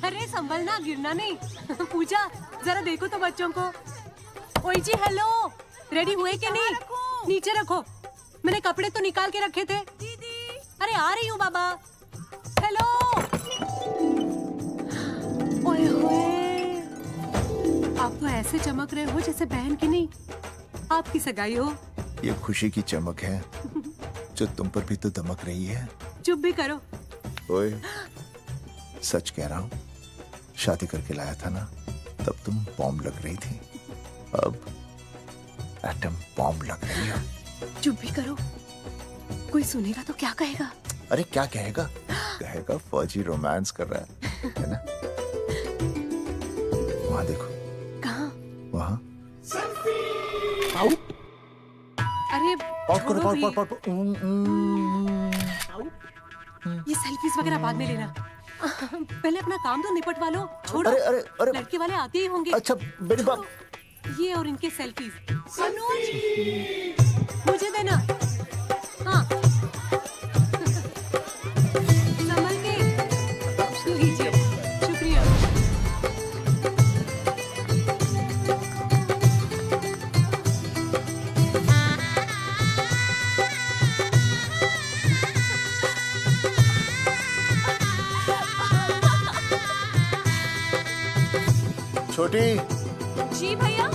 अरे संभलना, गिरना नहीं। पूजा जरा देखो तो बच्चों को। ओए जी हेलो, रेडी हुए कि नहीं? नीचे रखो, मैंने कपड़े तो निकाल के रखे थे। दीदी अरे आ रही हूँ बाबा। हेलो। ओए होए, आप तो ऐसे चमक रहे हो जैसे बहन की नहीं आपकी सगाई हो। ये खुशी की चमक है जो तुम पर भी तो दमक रही है। चुप भी करो। ओए सच कह रहा हूँ, शादी करके लाया था ना तब तुम बॉम्ब लग रही थी, अब एटम बॉम्ब लग रही हो। चुप भी करो, कोई सुनेगा तो क्या कहेगा? अरे क्या कहेगा? कहेगा फौजी रोमांस कर रहा है ना? वहाँ देखो। कहाँ? वहाँ। अरे करो, ये सेल्फीज वगैरह बाद में लेना, पहले अपना काम तो निपटवा लो। छोड़ो, अरे लड़के वाले आते ही होंगे। अच्छा मेरी बात। ये और इनके सेल्फीज। अनुज मुझे देना। हाँ संभल के लीजिए, शुक्रिया। छोटी जी भैया।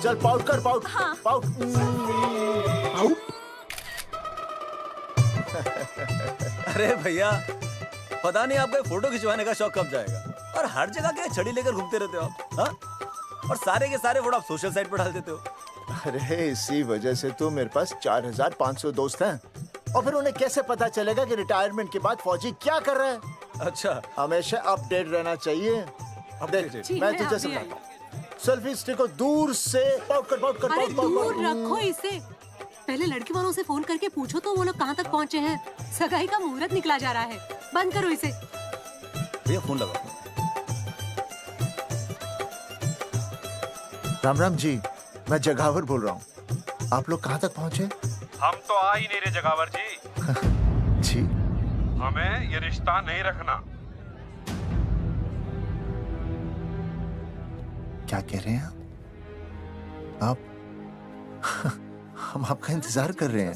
चल पाउट कर, पाउट। हाँ। पाउट। अरे भैया, पता नहीं आपका फोटो खिंचवाने का शौक कब जाएगा, और हर जगह क्या छड़ी लेकर घूमते रहते हो आप, हाँ? और सारे के सारे फोटो आप सोशल साइट पर डाल देते हो। अरे इसी वजह से तो मेरे पास 4500 दोस्त हैं, और फिर उन्हें कैसे पता चलेगा कि रिटायरमेंट के बाद फौजी क्या कर रहा है। अच्छा, हमेशा अपडेट रहना चाहिए। देख मैं तुझे समझाता हूँ, सेल्फी स्टिक को दूर से पाउट कर, पाउट कर, अरे पाउट, पाउट, दूर पाउट। रखो इसे। पहले लड़की वालों से फोन करके पूछो तो वो लोग कहाँ तक पहुँचे हैं। सगाई का मुहूर्त निकला जा रहा है, बंद करो इसे। भैया फोन लगाओ। राम राम जी, मैं जगावर बोल रहा हूँ। आप लोग कहाँ तक पहुँचे? हम तो आ ही नहीं रहे जगावर जी। जी हमें ये रिश्ता नहीं रखना। क्या कह रहे हैं आप? हम आपका इंतजार कर रहे हैं।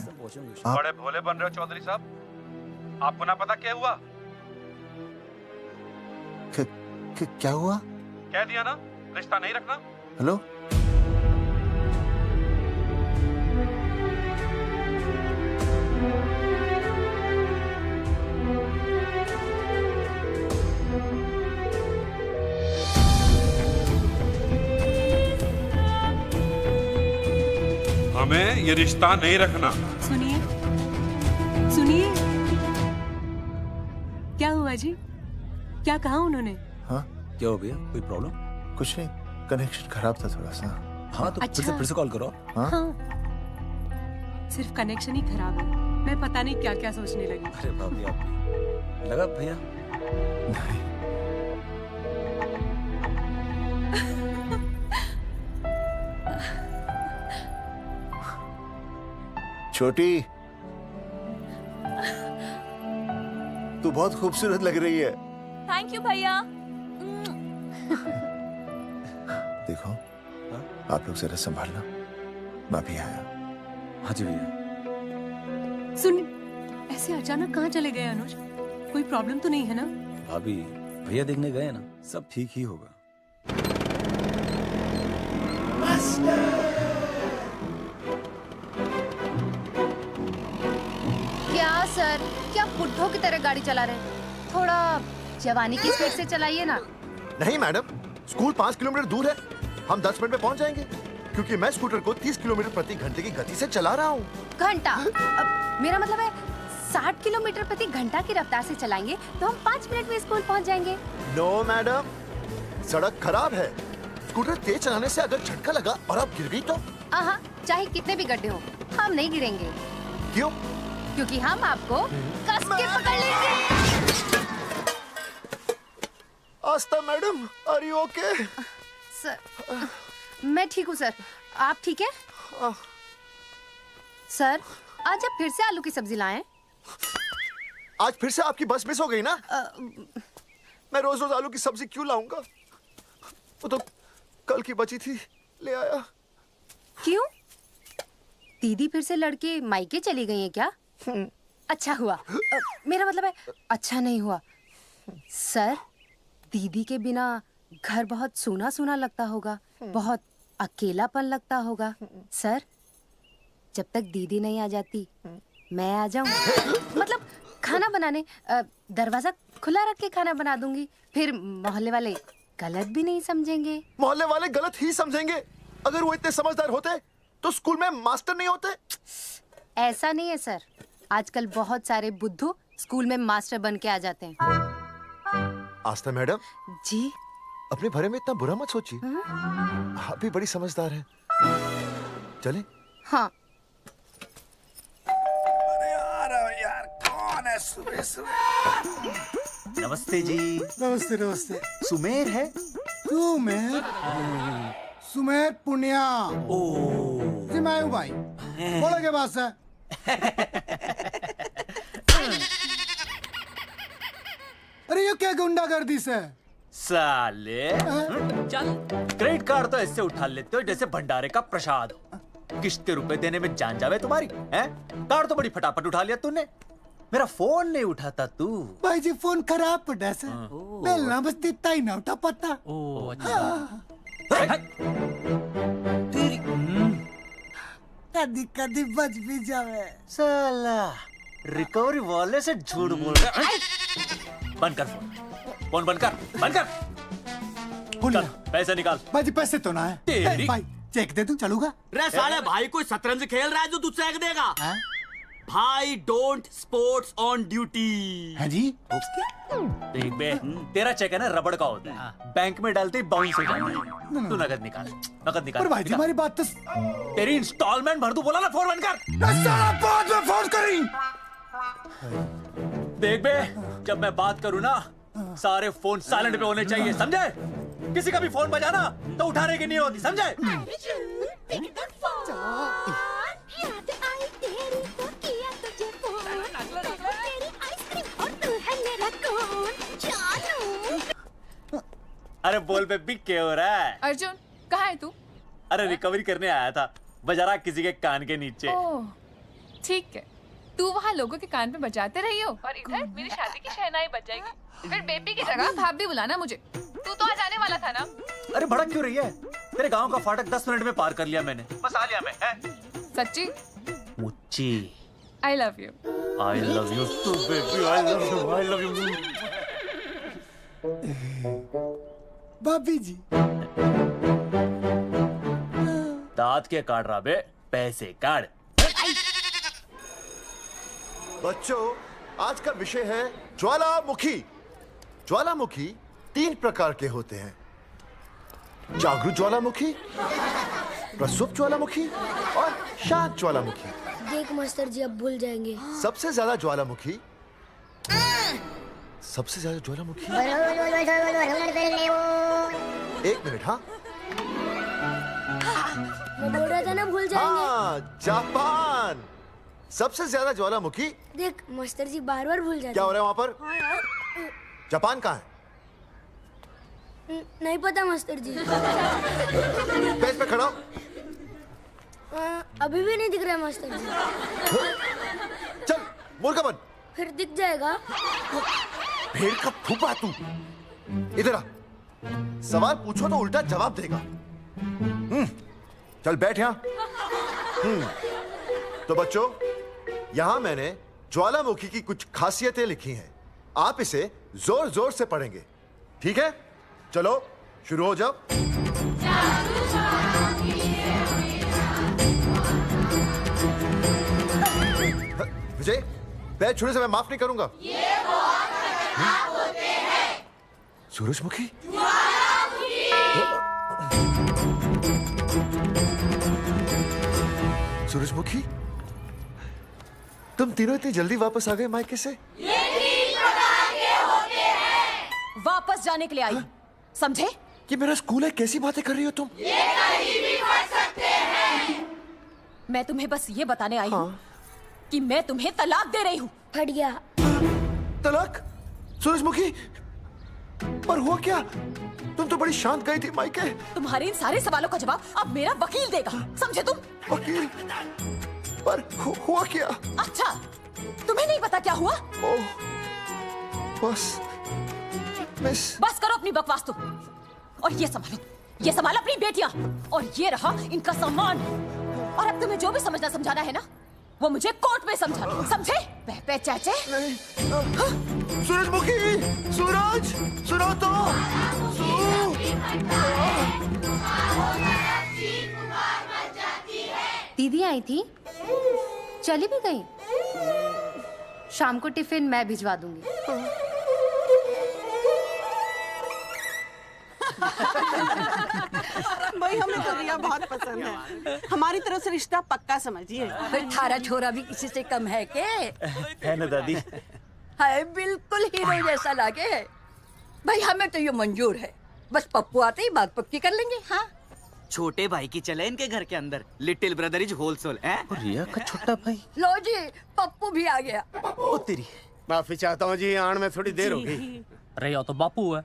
आप बड़े भोले बन रहे हो चौधरी साहब। आपको ना पता क्या हुआ? क्या हुआ? कह दिया ना, रिश्ता नहीं रखना। हेलो, हमें ये रिश्ता नहीं रखना। सुनिए सुनिए, क्या हुआ जी? क्या कहा उन्होंने? हाँ क्या हो भैया, कोई प्रॉब्लम? कुछ नहीं, कनेक्शन खराब था थोड़ा सा। हाँ तो अच्छा। फिर से कॉल करो। हाँ? हाँ, सिर्फ कनेक्शन ही खराब है। मैं पता नहीं क्या क्या सोचने लगी। अरे भाभी आप भी लगा भैया। नहीं, छोटी तू बहुत खूबसूरत लग रही है। थैंक यू भैया। देखो आप लोग जरा संभालना, मैं भी आया। हाँ जी भैया। सुन, ऐसे अचानक कहाँ चले गए अनुज? कोई प्रॉब्लम तो नहीं है ना? भाभी भैया देखने गए ना, सब ठीक ही होगा। क्या सर, क्या बुड्ढों की तरह गाड़ी चला रहे हैं? थोड़ा जवानी की स्पीड से चलाइए ना। नहीं मैडम, स्कूल 5 किलोमीटर दूर है, हम 10 मिनट में पहुंच जाएंगे, क्योंकि मैं स्कूटर को 30 किलोमीटर प्रति घंटे की गति से चला रहा हूँ। घंटा? मेरा मतलब है 60 किलोमीटर प्रति घंटा की रफ्तार से चलाएंगे तो हम 5 मिनट में स्कूल पहुंच जाएंगे। नो मैडम, सड़क खराब है, स्कूटर तेज चलाने से अगर झटका लगा और आप गिर गई तो? हाँ, चाहे कितने भी गड्ढे हो, हम नहीं गिरेंगे। क्यों? क्योंकि हम आपको कस के पकड़ लेंगे। Aastha madam, are you okay? Sir, मैं ठीक हूँ सर, आप ठीक है? सर, आज आप फिर से आलू की सब्जी लाएं? आज फिर से आपकी बस मिस हो गई ना? मैं रोज रोज आलू की सब्जी क्यों लाऊंगा? वो तो कल की बची थी, ले आया। क्यों? दीदी फिर से लड़के मायके चली गई हैं क्या? अच्छा हुआ। मेरा मतलब है अच्छा नहीं हुआ। सर, दीदी के बिना घर बहुत सूना सूना लगता होगा, बहुत अकेलापन लगता होगा। सर, जब तक दीदी नहीं आ जाती मैं आ जाऊं। मतलब खाना बनाने दरवाजा खुला रख के खाना बना दूंगी, फिर मोहल्ले वाले गलत भी नहीं समझेंगे। मोहल्ले वाले गलत ही समझेंगे। अगर वो इतने समझदार होते तो स्कूल में मास्टर नहीं होते। ऐसा नहीं है सर, आजकल बहुत सारे बुद्धू स्कूल में मास्टर बन के आ जाते हैं। आस्था मैडम जी? अपने बारे में इतना बुरा मत सोचिए, आप भी बड़ी समझदार हैं। चलें? हाँ। यार कौन है सुबह सुबह? नमस्ते जी। नमस्ते नमस्ते। सुमेर है? सुमेर? सुमेर पुनिया। जी मैं हूँ भाई, बोलो क्या बात है? अरे ये क्या गुंडागर्दी से? साले चल, क्रेडिट कार्ड तो ऐसे उठा लेते हो जैसे भंडारे का प्रसाद हो। किश्ते रुपए देने में जान जावे तुम्हारी हैं? कार्ड तो बड़ी फटाफट उठा लिया तूने, मेरा फोन नहीं उठाता तू। भाई जी फोन खराब पड़ा से, बेलना बस इतना ही ना उठा पाता। कदी कदी बच भी जावे। साला रिकवरी वाले से झूठ बोल रहा है। बंद कर फोन बंद कर। चल पैसे निकाल। भाई जी पैसे तो ना है। तेरी- भाई चेक दे दूं, चलूगा? रे साले भाई कोई शतरंज खेल रहा है जो तू चेक देगा? भाई डोंट स्पोर्ट्स ऑन ड्यूटी। है जी? देख बे, तेरा चेक है ना रबड़ का होता है, बैंक में डालते ही बाउंस हो जाता है। तू नकद निकाल। पर भाई जी हमारी बात तो तेरी इंस्टॉलमेंट भर दूं, बोला ना फोन बंद कर। साला बाद में फोन करी। देख बे, जब मैं बात करूं ना सारे फोन साइलेंट पे होने चाहिए, समझे? किसी का भी फोन बजाना तो उठाने की नहीं होती, समझे? अरे बोल बेबी क्या हो रहा है? अर्जुन कहाँ है तू? अरे रिकवरी करने आया था, बजा रहा किसी के कान के नीचे। ओह ठीक है, तू वहाँ लोगों के कान पे बजाते रही हो और इधर मेरी शादी की शहनाई बज जाएगी। फिर बेबी की जगह भाभी बुलाना मुझे। तू तो आ जाने वाला था ना? अरे भड़क क्यों रही है? तेरे गांव का फाटक 10 मिनट में पार कर लिया मैंने, बस आ लिया मैं। सच्ची? मुच्ची I love you. I love you too baby, I love you. भाभी जी दांत के काट रहा बे, पैसे काट। बच्चों, आज का विषय है ज्वालामुखी। ज्वालामुखी 3 प्रकार के होते हैं: जागरूक ज्वालामुखी, प्रसुप्त ज्वालामुखी और शांत ज्वालामुखी। देख मास्टर जी अब भूल जाएंगे। सबसे ज्यादा ज्वालामुखी एक मिनट। हाँ मैं बोल रहा था ना भूल जाएंगे। हाँ, जापान। सबसे ज्यादा ज्वालामुखी। देख मास्टर जी बार बार भूल जाते क्या हो रहा है वहाँ पर? हाँ यार, जापान कहाँ है? नहीं पता मास्टर जी। पेज पे खड़ा हो। अभी भी नहीं दिख रहा है मास्टर जी। चल मुर्गा बन। फिर दिख जाएगा। भेड़ का फूफा तू। इधर आ, सवाल पूछो तो उल्टा जवाब देगा। चल बैठ यहाँ। तो बच्चों, यहाँ मैंने ज्वालामुखी की कुछ खासियतें लिखी हैं। आप इसे जोर जोर से पढ़ेंगे, ठीक है? चलो शुरू हो जाओ। विजय, पैर छूने से मैं माफ नहीं करूंगा। ये वो खतरनाक होते हैं। सूरजमुखी? सूरजमुखी, तुम तीनों इतनी जल्दी वापस आ गए मायके से? वापस जाने के लिए आई, समझे? ये मेरा स्कूल है, कैसी बातें कर रही हो तुम? ये कहीं भी पढ़ सकते हैं। मैं तुम्हें बस ये बताने आई हूँ कि मैं तुम्हें तलाक दे रही हूँ। फट गया। तलाक? सूरजमुखी, पर हुआ क्या? तुम तो बड़ी शांत गई थी मायके। तुम्हारे इन सारे सवालों का जवाब अब मेरा वकील देगा, समझे तुम? वकील? पर हुआ क्या? अच्छा, तुम्हें नहीं पता क्या हुआ? ओह, बस मिस। बस करो अपनी बकवास तुम, और ये संभालो अपनी बेटियां, और ये रहा इनका सामान। और अब तुम्हें जो भी समझाना है ना, वो मुझे कोर्ट में समझाना, समझे? पे चाचे। सूरजमुखी, सूरज, सुनो तो। दीदी आई थी, चली भी गई। शाम को टिफिन मैं भिजवा दूंगी। भाई हमें तो रिया बहुत पसंद है, हमारी तरफ से रिश्ता पक्का समझिए। फिर थारा छोरा भी किसी से कम है के? है ना दादी? है, बिल्कुल हीरो जैसा लागे है। भाई हमें तो ये मंजूर है, बस पप्पू आते ही बात पक्की कर लेंगे। हाँ, छोटे भाई की चले इनके घर के अंदर, लिटिल ब्रदर इज होलसेल है। रिया का छोटा भाई। लो जी, पप्पू भी आ गया। ओ तेरी। माफी चाहता हूँ जी, आने में थोड़ी देर हो गई। अरे या तो बापू है।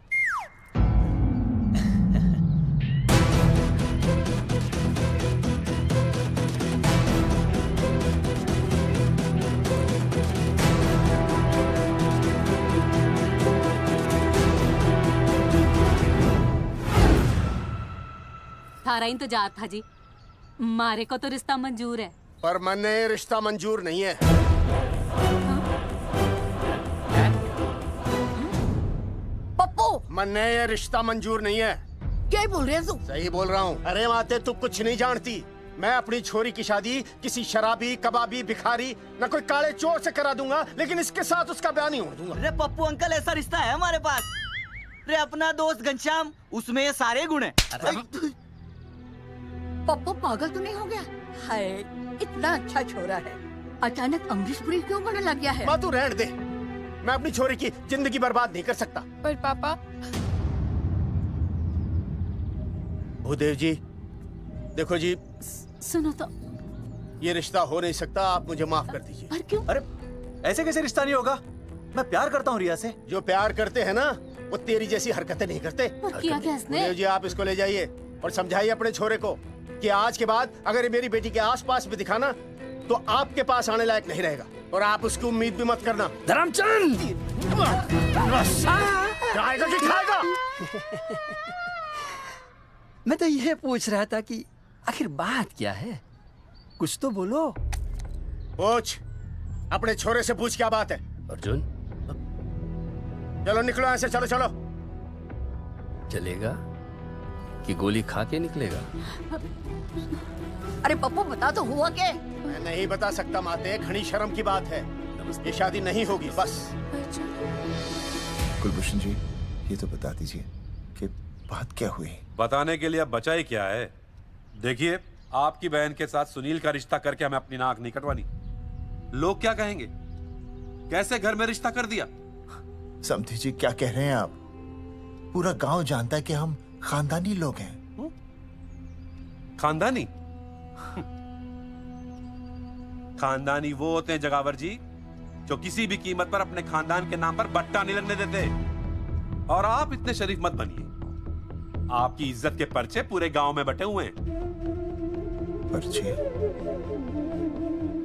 थारा इंतजार था जी, मारे को तो रिश्ता मंजूर है। पर मैंने रिश्ता मंजूर नहीं है। पप्पू, मैंने ये रिश्ता मंजूर नहीं है। क्या बोल रहे हैं तू? सही बोल रहा हूँ। अरे माते, तू कुछ नहीं जानती। मैं अपनी छोरी की शादी किसी शराबी, कबाबी, भिखारी, न कोई काले चोर से करा दूंगा, लेकिन इसके साथ उसका ब्याह नहीं हो दूंगा। अरे पप्पू अंकल, ऐसा रिश्ता है हमारे पास। अरे अपना दोस्त घनश्याम, उसमें ये सारे गुण हैं। पप्पू पागल तो नहीं हो गया? हाय, इतना अच्छा छोरा है, अचानक अमरीशपुरी क्यों बनने लग गया है? माँ तू रहने दे, मैं अपनी छोरी की जिंदगी बर्बाद नहीं कर सकता। पर पापा। भूदेव जी, देखो जी, सुनो तो। ये रिश्ता हो नहीं सकता, आप मुझे माफ कर दीजिए। पर क्यों? अरे ऐसे कैसे रिश्ता नहीं होगा? मैं प्यार करता हूँ रिया से। जो प्यार करते हैं ना, वो तेरी जैसी हरकतें नहीं करते। किया क्या इसने? भूदेव जी, आप इसको ले जाइए और समझाइए अपने छोरे को कि आज के बाद अगर ये मेरी बेटी के आसपास भी दिखाना, तो आपके पास आने लायक नहीं रहेगा, और आप उसकी उम्मीद भी मत करना। धर्मचंद! खाएगा कि खाएगा? मैं तो यह पूछ रहा था कि आखिर बात क्या है, कुछ तो बोलो। पूछ, अपने छोरे से पूछ क्या बात है। अर्जुन, चलो निकलो ऐसे, चलो चलो। चलेगा कि गोली खा के निकलेगा? अरे पप्पू, बता तो हुआ क्या? मैं नहीं बता सकता माते, घनी शर्म की बात है। ये शादी नहीं होगी, बस। कुलभूषण जी, ये तो बता दीजिए कि बात क्या हुई? बताने के लिए अब बचा ही क्या है? देखिए, आपकी बहन के साथ सुनील का रिश्ता करके हमें अपनी नाक नहीं कटवानी। लोग क्या कहेंगे? कैसे घर में रिश्ता कर दिया? समधी जी, क्या कह रहे हैं आप? पूरा गांव जानता है कि हम खानदानी लोग हैं। खानदानी? खानदानी वो होते हैं जगावर जी, जो किसी भी कीमत पर अपने खानदान के नाम पर बट्टा नहीं लगने देते। और आप इतने शरीफ मत बनिए, आपकी इज्जत के पर्चे पूरे गांव में बटे हुए हैं। पर्चे?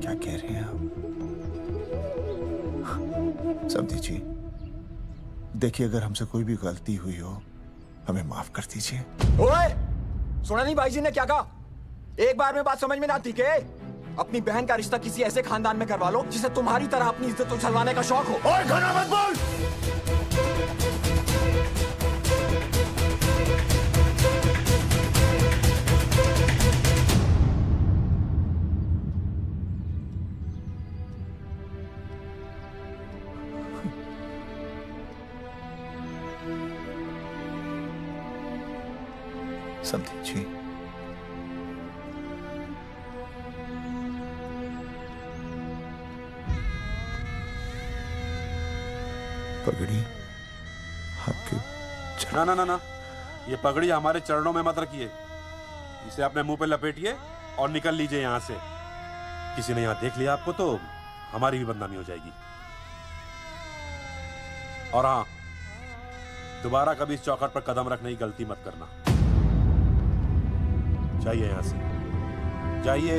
क्या कह रहे हैं आप? समधी जी, देखिए, अगर हमसे कोई भी गलती हुई हो, हमें माफ कर दीजिए। ओए, सुना नहीं भाई जी ने क्या कहा? एक बार में बात समझ में ना आती के? अपनी बहन का रिश्ता किसी ऐसे खानदान में करवा लो जिसे तुम्हारी तरह अपनी इज्जत उछलवाने का शौक हो। ओए, घना मत बोल। समधी जी, पगड़ी आपके ना ना ना ना, ये पगड़ी हमारे चरणों में मत रखिए। इसे अपने मुंह पे लपेटिए और निकल लीजिए यहाँ से। किसी ने यहाँ देख लिया आपको तो हमारी भी बदनामी हो जाएगी। और हाँ, दोबारा कभी इस चौखट पर कदम रखने की गलती मत करना। जाइए यहां से, जाइए।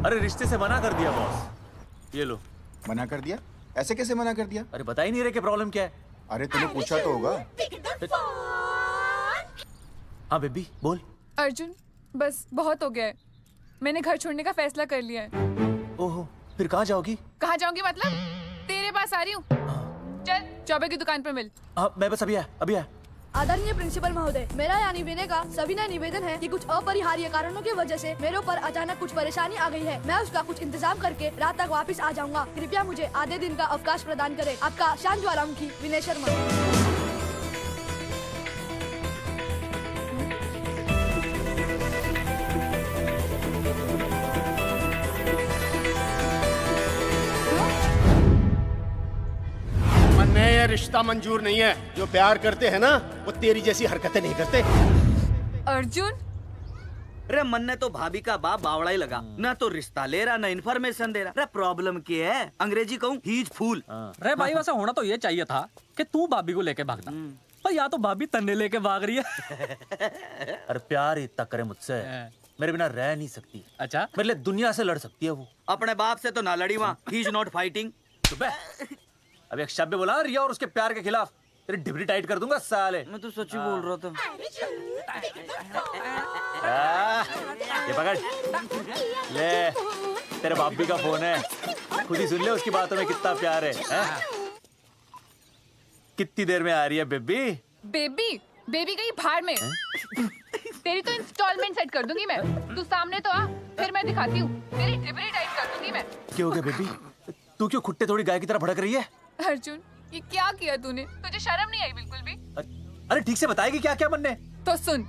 अरे रिश्ते से मना कर दिया बॉस। ये लो। मना कर दिया? ऐसे कैसे मना कर दिया? अरे बता ही नहीं रहे कि प्रॉब्लम क्या है। अरे तूने पूछा तो होगा। हाँ बेबी बोल। अर्जुन बस बहुत हो गया है, मैंने घर छोड़ने का फैसला कर लिया है। ओहो, फिर कहाँ जाओगी? कहाँ जाऊंगी मतलब? तेरे पास आ रही हूँ। चल चौबे की दुकान पर मिल। हाँ मैं बस अभी आया। आदरणीय प्रिंसिपल महोदय, मेरा यानी विनय का सविनय निवेदन है कि कुछ अपरिहार्य कारणों की वजह से मेरे ऊपर अचानक कुछ परेशानी आ गई है। मैं उसका कुछ इंतजाम करके रात तक वापस आ जाऊंगा। कृपया मुझे आधे दिन का अवकाश प्रदान करें। आपका शांत ज्वालामुखी विनय शर्मा। ये रिश्ता मंजूर नहीं है। जो प्यार करते हैं ना वो तेरी जैसी हरकतें नहीं करते। अर्जुन अरे मन ने तो भाभी का बाप बावड़ा ही लगा, ना तो रिश्ता ले रहा ना इन्फॉर्मेशन दे रहा। अरे प्रॉब्लम क्या है? अंग्रेजी कहूँ ही इज फूल। अरे भाई वैसे होना तो ये चाहिए था कि तू भाभी को लेके भागना, पर या तो भाभी तन्ने लेके भाग रही है। अरे प्यार इतना करे मुझसे, मेरे बिना रह नहीं सकती। अच्छा मेरे लिए दुनिया से लड़ सकती है वो। अपने बाप से तो ना लड़ी वहाँ, ही इज नॉट फाइटिंग। अब एक शब्द बोला रिया और उसके प्यार के खिलाफ, तेरी डिबरी टाइट कर दूंगा साले। मैं तो सच्ची बोल रहा था। ये पकड़ ले, तेरे बापी का फोन है, खुद ही सुन ले उसकी बातों में कितना प्यार है, कितनी देर में आ रही है बेबी? बेबी गई भाड़ में। तेरी तो इंस्टॉलमेंट सेट कर दूंगी मैं। तू सामने तो आ, फिर मैं दिखाती हूँ। तेरी डिबरी टाइट कर दूंगी मैं। क्या हो गया बेबी? तू क्यों खुट्टे थोड़ी गाय की तरह भड़क रही है? अर्जुन ये क्या किया तूने? तुझे शर्म नहीं आई बिल्कुल भी? अरे ठीक से बताएगी क्या क्या बनने? तो सुन,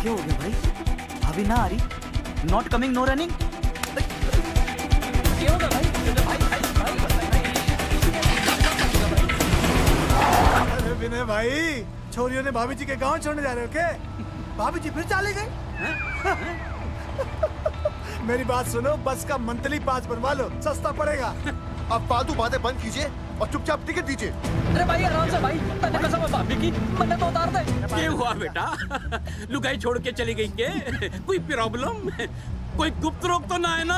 क्या हो गया भाई? अभी ना आ रही? Not coming no running? क्या होगा भाई? अरे विनय भाई, छोरियों ने भाभी जी के गांव छोड़ने जा रहे हो क्या? भाभी जी फिर चले गए? मेरी बात सुनो, बस का मंथली पास बनवा लो, सस्ता पड़ेगा। अब फालतू बातें बंद कीजिए और चुपचाप टिकट दीजिए। अरे भाई आराम से भाई, तन्ने कसम है भाभी की, मन्ने तो उतार दे। क्या हुआ बेटा? लुगाई छोड़ के चली गई के? कोई प्रॉब्लम? कोई गुप्त रोग तो ना है ना?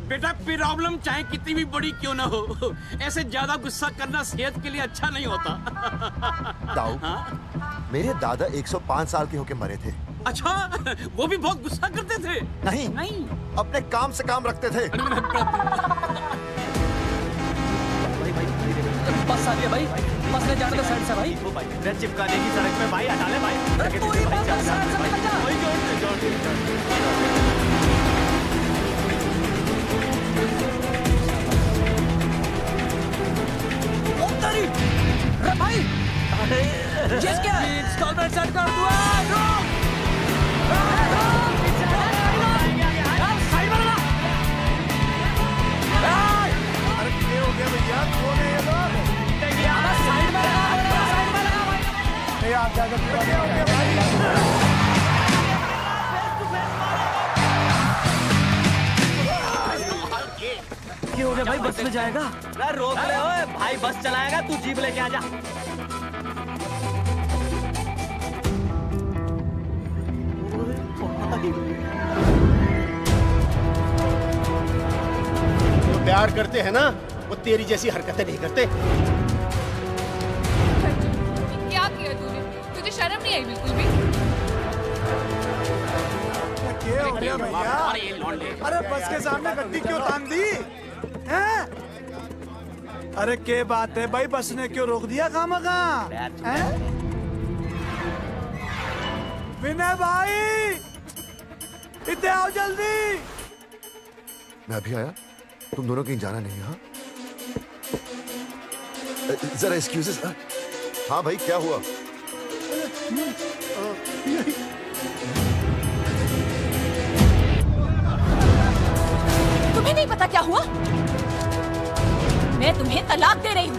बेटा प्रॉब्लम चाहे कितनी भी बड़ी क्यों ना हो, ऐसे ज्यादा गुस्सा करना सेहत के लिए अच्छा नहीं होता। दाऊ, मेरे दादा 105 साल के होके मरे थे। अच्छा, वो भी बहुत गुस्सा करते थे? नहीं, अपने काम से काम रखते थे। बस आ गया भाई, बस ले जाने दे साइड से भाई। भाई चिपका देगी सड़क में भाई, हटा ले भाई। अरे तू ही बस साइड से निकल जा। अरे भाई, जिस क्या इंस्टॉलमेंट सेट कर दूँ। साइड में लगा। अरे क्या हो गया भैया? कौन है ये लोग? साइड में लगा भाई। ये आप जाकर क्या हो गया भाई? क्या हो गया भाई? बस में जाएगा? अरे रोक ले ओए भाई, बस चलाएगा, तू जीप लेके आ जा। जो प्यार करते हैं ना वो तेरी जैसी हरकतें नहीं करते। क्या किया तूने? तुझे शर्म नहीं आई बिल्कुल भी? क्या हो गया भैया? अरे बस के सामने गड्डी क्यों तान दी? हैं? अरे क्या बात है भाई, बस ने क्यों रोक दिया खामखा? विनय भाई, इतने आओ जल्दी। मैं अभी आया, तुम दोनों कहीं जाना नहीं है? हाँ? जरा एक्सक्यूजेस। हाँ भाई, क्या हुआ? तुम्हें नहीं पता क्या हुआ? मैं तुम्हें तलाक दे रही हूँ।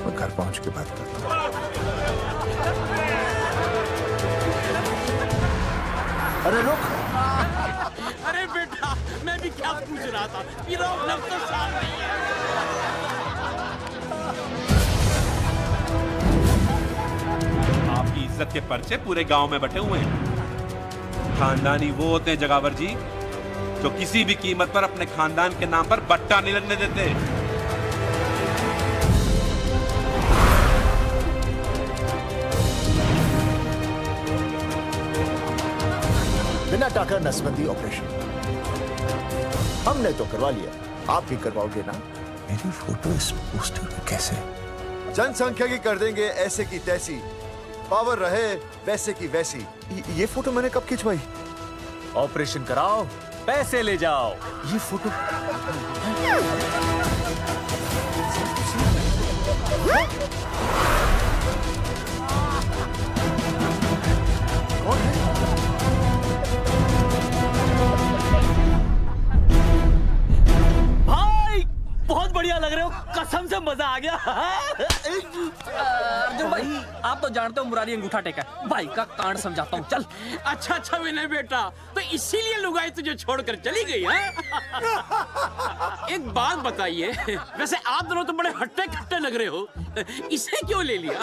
मैं घर पहुंच के बात करता हूँ। अरे रुक। अरे बेटा, मैं भी क्या पूछ रहा था, लग तो साफ नहीं है। आपकी इज्जत के पर्चे पूरे गांव में बटे हुए हैं। खानदानी वो होते हैं जगावर जी जो किसी भी कीमत पर अपने खानदान के नाम पर बट्टा नहीं लगने देते। बिना टाका नसबंदी ऑपरेशन हमने तो करवा लिया, आप भी करवाओगे ना? मेरी फोटो इस पोस्टर में कैसे? जनसंख्या की कर देंगे ऐसे की तैसी, पावर रहे वैसे की वैसी। ये फोटो मैंने कब खिंचवाई? ऑपरेशन कराओ, पैसे ले जाओ। ये फोटो भाई बहुत बढ़िया लग रहे हो, कसम से मजा आ गया। अर्जुन भाई, आप तो जानते हो मुरारी अंगूठा टेका, भाई का कांड समझाता हूँ, चल। अच्छा विनय बेटा, तो इसीलिए लुगाई तुझे छोड़कर चली गई है? एक बात बताइए, वैसे आप दोनों तो बड़े हट्टे कट्टे लग रहे हो, इसे क्यों ले लिया?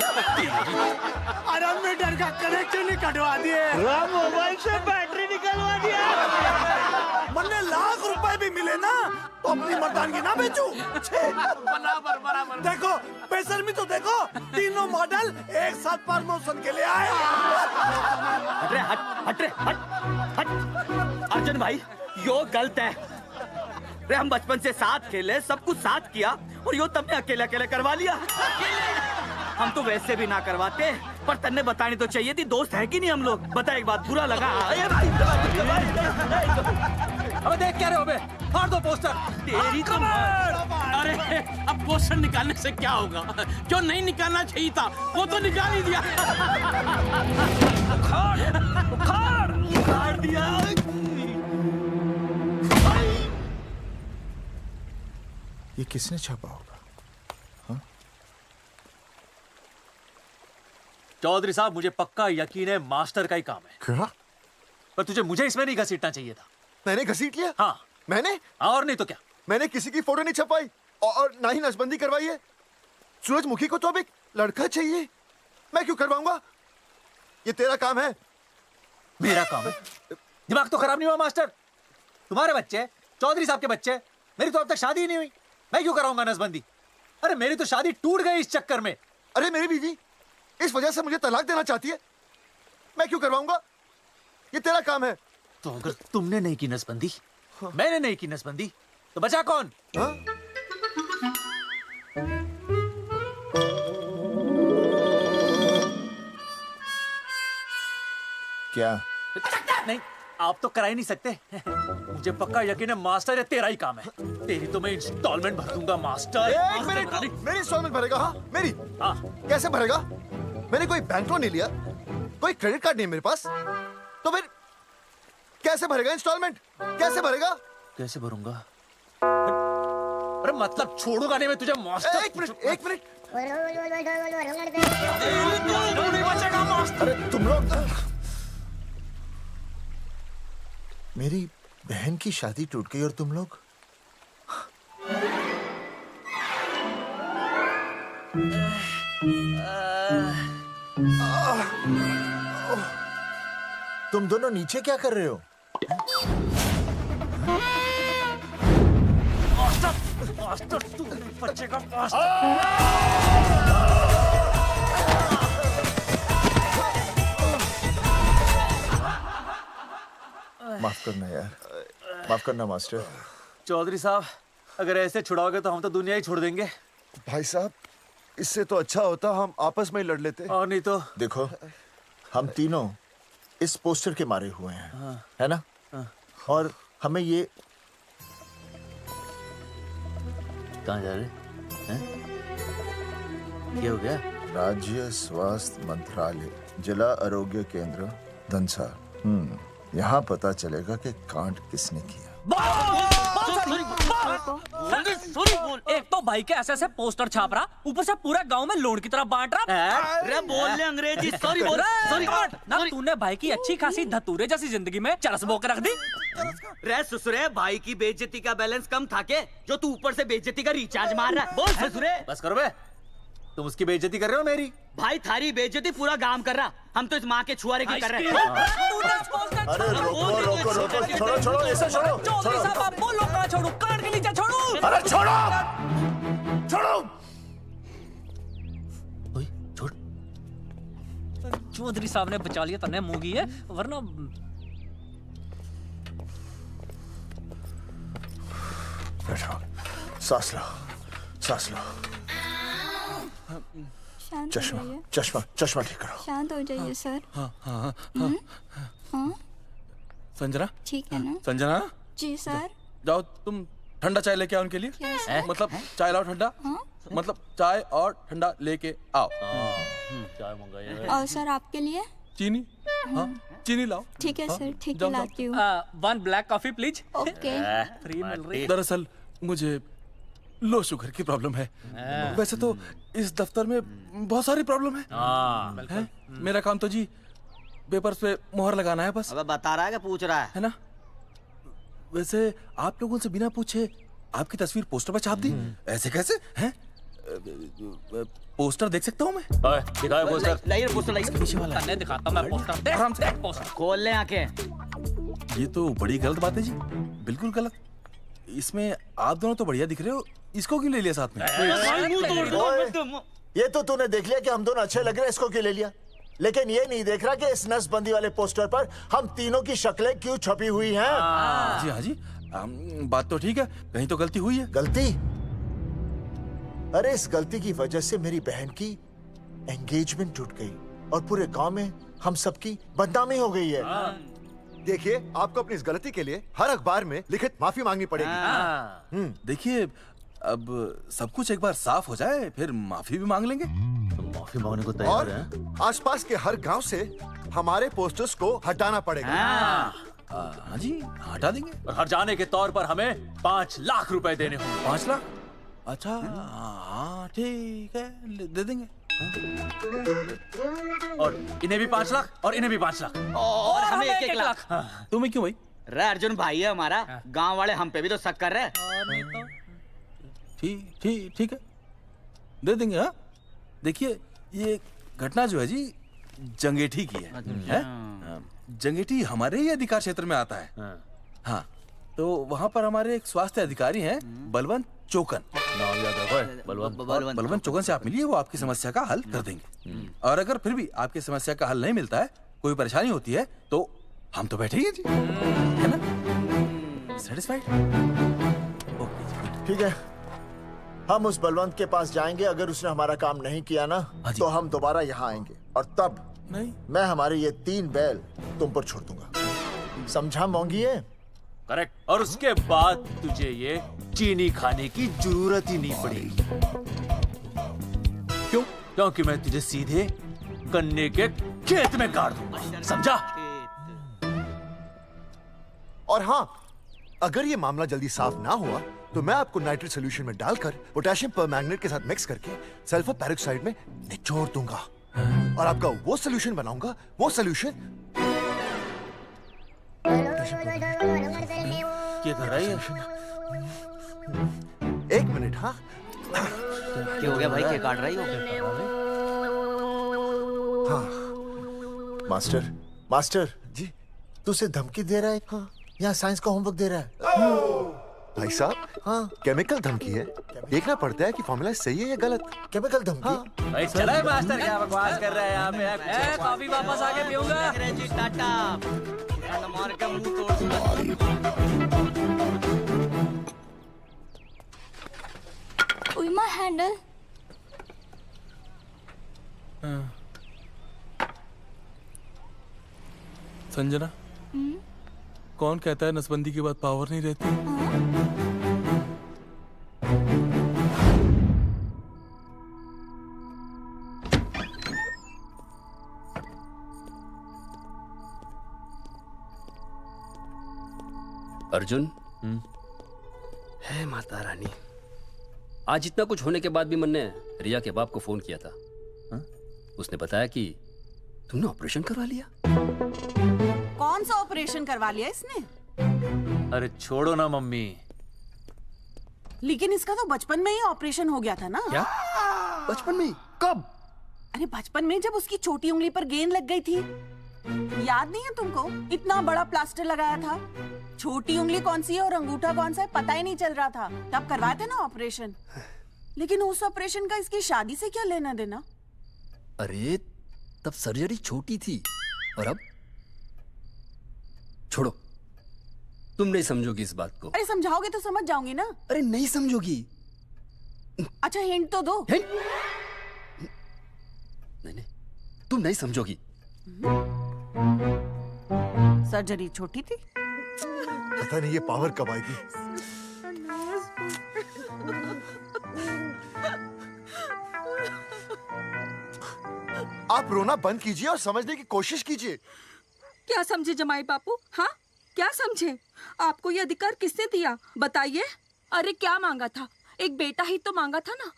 अरे मीटर का कनेक्शन ही कटवा दिए, मोबाइल से बैटरी निकलवा दिया। मन्ने लाख रुपए भी मिले ना तो अपनी मर्दानगी ना बेचू। बराबर बराबर। देखो बेशर्मी तो देखो, तीनों मॉडल एक साथ प्रमोशन के लिए आए। हट अर्जुन भाई, यो गलत है। रे हम बचपन से साथ खेले, सब कुछ साथ किया, और यो तुमने अकेले अकेले करवा लिया। हम तो वैसे भी ना करवाते, पर तन्ने बतानी तो चाहिए थी, दोस्त है कि नहीं हम लोग? बता एक बात, बुरा लगा? अबे देख क्या रहे हो बे? फाड़ दो पोस्टर। तेरी तो अरे अब पोस्टर निकालने से क्या होगा? जो नहीं निकालना चाहिए था वो तो निकाल ही दिया। उखाड़ दिया। ये किसने छापा होगा? चौधरी साहब, मुझे पक्का यकीन है मास्टर का ही काम है। क्या? पर तुझे मुझे इसमें नहीं घसीटना चाहिए था। मैंने घसीट लिया? हाँ। मैंने? और नहीं तो क्या? मैंने किसी की फोटो नहीं छपाई और ना ही नसबंदी करवाई है। सूरजमुखी को तो अब एक लड़का चाहिए, मैं क्यों करवाऊंगा? ये तेरा काम है। मेरा काम है? दिमाग तो खराब नहीं हुआ मास्टर? तुम्हारे बच्चे, चौधरी साहब के बच्चे, मेरी तो अब तक शादी ही नहीं हुई, मैं क्यों कराऊंगा नसबंदी? अरे मेरी तो शादी टूट गई इस चक्कर में। अरे मेरी बीवी इस वजह से मुझे तलाक देना चाहती है, मैं क्यों करवाऊंगा? ये तेरा काम है। तो अगर तुमने नहीं की नसबंदी, मैंने नहीं की नसबंदी, तो बचा कौन? हाँ? क्या? नहीं, आप तो करा ही नहीं सकते। मुझे पक्का यकीन है मास्टर, ये तेरा ही काम है। तेरी तो मैं इंस्टॉलमेंट भर दूंगा मास्टर। एक मिनट, मेरी इंस्टॉलमेंट भरेगा? हाँ मेरी। हाँ। कैसे भरेगा? मैंने कोई बैंक लोन नहीं लिया, कोई क्रेडिट कार्ड नहीं मेरे पास, तो फिर कैसे भरेगा इंस्टॉलमेंट? कैसे भरेगा? कैसे भरूंगा? अरे मतलब छोड़ूंगा नहीं मैं तुझे मास्टर। एक मिनट। नहीं बचेगा मास्टर। अरे तुम लोग, मेरी बहन की शादी टूट गई और तुम लोग? तुम दोनों नीचे क्या कर रहे हो? मास्टर तू नहीं बचेगा मास्टर। माफ करना यार, माफ करना मास्टर। चौधरी साहब, अगर ऐसे छुड़ाओगे तो हम तो दुनिया ही छोड़ देंगे। भाई साहब, इससे तो अच्छा होता हम आपस में ही लड़ लेते। और नहीं तो। देखो, हम तीनों इस पोस्टर के मारे हुए हैं। हाँ। है ना? हाँ। और हमें ये कहाँ जा रहे हैं? क्या हो गया? राज्य स्वास्थ्य मंत्रालय, जिला आरोग्य केंद्र धनसा। यहाँ पता चलेगा कि कांड किसने किया। एक तो भाई के ऐसे पोस्टर छाप रहा, ऊपर से पूरा गांव में लोन की तरह बांट रहा। अरे बोल ले अंग्रेजी, सॉरी बोल, सॉरी ना तूने भाई की अच्छी खासी धतूरे जैसी जिंदगी में चरस बो के रख दी। रे ससुरे, भाई की बेइज्जती का बैलेंस कम था के जो तू ऊपर से बेइज्जती का रिचार्ज मार रहा है? बोल ससुरे। बस करो बे, तुम उसकी बेइज्जती कर रहे हो मेरी। भाई थारी बेइज्जती पूरा गांव कर रहा, हम तो इस माँ के छुआरे की कर रहे हैं। अरे रोको रोको रोको, छोड़ो छोड़ो, ऐसा छोड़ो छोड़ो। बोलो कहाँ छोड़ू? कान के नीचे छोड़ू। अरे छोड़ो छोड़ो। छोड़। चौधरी साहब ने बचा लिया, तने मूंगी है, वरना बैठो, सांस लो, सांस लो। चश्मा चश्मा चश्मा ठीक करो। शांत हो जाइए सर। हाँ हाँ हाँ संजना, ठीक है ना? संजना जी सर। जाओ तुम ठंडा चाय लेके आओ उनके लिए। मतलब चाय लाओ ठंडा। मतलब चाय और ठंडा लेके आओ। चाय मंगाइए। और सर आपके लिए चीनी? हाँ चीनी लाओ। ठीक है सर, ठीक है लाती हूँ। 1 black coffee please. Okay. Free मिल रही। दरअसल मुझे लो शुगर की प्रॉब्लम है। वैसे तो इस दफ्तर में बहुत सारी प्रॉब्लम है। मेरा काम तो जी पेपर्स पे मोहर लगाना है बस। अब बता रहा है कि पूछ रहा है ना? वैसे आप लोगों से बिना पूछे आपकी तस्वीर पोस्टर पर छाप दी, ऐसे कैसे हैं? पोस्टर देख सकता हूँ मैं? दिखाओ पोस्टर। लाइए पोस्टर, लाइए। पीछे वाला तन्ने दिखाता मैं पोस्टर। देख आराम से। देख पोस्टर। खोल ले आंखें। ये तो बड़ी गलत बात है जी, बिल्कुल गलत। इसमें आप दोनों तो बढ़िया दिख रहे हो, इसको क्यों ले लिया साथ में? ये तो तूने देख लिया कि हम दोनों अच्छे लग रहे हैं, इसको क्यों ले लिया? लेकिन ये नहीं देख रहा कि इस नसबंदी वाले पोस्टर पर हम तीनों की शक्लें क्यों छपी हुई हैं। जी हाँ जी, बात तो ठीक है, कहीं तो गलती हुई है। गलती? अरे इस गलती की वजह से मेरी बहन की एंगेजमेंट टूट गई और पूरे गांव में हम सबकी बदनामी हो गई है। देखिए, आपको अपनी इस गलती के लिए हर अखबार में लिखित माफी मांगनी पड़ेगी। देखिए, अब सब कुछ एक बार साफ हो जाए फिर माफी भी मांग लेंगे। तो माफी मांगने को तैयार हैं? और आसपास के हर गांव से हमारे पोस्टर्स को हटाना पड़ेगा। हाँ जी, हटा देंगे। और हर जाने के तौर पर हमें 5 लाख रुपए देने होंगे। 5 लाख? अच्छा हाँ ठीक है, दे देंगे। और इन्हें भी 5 लाख और इन्हें भी 5 लाख और हमें 1-1 लाख। तुम्हें क्यों भाई? रे अर्जुन भाई है हमारा, गांव वाले हम पे भी तो शक कर रहे हैं। ठीक है, दे देंगे। हाँ देखिए, ये घटना जो है जी जंगेठी की है? जंगेठी हमारे ही अधिकार क्षेत्र में आता है। हाँ तो वहाँ पर हमारे एक स्वास्थ्य अधिकारी हैं, बलवंत चौकन। नाम याद रखो, बलवंत चौकन से आप मिलिए, वो आपकी समस्या का हल कर देंगे। और अगर फिर भी आपकी समस्या का हल नहीं मिलता है, कोई परेशानी होती है, तो हम तो बैठे ही हैं जी, है ना? सेटिस्फाइड? ठीक है, हम उस बलवंत के पास जाएंगे। अगर उसने हमारा काम नहीं किया ना, तो हम दोबारा यहाँ आएंगे और तब नहीं, मैं हमारे ये 3 बैल तुम पर छोड़ दूंगा। समझा मोंगी? है करेक्ट। और उसके बाद तुझे ये चीनी खाने की जरूरत ही नहीं पड़ेगी। क्यों? क्योंकि मैं तुझे सीधे गन्ने के खेत में गाड़ दूंगा, समझा? और हाँ, अगर ये मामला जल्दी साफ ना हुआ तो मैं आपको नाइट्रेट सोल्यूशन में डालकर पोटेशियम परमैंगनेट के साथ मिक्स करके सल्फर पेरोक्साइड में निचोड़ दूंगा और आपका वो सोल्यूशन बनाऊंगा, वो सोल्यूशन। क्या कर रहा है? 1 मिनट। हाँ क्या हो गया भाई, क्या काट रही हो? हाँ मास्टर जी, तू उसे धमकी दे रहा है? हाँ, यहाँ साइंस का होमवर्क दे रहा है। भाई साहब, हाँ केमिकल धमकी है, देखना पड़ता है कि फॉर्मूला सही है या गलत। केमिकल धमकी? हाँ। भाई चला है मास्टर, क्या बकवास कर रहा है यहाँ पे? कॉफी वापस आके पीऊंगा। अंग्रेजी टाटा मार के मुंह तोड़ दूंगा। With my handle. संजना, कौन कहता है नसबंदी के बाद पावर नहीं रहती? अर्जुन, है माता रानी, आज इतना कुछ होने के बाद भी मन ने रिया के बाप को फोन किया था। उसने बताया कि तुमने ऑपरेशन करवा लिया। कौन सा ऑपरेशन करवा लिया इसने? अरे छोड़ो ना मम्मी। लेकिन इसका तो बचपन में ही ऑपरेशन हो गया था ना। क्या? बचपन में? कब? अरे बचपन में, जब उसकी छोटी उंगली पर गेंद लग गई थी। याद नहीं है तुमको? इतना बड़ा प्लास्टर लगाया था। छोटी उंगली कौन सी है और अंगूठा कौन सा है पता ही नहीं चल रहा था। तब करवाए थे ना ऑपरेशन। लेकिन उस ऑपरेशन का इसकी शादी से क्या लेना देना? अरे तब सर्जरी छोटी थी और अब? छोड़ो, तुम नहीं समझोगी इस बात को। अरे समझाओगे तो समझ जाऊंगी ना। अरे नहीं समझोगी। अच्छा हिंट तो दो। नहीं नहीं, तुम नहीं समझोगी। सर्जरी छोटी थी। पता नहीं ये पावर कब आएगी। आप रोना बंद कीजिए और समझने की कोशिश कीजिए। क्या समझे जमाई बापू? हाँ, क्या समझे? आपको ये अधिकार किसने दिया बताइए? अरे क्या मांगा था? एक बेटा ही तो मांगा था ना।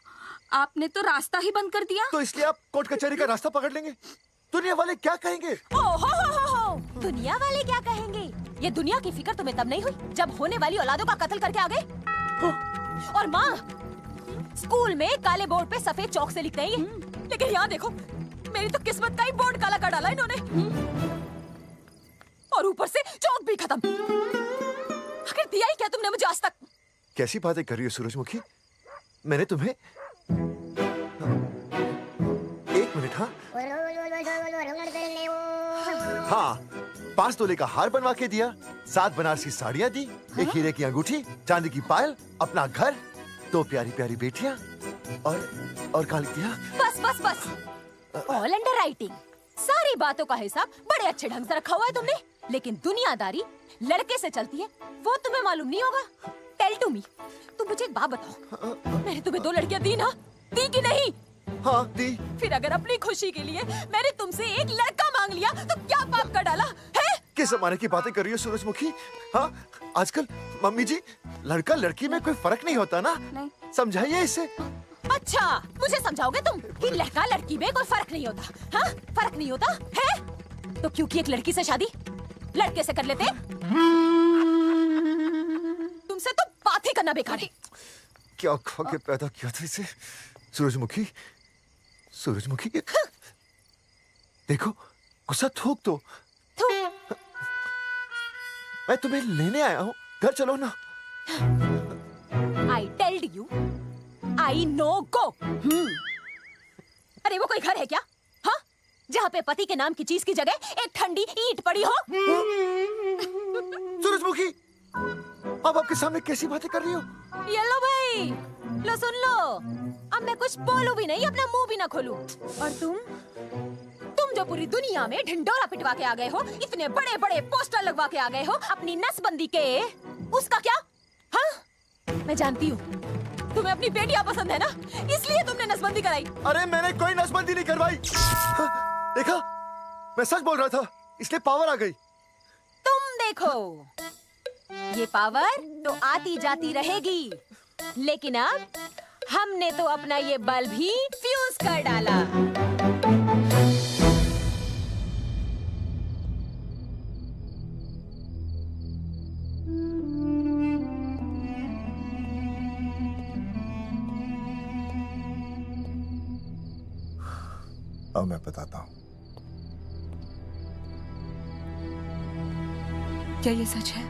आपने तो रास्ता ही बंद कर दिया। तो इसलिए आप कोर्ट कचहरी का रास्ता पकड़ लेंगे। दुनिया वाले क्या कहेंगे? हो। दुनिया वाले क्या कहेंगे? ये दुनिया की फिक्र तुम्हें तब नहीं हुई जब होने वाली औलादों का कत्ल करके आ गए। और माँ, स्कूल में काले बोर्ड पे सफेद चौक से लिखते हैं ये। लेकिन यहाँ देखो, मेरी तो किस्मत का ही बोर्ड काला कर डाला इन्होंने। और ऊपर से चौक भी खत्म। आखिर दिया ही क्या तुमने मुझे आज तक? कैसी बातें कर रही हो सूरजमुखी? मैंने तुम्हें एक मिनट। हाँ, 5 तोले का हार बनवा के दिया, 7 बनारसी साड़ियाँ दी, एक हीरे की अंगूठी, चांदी की पायल, अपना घर, 2 प्यारी प्यारी बेटियाँ और काली दिया। बस। All under writing. सारी बातों का हिसाब बड़े अच्छे ढंग से रखा हुआ है तुमने। लेकिन दुनियादारी लड़के से चलती है, वो तुम्हें मालूम नहीं होगा। टेल टू मी, तुम मुझे एक बात बताओ, मैंने तुम्हें 2 लड़कियां दी ना? दी कि नहीं? हाँ दी। फिर अगर अपनी खुशी के लिए मैंने तुमसे एक लड़का मांग लिया तो क्या पाप कर डाला है? किस जमाने की बातें कर रही हो सूरजमुखी? हाँ, आजकल मम्मी जी, लड़का लड़की में कोई फर्क नहीं होता ना। नहीं। समझाइए इसे। अच्छा, मुझे समझाओगे तुम कि लड़का लड़की में कोई फर्क नहीं होता? हाँ, फर्क नहीं होता है? तो क्योंकि एक लड़की से शादी लड़के से कर लेते? तुमसे तो बात ही करना बेकार है। क्या खा के पैदा किया था इसे? सूरजमुखी, देखो, गुस्सा थूक दो। मैं तुम्हें लेने आया हूँ, घर चलो ना। I told you, I know go। अरे वो कोई घर है क्या? हाँ, जहाँ पे पति के नाम की चीज की जगह एक ठंडी ईंट पड़ी हो। सूरजमुखी, अब आपके सामने कैसी बातें कर रही हो? ये लो भाई, लो सुन लो। अब मैं कुछ बोलूं भी नहीं, अपना मुंह भी ना खोलूं। और तुम जो पूरी दुनिया में ढिंडोरा पिटवा के आ गए हो, इतने बड़े बड़े पोस्टर लगवा के आ गए हो अपनी नसबंदी के, उसका क्या? हाँ, मैं जानती हूँ तुम्हें अपनी बेटियां पसंद है ना, इसलिए तुमने नसबंदी कराई। अरे मैंने कोई नसबंदी नहीं करवाई। देखा, मैं सच बोल रहा था, इसलिए पावर आ गई। तुम देखो, ये पावर तो आती जाती रहेगी, लेकिन अब हमने तो अपना ये बल्ब ही फ्यूज कर डाला। अब मैं बताता हूँ। क्या ये सच है?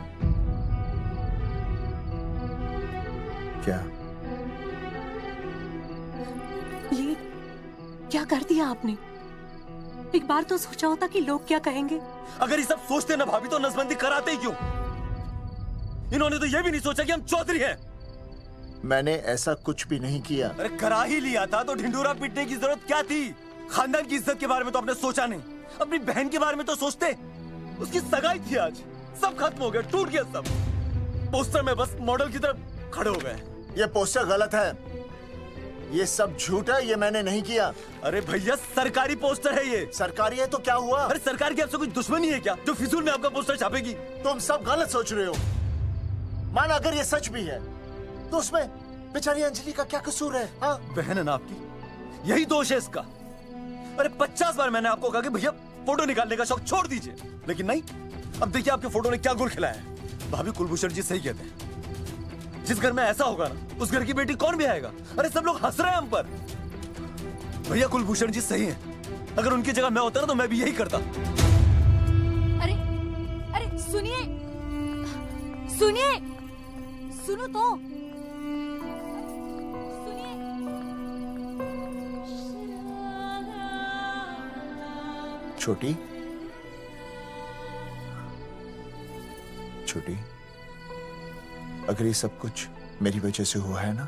क्या? ये क्या कर दिया आपने? एक बार तो सोचा होता कि लोग क्या कहेंगे। अगर ये सब सोचते ना भाभी, तो नसबंदी कराते ही क्यों? इन्होंने तो ये भी नहीं सोचा कि हम चौधरी हैं। मैंने ऐसा कुछ भी नहीं किया। अरे करा ही लिया था तो ढिंडोरा पीटने की जरूरत क्या थी? खानदान की इज्जत के बारे में तो आपने सोचा नहीं, अपनी बहन के बारे में तो सोचते। उसकी सगाई थी आज, सब खत्म हो गया, टूट गया सब। पोस्टर में बस मॉडल की तरफ खड़े हो गए। ये पोस्टर गलत है, ये सब झूठ है, ये मैंने नहीं किया। अरे भैया, सरकारी पोस्टर है ये। सरकारी है तो क्या हुआ? अरे सरकार की आपसे कोई दुश्मनी है क्या जो फिजूल में आपका पोस्टर छापेगी? तुम सब गलत सोच रहे हो। माना अगर ये सच भी है तो उसमें बेचारी अंजलि का क्या कसूर है? हाँ? बहन है ना आपकी, यही दोष है इसका। अरे 50 बार मैंने आपको कहा कि भैया फोटो निकालने का शौक छोड़ दीजिए, लेकिन नहीं। अब देखिए आपके फोटो ने क्या गुल खिलाया है। भाभी कुलभूषण जी सही कहते हैं, जिस घर में ऐसा होगा ना उस घर की बेटी कौन भी आएगा। अरे सब लोग हंस रहे हैं हम पर। भैया कुलभूषण जी सही हैं, अगर उनकी जगह मैं होता ना तो मैं भी यही करता। अरे अरे सुनिए सुनिए, सुनो तो। छोटी छोटी, अगर ये सब कुछ मेरी वजह से हुआ है ना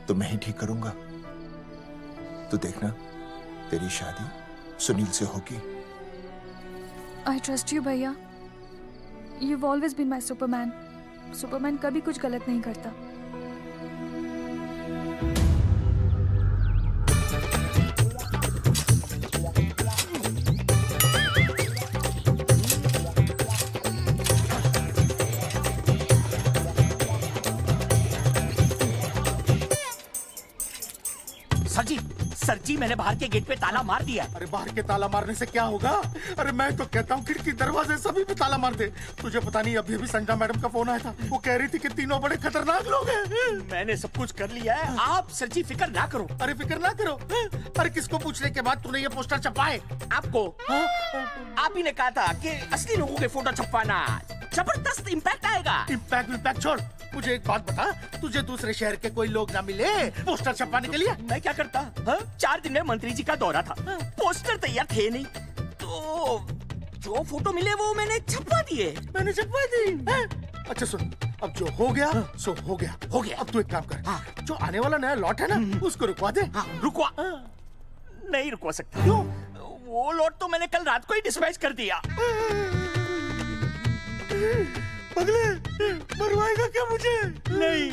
तो मैं ही ठीक करूंगा। तो देखना तेरी शादी सुनील से होगी। I trust you, भैया। You've always been my Superman. Superman कभी कुछ गलत नहीं करता। सर जी मैंने बाहर के गेट पे ताला मार दिया। अरे बाहर के ताला मारने से क्या होगा? अरे मैं तो कहता हूँ खिड़की दरवाजे सभी पे ताला मार दे। तुझे पता नहीं अभी अभी संजना मैडम का फोन आया था, वो कह रही थी कि तीनों बड़े खतरनाक लोग हैं। मैंने सब कुछ कर लिया है, आप सर जी फिक्र ना करो। अरे फिक्र ना करो। अरे किसको पूछने के बाद तूने ये पोस्टर छपाए? आपको आप ही ने कहा था कि असली लोगों के फोटो छपवाना जबरदस्त इम्पैक्ट आएगा। इम्पैक्ट छोड़, मुझे एक बात बता, तुझे दूसरे शहर के कोई लोग ना मिले पोस्टर छपवाने के लिए? मैं क्या करता? 4 दिन में मंत्री जी का दौरा था, पोस्टर तैयार थे नहीं, तो जो फोटो मिले वो मैंने छपवा दिए। मैंने छपवा दी? अच्छा सुन, अब जो हो गया सो हो गया। हो गया। अब तू एक काम कर, जो आने वाला नया लॉट है ना उसको रुकवा दे। रुकवा? नहीं रुकवा सकता। क्यों? वो लॉट तो मैंने कल रात को ही डिस्पैच कर दिया। पगले, मरवाएगा क्या मुझे? नहीं।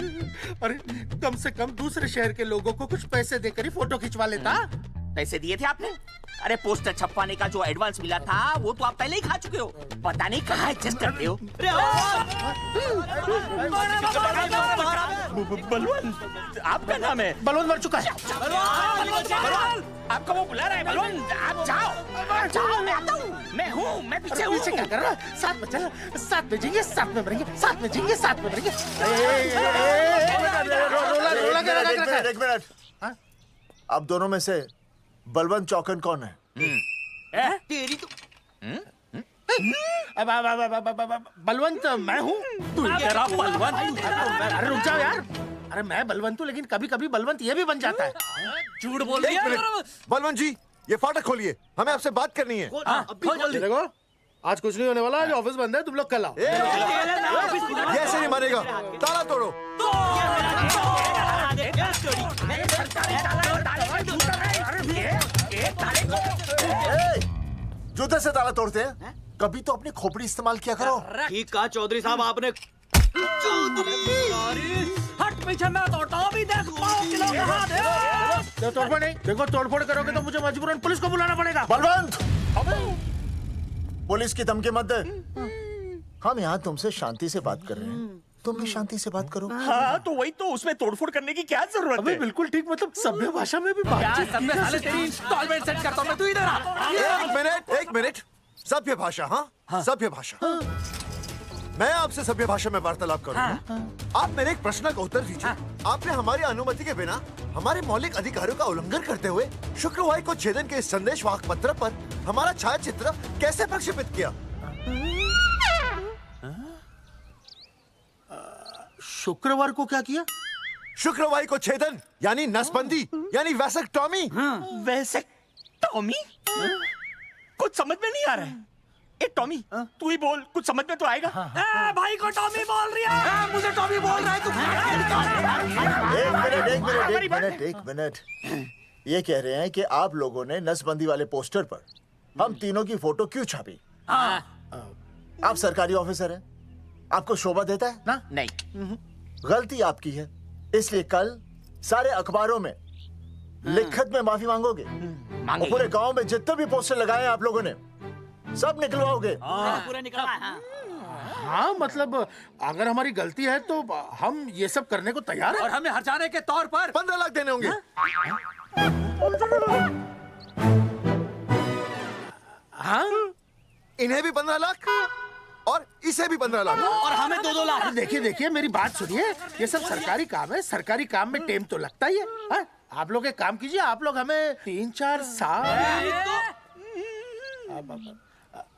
अरे कम से कम दूसरे शहर के लोगों को कुछ पैसे देकर ही फोटो खिंचवा लेता। पैसे दिए थे आपने? अरे पोस्टर छपवाने का जो एडवांस मिला था वो तो आप पहले ही खा चुके हो, पता नहीं कहाँ एडजस्ट करते हो। बलवंत आपका नाम है? बलवंत मर चुका है। आपका वो बुला रहा है बलवंत, आप जाओ जाओ, मैं आता हूँ। मैं हूँ, मैं पीछे हूँ। क्या कर रहा है? साथ में चल, साथ में जिएंगे, साथ में मरेंगे, साथ में जिएंगे, साथ में मरेंगे। एक मिनट। अब दोनों में से बलवंत चौकन कौन है? तेरी तो बलवंत मैं हूँ। तू तेरा बलवंत? अरे रुक जाओ यार। अरे मैं बलवंत हूँ, लेकिन कभी कभी बलवंत ये भी बन जाता है। झूठ बोल रही है। बलवंत जी, ये फाटक खोलिए, हमें आपसे बात करनी है। देखो आज कुछ नहीं होने वाला, आज ऑफिस बंद है, तुम लोग कल आओ। ये ऐसे नहीं मानेगा, ताला तोड़ो। जूते से ताला तोड़ते हैं? कभी तो अपनी खोपड़ी इस्तेमाल किया करो। ठीक कहा चौधरी साहब आपने। हट पीछे, मैं तोड़ता हूँ अभी, देख 5 किलो के हाथ है। तोड़फोड़ नहीं, देखो तोड़फोड़ करोगे तो मुझे मजबूरन पुलिस को बुलाना पड़ेगा। बलवंत, पुलिस की धमकी मत दे। हम यहाँ तुमसे शांति से बात कर रहे हैं, तुम भी शांति से बात करो। हाँ तो वही तो, उसमें तोड़फोड़ करने की क्या जरूरत है? बिल्कुल ठीक, मतलब सभ्य भाषा में भी बातचीत। तेरी इंस्टॉलमेंट सेट करता हूँ मैं, तू इधर आ। एक मिनट। सभ्य भाषा? हाँ, सभ्य भाषा। मैं आपसे सभ्य भाषा में वार्तालाप करूंगा। आप मेरे एक प्रश्न का उत्तर दीजिए। आपने हमारी अनुमति के बिना हमारे मौलिक अधिकारों का उल्लंघन करते हुए शुक्रवार को छेदन के इस संदेश वाहक पत्र पर हमारा छायाचित्र कैसे प्रक्षेपित किया? शुक्रवार को क्या किया? शुक्रवार को छेदन यानी नसबंदी यानी वैसेक्टॉमी। वैसेक्टॉमी? कुछ समझ में नहीं आ रहा है। ए टॉमी, तू ही बोल, कुछ समझ में तो आएगा। भाई को टॉमी बोल रही है, मुझे टॉमी बोल रहा है तू। एक मिनट। ये कह रहे हैं कि आप लोगों ने नसबंदी वाले पोस्टर पर हम तीनों की फोटो क्यों छापी? आप सरकारी ऑफिसर हैं, आपको शोभा देता है ना? नहीं। गलती आपकी है, इसलिए कल सारे अखबारों में लिखत में माफी मांगोगे। और पूरे गांव में जितने भी पोस्टर लगाए हैं आप लोगों ने सब निकलवाओगे। पूरा निकला। हाँ मतलब अगर हमारी गलती है तो हम ये सब करने को तैयार हैं। और हमें हर्जाने के तौर पर 15 लाख देने होंगे। हाँ इन्हें भी 15 लाख और इसे भी 15 लाख और हमें 2-2 लाख। देखिए देखिए मेरी बात सुनिए, ये सब सरकारी काम है, सरकारी काम में टेम तो लगता ही है। हाँ? आप लोग एक काम कीजिए, आप लोग हमें 3-4 साल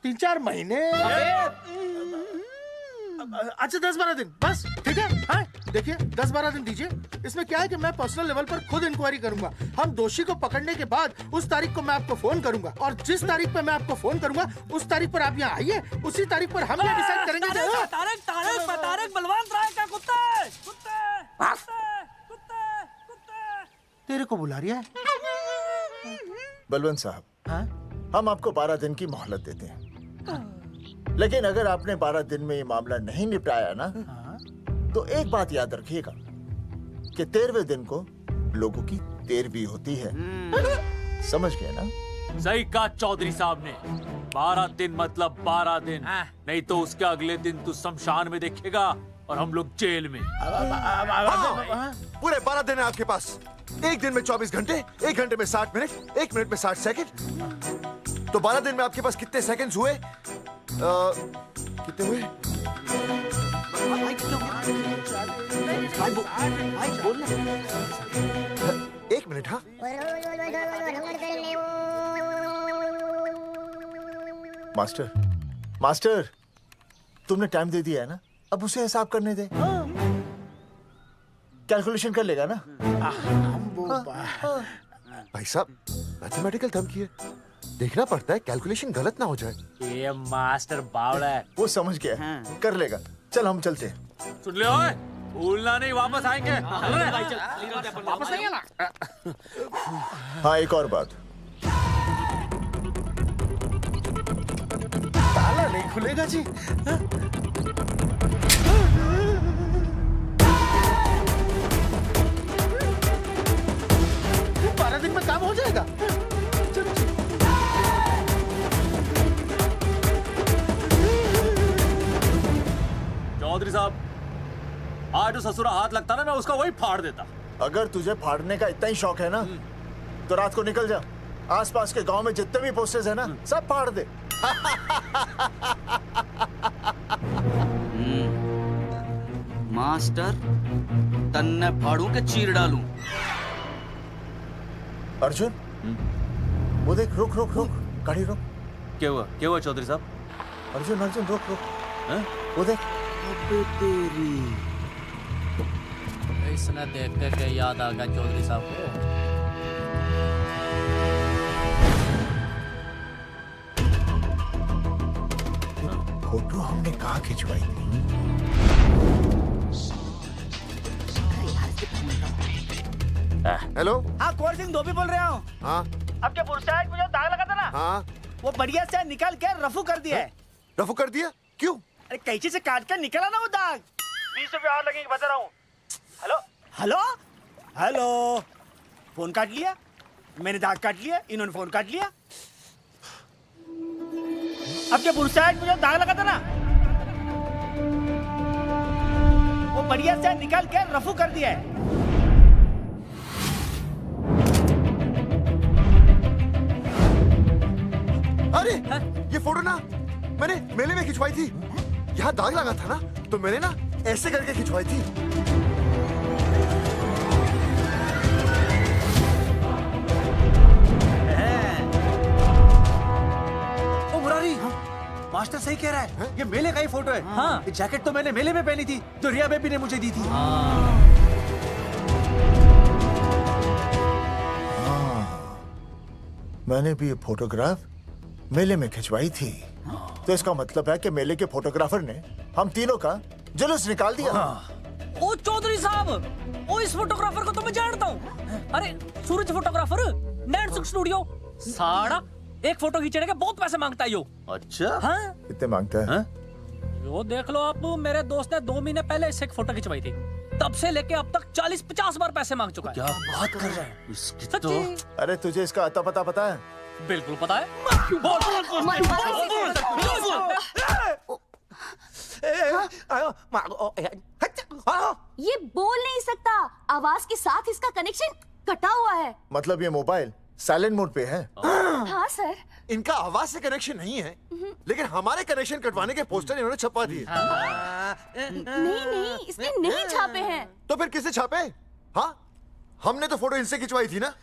3-4 महीने अच्छा 10-12 दिन बस, ठीक है। हाँ देखिए 10-12 दिन दीजिए। इसमें क्या है कि मैं पर्सनल लेवल पर खुद इंक्वायरी करूंगा। हम दोषी को पकड़ने के बाद उस तारीख को मैं आपको फोन करूंगा और जिस तारीख पर मैं आपको फोन करूंगा उस तारीख पर आप यहाँ आइए। उसी तारीख पर हम ये डिसाइड करेंगे कि तारक बलवंत राय का कुत्ते तेरे को बुला रही है। बलवंत साहब, हम आपको 12 दिन की मोहलत देते हैं, लेकिन अगर आपने 12 दिन में ये मामला नहीं निपटाया ना, तो एक बात याद रखिएगा कि 13वें दिन को लोगों की 13वीं होती है। समझ गए ना? सही कहा चौधरी साहब ने। 12 दिन मतलब 12 दिन, नहीं तो उसके अगले दिन तू शमशान में देखेगा और हम लोग जेल में। पूरे 12 दिन है आपके पास। एक दिन में 24 घंटे, 1 घंटे में 60 मिनट, 1 मिनट में 60 सेकंड। तो 12 दिन में आपके पास कितने सेकंड्स हुए? कितने हुए? एक मिनट। हाँ मास्टर तुमने टाइम दे दिया है ना, अब उसे हिसाब करने दे। कैलकुलेशन कर लेगा ना। भाई साहब मैथमेटिकल धमकी है, देखना पड़ता है कैलकुलेशन गलत ना हो जाए। ये मास्टर बावड़ा है। वो समझ गया, कर लेगा। चल हम चलते हैं। सुन ले ओए, भूलना नहीं, वापस आएंगे। चल रे। वापस आएंगे ना। हाँ एक और बात, ताला नहीं खुलेगा जी। 12 दिन में काम हो जाएगा। चौधरी साहब, आज जो ससुरा हाथ लगता ना, मैं उसका वही फाड़ देता। अगर तुझे फाड़ने का इतना ही शौक है ना, तो रात को निकल जा, आसपास के गांव में जितने भी पोस्टर्स है ना, सब फाड़ दे। मास्टर, तन्ने फाड़ू के चीर डालूं। अर्जुन, वो देख, रुक रुक रुक, गाड़ी रुक। क्या हुआ चौधरी साहब? अर्जुन अर्जुन रुक रुक, वो देख। तेरी इसने देख के याद आ गया चौधरी साहब को। फोटो हमने कहाँ खिंचवाई थी? हेलो। हाँ कुंवर सिंह धोबी बोल रहा हूँ। हाँ आपके बुरसाइड में जो दाग लगा था ना, हाँ वो बढ़िया से निकाल के रफू कर दिया है। रफू कर दिया? क्यों? अरे कैंची से काट कर निकला ना वो दाग। 20 रुपए और लगेंगे, बता रहा हूँ। हेलो हेलो हेलो, फोन काट लिया, मैंने दाग काट लिया, इन्होंने फोन काट लिया। आपके बुरसाइड में जो दाग लगा था ना, वो बढ़िया से निकाल के रफू कर दिया है। अरे ये फोटो ना मैंने मेले में खिंचवाई थी। यहाँ दाग लगा था ना, तो मैंने ना ऐसे करके खिंचवाई थी। ओ मुरारी, मास्टर सही कह रहा है, ये मेले का ही फोटो है। हाँ। ये जैकेट तो मैंने मेले में पहनी थी, जो रिया बेबी ने मुझे दी थी। मैंने भी ये फोटोग्राफ मेले में खिंचवाई थी, तो इसका मतलब है कि मेले के फोटोग्राफर ने हम तीनों का जुलूस निकाल दिया। ओ चौधरी साहब, ओ इस फोटोग्राफर को तो मैं जानता हूँ। अरे सूरज फोटोग्राफर, नैनसुख स्टूडियो। साड़ा एक फोटो खींचने के बहुत पैसे मांगता है यो। अच्छा हाँ? कितने मांगता है? यो देख लो आप, मेरे दोस्त ने 2 महीने पहले इससे एक फोटो खिंचवाई थी, तब से लेके अब तक 40-50 बार पैसे मांग चुका है। क्या बात कर रहा है? सच्ची? अरे तुझे इसका अता पता पता है? बिल्कुल पता है। ये बोल नहीं सकता, आवाज के साथ इसका कनेक्शन कटा हुआ है। मतलब ये मोबाइल साइलेंट मोड पे है? हाँ सर। इनका आवाज से कनेक्शन नहीं है, लेकिन हमारे कनेक्शन कटवाने के पोस्टर इन्होंने छपवा दिए। नहीं, इसने नहीं छापे हैं। तो फिर किसने छापे? हाँ, हमने तो फोटो इनसे खिंचवाई थी ना।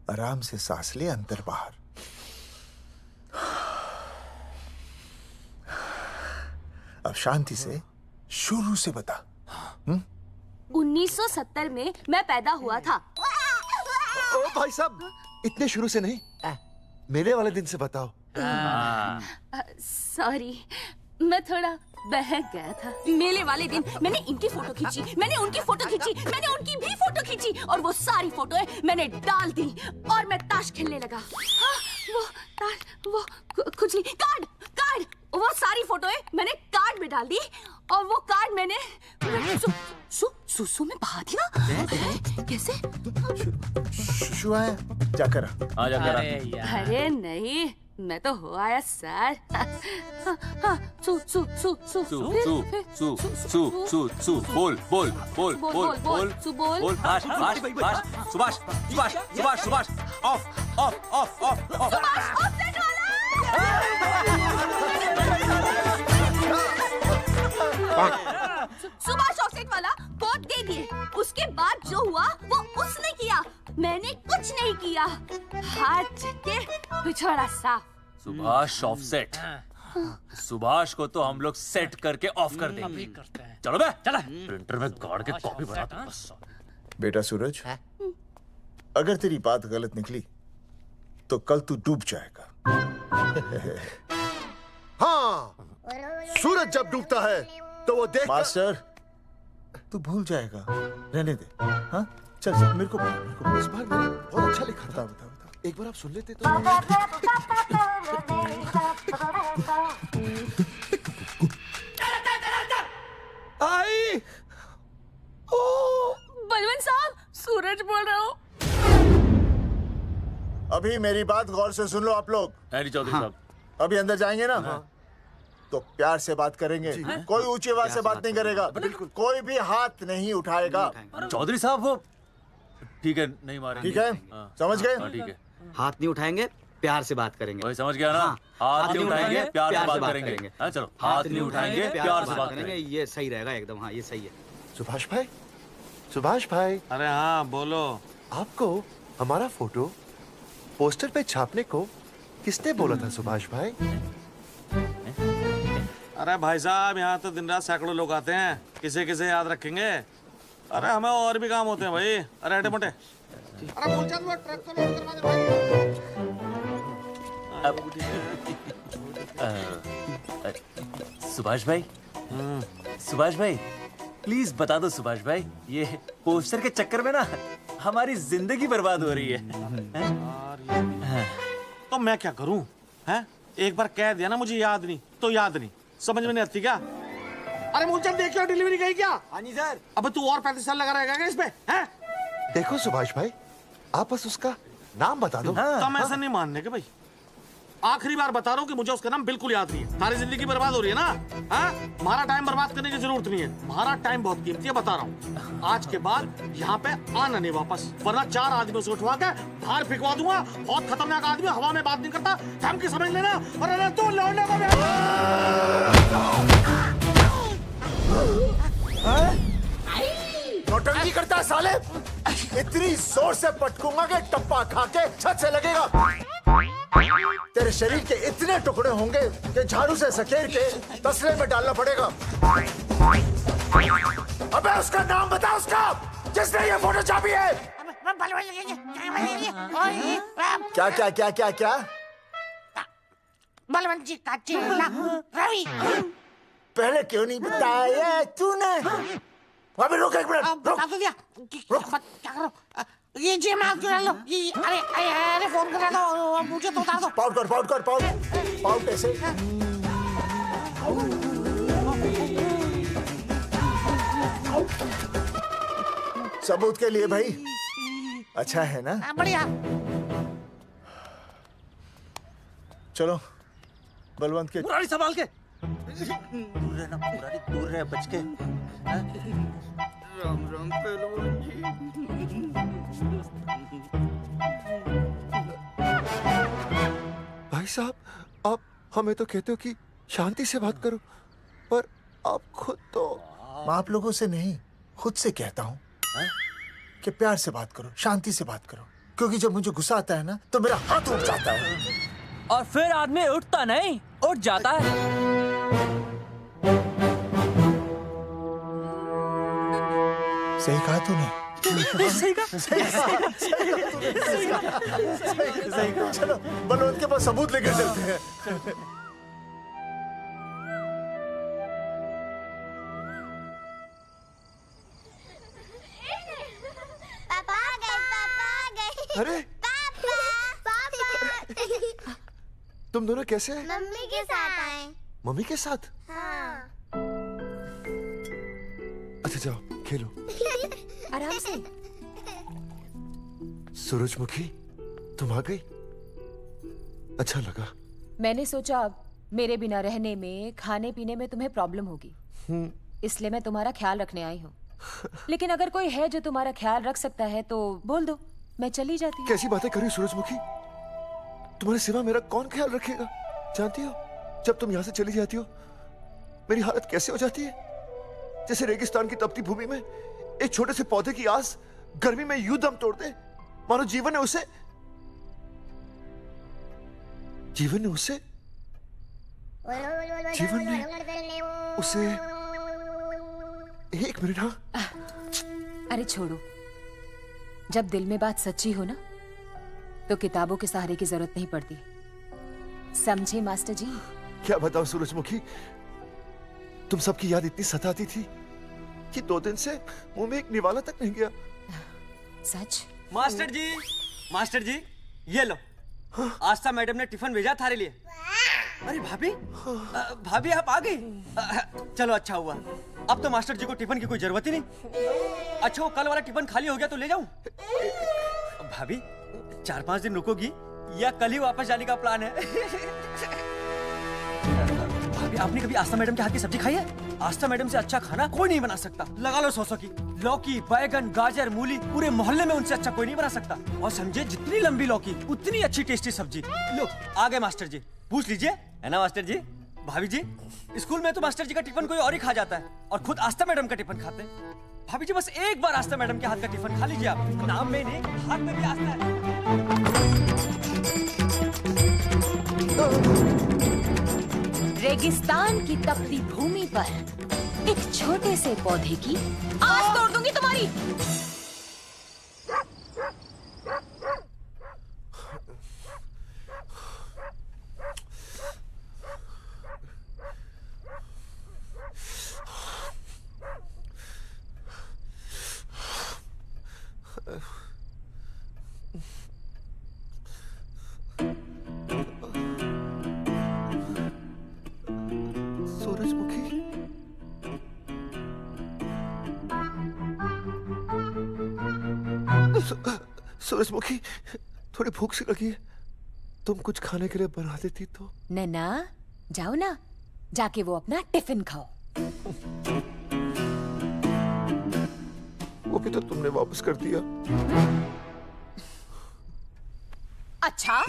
आराम से सांस ले, अंदर बाहर। अब शांति से शुरू से बता। 1970 में मैं पैदा हुआ था। ओ भाई साहब, इतने शुरू से नहीं, मेले वाले दिन से बताओ। सॉरी, मैं थोड़ा बहक गया था। मेले वाले दिन मैंने इनकी फोटो खींची, मैंने उनकी फोटो खींची, मैंने उनकी भी फोटो खींची, और वो सारी फोटोएं मैंने डाल दी और मैं ताश खेलने लगा। वो ताश, वो कुछ नहीं, कार्ड, वो सारी फोटोएं मैंने कार्ड में डाल दी, और वो कार्ड मैंने सुसु में बहा दिया। कैसे? शुशु है, जाकर आ जाकर। अरे नहीं, मैं तो हो आया सर। सु सु सु सु सु सु सु सु सु बोल बोल बोल बोल बोल सु बोल। Subhash Subhash Subhash Subhash Subhash of of of of of. Subhash offset वाला। सुभाष ऑफसेट वाला कोड दे दिए। उसके बाद जो हुआ वो उसने किया, मैंने कुछ नहीं किया। हाथ के पिछड़ा साफ। सुभाष ऑफसेट। सुभाष को तो हम लोग सेट करके ऑफ कर देंगे। चलो बे, चला प्रिंटर में गाड़ के कॉपी बनाते हैं बस। बेटा सूरज, अगर तेरी बात गलत निकली तो कल तू डूब जाएगा। हाँ, सूरज जब डूबता है तो वो देख। मास्टर, तू भूल जाएगा, रहने दे। हाँ, चल चल, मेरे को इस बार मैंने बहुत अच्छा लिखा था। बता एक बार आप सुन लेते तो। आई, बलवंत साहब, सूरज बोल रहा हूँ। अभी मेरी बात गौर से सुन लो आप लोग। चौधरी साहब, अभी अंदर जाएंगे ना, तो प्यार से बात करेंगे। कोई ऊंची आवाज से बात नहीं करेगा, बिल्कुल कोई भी हाथ नहीं उठाएगा। चौधरी साहब वो ठीक है, नहीं मारेंगे। ठीक है, समझ गए? ठीक है, हाथ नहीं उठाएंगे, प्यार से बात करेंगे। वही समझ गया ना? हाथ नहीं उठाएंगे, प्यार से बात करेंगे। हाँ चलो, हाथ नहीं उठाएंगे, प्यार से बात करेंगे। ये सही रहेगा एकदम। हाँ, ये सही है। सुभाष भाई, सुभाष भाई। अरे हाँ, बोलो। आपको हमारा फोटो पोस्टर पे छापने को किसने बोला था सुभाष भाई? अरे भाई साहब, यहाँ तो दिन रात सैकड़ों लोग आते हैं, किसे किसे याद रखेंगे। अरे हमें और भी काम होते हैं भाई। अरे हटे मोटे। अरे वो ट्रक को लोड करवा दे भाई। सुभाष भाई, सुभाष भाई प्लीज बता दो सुभाष भाई, ये पोस्टर के चक्कर में ना हमारी जिंदगी बर्बाद हो रही है। तो मैं क्या करूं? हैं? एक बार कह दिया ना मुझे याद नहीं तो याद नहीं, समझ में नहीं आती क्या? अरे मूलचंद देखियो, डिलीवरी गई क्या? हाँ जी सर। अब तू और 35 साल लगा रहेगा क्या इस पे? हैं? देखो सुभाष भाई, आप बस उसका नाम बता दो। तो हम ऐसा नहीं मानने के भाई। आखिरी बार बता रहा हूँ कि मुझे उसका नाम बिल्कुल याद नहीं है। सारी जिंदगी बर्बाद हो रही है ना? हाँ? हमारा टाइम बर्बाद करने की जरूरत नहीं है। हमारा टाइम बहुत कीमती है, बता रहा हूँ। आज के बाद यहाँ पे आना नहीं वापस, वरना 4 आदमियों से उठवा के बाहर फेंकवा दूंगा। बहुत खतरनाक आदमी, हवा में बात नहीं करता, धमकी समझ लेना। और अरे तू लौंडे को नौटंकी करता है साले। इतनी जोर से पटकूंगा कि टप्पा खा के छत से लगेगा। तेरे शरीर के इतने टुकड़े होंगे कि झाड़ू से सकेर के तसले में डालना पड़ेगा। अबे उसका नाम बता, उसका जिसने ये फोटो छापी है। क्या क्या क्या क्या क्या? बलवंत जी का चेला रवि। पहले क्यों नहीं बताया तूने? अबे रुक एक मिनट, रुक। बता तो दिया। रुक मत, क्या करो? ये जी मैं आपको डाल लो। ये अरे फोन करा दो, मुझे तो बता दो। पाउट कर, पाउट कर, पाउट ऐसे। सबूत के लिए भाई अच्छा है ना? बढ़िया। चलो बलवंत के मुरारी संभाल के। दूर रहना मुरारी, दूर रह बच के। राम राम पहलवान जी। भाई साहब, आप हमें तो कहते हो कि शांति से बात करो, पर आप खुद तो। मैं आप लोगों से नहीं, खुद से कहता हूँ कि प्यार से बात करो, शांति से बात करो, क्योंकि जब मुझे गुस्सा आता है ना तो मेरा हाथ उठ जाता है। और फिर आदमी उठता नहीं, उठ जाता है। सही कहा तूने। सही कहा। सही कहा। चलो बलवंत के पास सबूत लेकर चलते हैं। पापा आ गए, पापा आ गए। अरे तुम दोनों कैसे हैं? मम्मी के साथ आए। मम्मी के साथ? हाँ। अच्छा जाओ खेलो। आराम से। सूरजमुखी, तुम आ गई? अच्छा लगा। मैंने सोचा मेरे बिना रहने में, खाने पीने में तुम्हें प्रॉब्लम होगी, इसलिए मैं तुम्हारा ख्याल रखने आई हूँ। लेकिन अगर कोई है जो तुम्हारा ख्याल रख सकता है तो बोल दो, मैं चली जाती हूँ। कैसी बातें कर रही हो सूरजमुखी? तुम्हारे सिवा मेरा कौन ख्याल रखेगा? जानती हो जब तुम यहाँ से चली जाती हो मेरी हालत कैसे हो जाती है? जैसे रेगिस्तान की तपती भूमि में एक छोटे से पौधे की आस गर्मी में यूं दम तोड़ दे, मानो जीवन ने उसे एक मिनट। हाँ अरे छोड़ो, जब दिल में बात सच्ची हो ना तो किताबों के सहारे की जरूरत नहीं पड़ती, समझे मास्टर जी? क्या बताओ सूरजमुखी, तुम सबकी याद इतनी सताती थी कि 2 दिन से मुंह में एक निवाला तक नहीं गया। सच? मास्टर जी ये लो। आस्था मैडम ने टिफिन भेजा थारे लिए। अरे भाभी, भाभी आप आ गई? चलो अच्छा हुआ, अब तो मास्टर जी को टिफिन की कोई जरूरत ही नहीं। अच्छा वो कल वाला टिफिन खाली हो गया तो ले जाऊं? भाभी 4-5 दिन रुकोगी या कल ही वापस जाने का प्लान है? भाभी आपने कभी आस्था मैडम के हाथ की सब्जी खाई है? आस्था मैडम से अच्छा खाना कोई नहीं बना सकता। लगा लो 100 की। लौकी, बैगन, गाजर, मूली, पूरे मोहल्ले में उनसे अच्छा कोई नहीं बना सकता। और समझे जितनी लंबी लौकी उतनी अच्छी टेस्टी सब्जी। लो आ गए मास्टर जी, पूछ लीजिए, है ना मास्टर जी? भाभी जी स्कूल में तो मास्टर जी का टिफिन कोई और ही खा जाता है और खुद आस्था मैडम का टिफिन खाते हैं। भाभी जी बस एक बार आस्था मैडम के हाथ का टिफिन खा लीजिए आप। नाम में नहीं, हाथ में भी आस्था है। रेगिस्तान की तपती भूमि पर एक छोटे से पौधे की आस तोड़ दूंगी तुम्हारी। सूरजमुखी थोड़ी भूख सी लगी है, तुम कुछ खाने के लिए बना देती तो। नैना जाओ ना, जाके वो अपना टिफिन खाओ। वो भी तो तुमने वापस कर दिया। अच्छा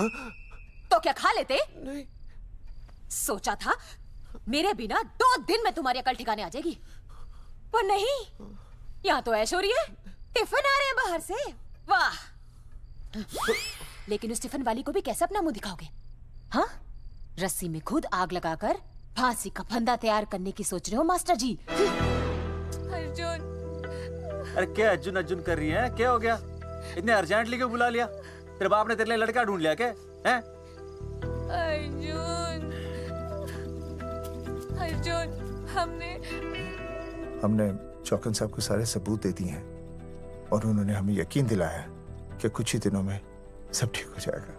तो क्या खा लेते? नहीं। सोचा था मेरे बिना 2 दिन में तुम्हारी अकल ठिकाने आ जाएगी, पर नहीं, यहाँ तो ऐश हो रही है। टिफिन आ रहे हैं बाहर से, वाह। लेकिन उस टिफिन वाली को भी कैसे अपना मुंह दिखाओगे? हाँ, रस्सी में खुद आग लगाकर फांसी का फंदा तैयार करने की सोच रहे हो मास्टर जी? अर्जुन। अरे क्या अर्जुन अर्जुन कर रही है? क्या हो गया? इतने अर्जेंटली क्यों बुला लिया? तेरे बाप ने तेरे लिए लड़का ढूंढ लिया क्या? हैं? अर्जुन हमने चौकन साहब को सारे सबूत दे दिए हैं और उन्होंने हमें यकीन दिलाया कि कुछ ही दिनों में सब ठीक हो जाएगा।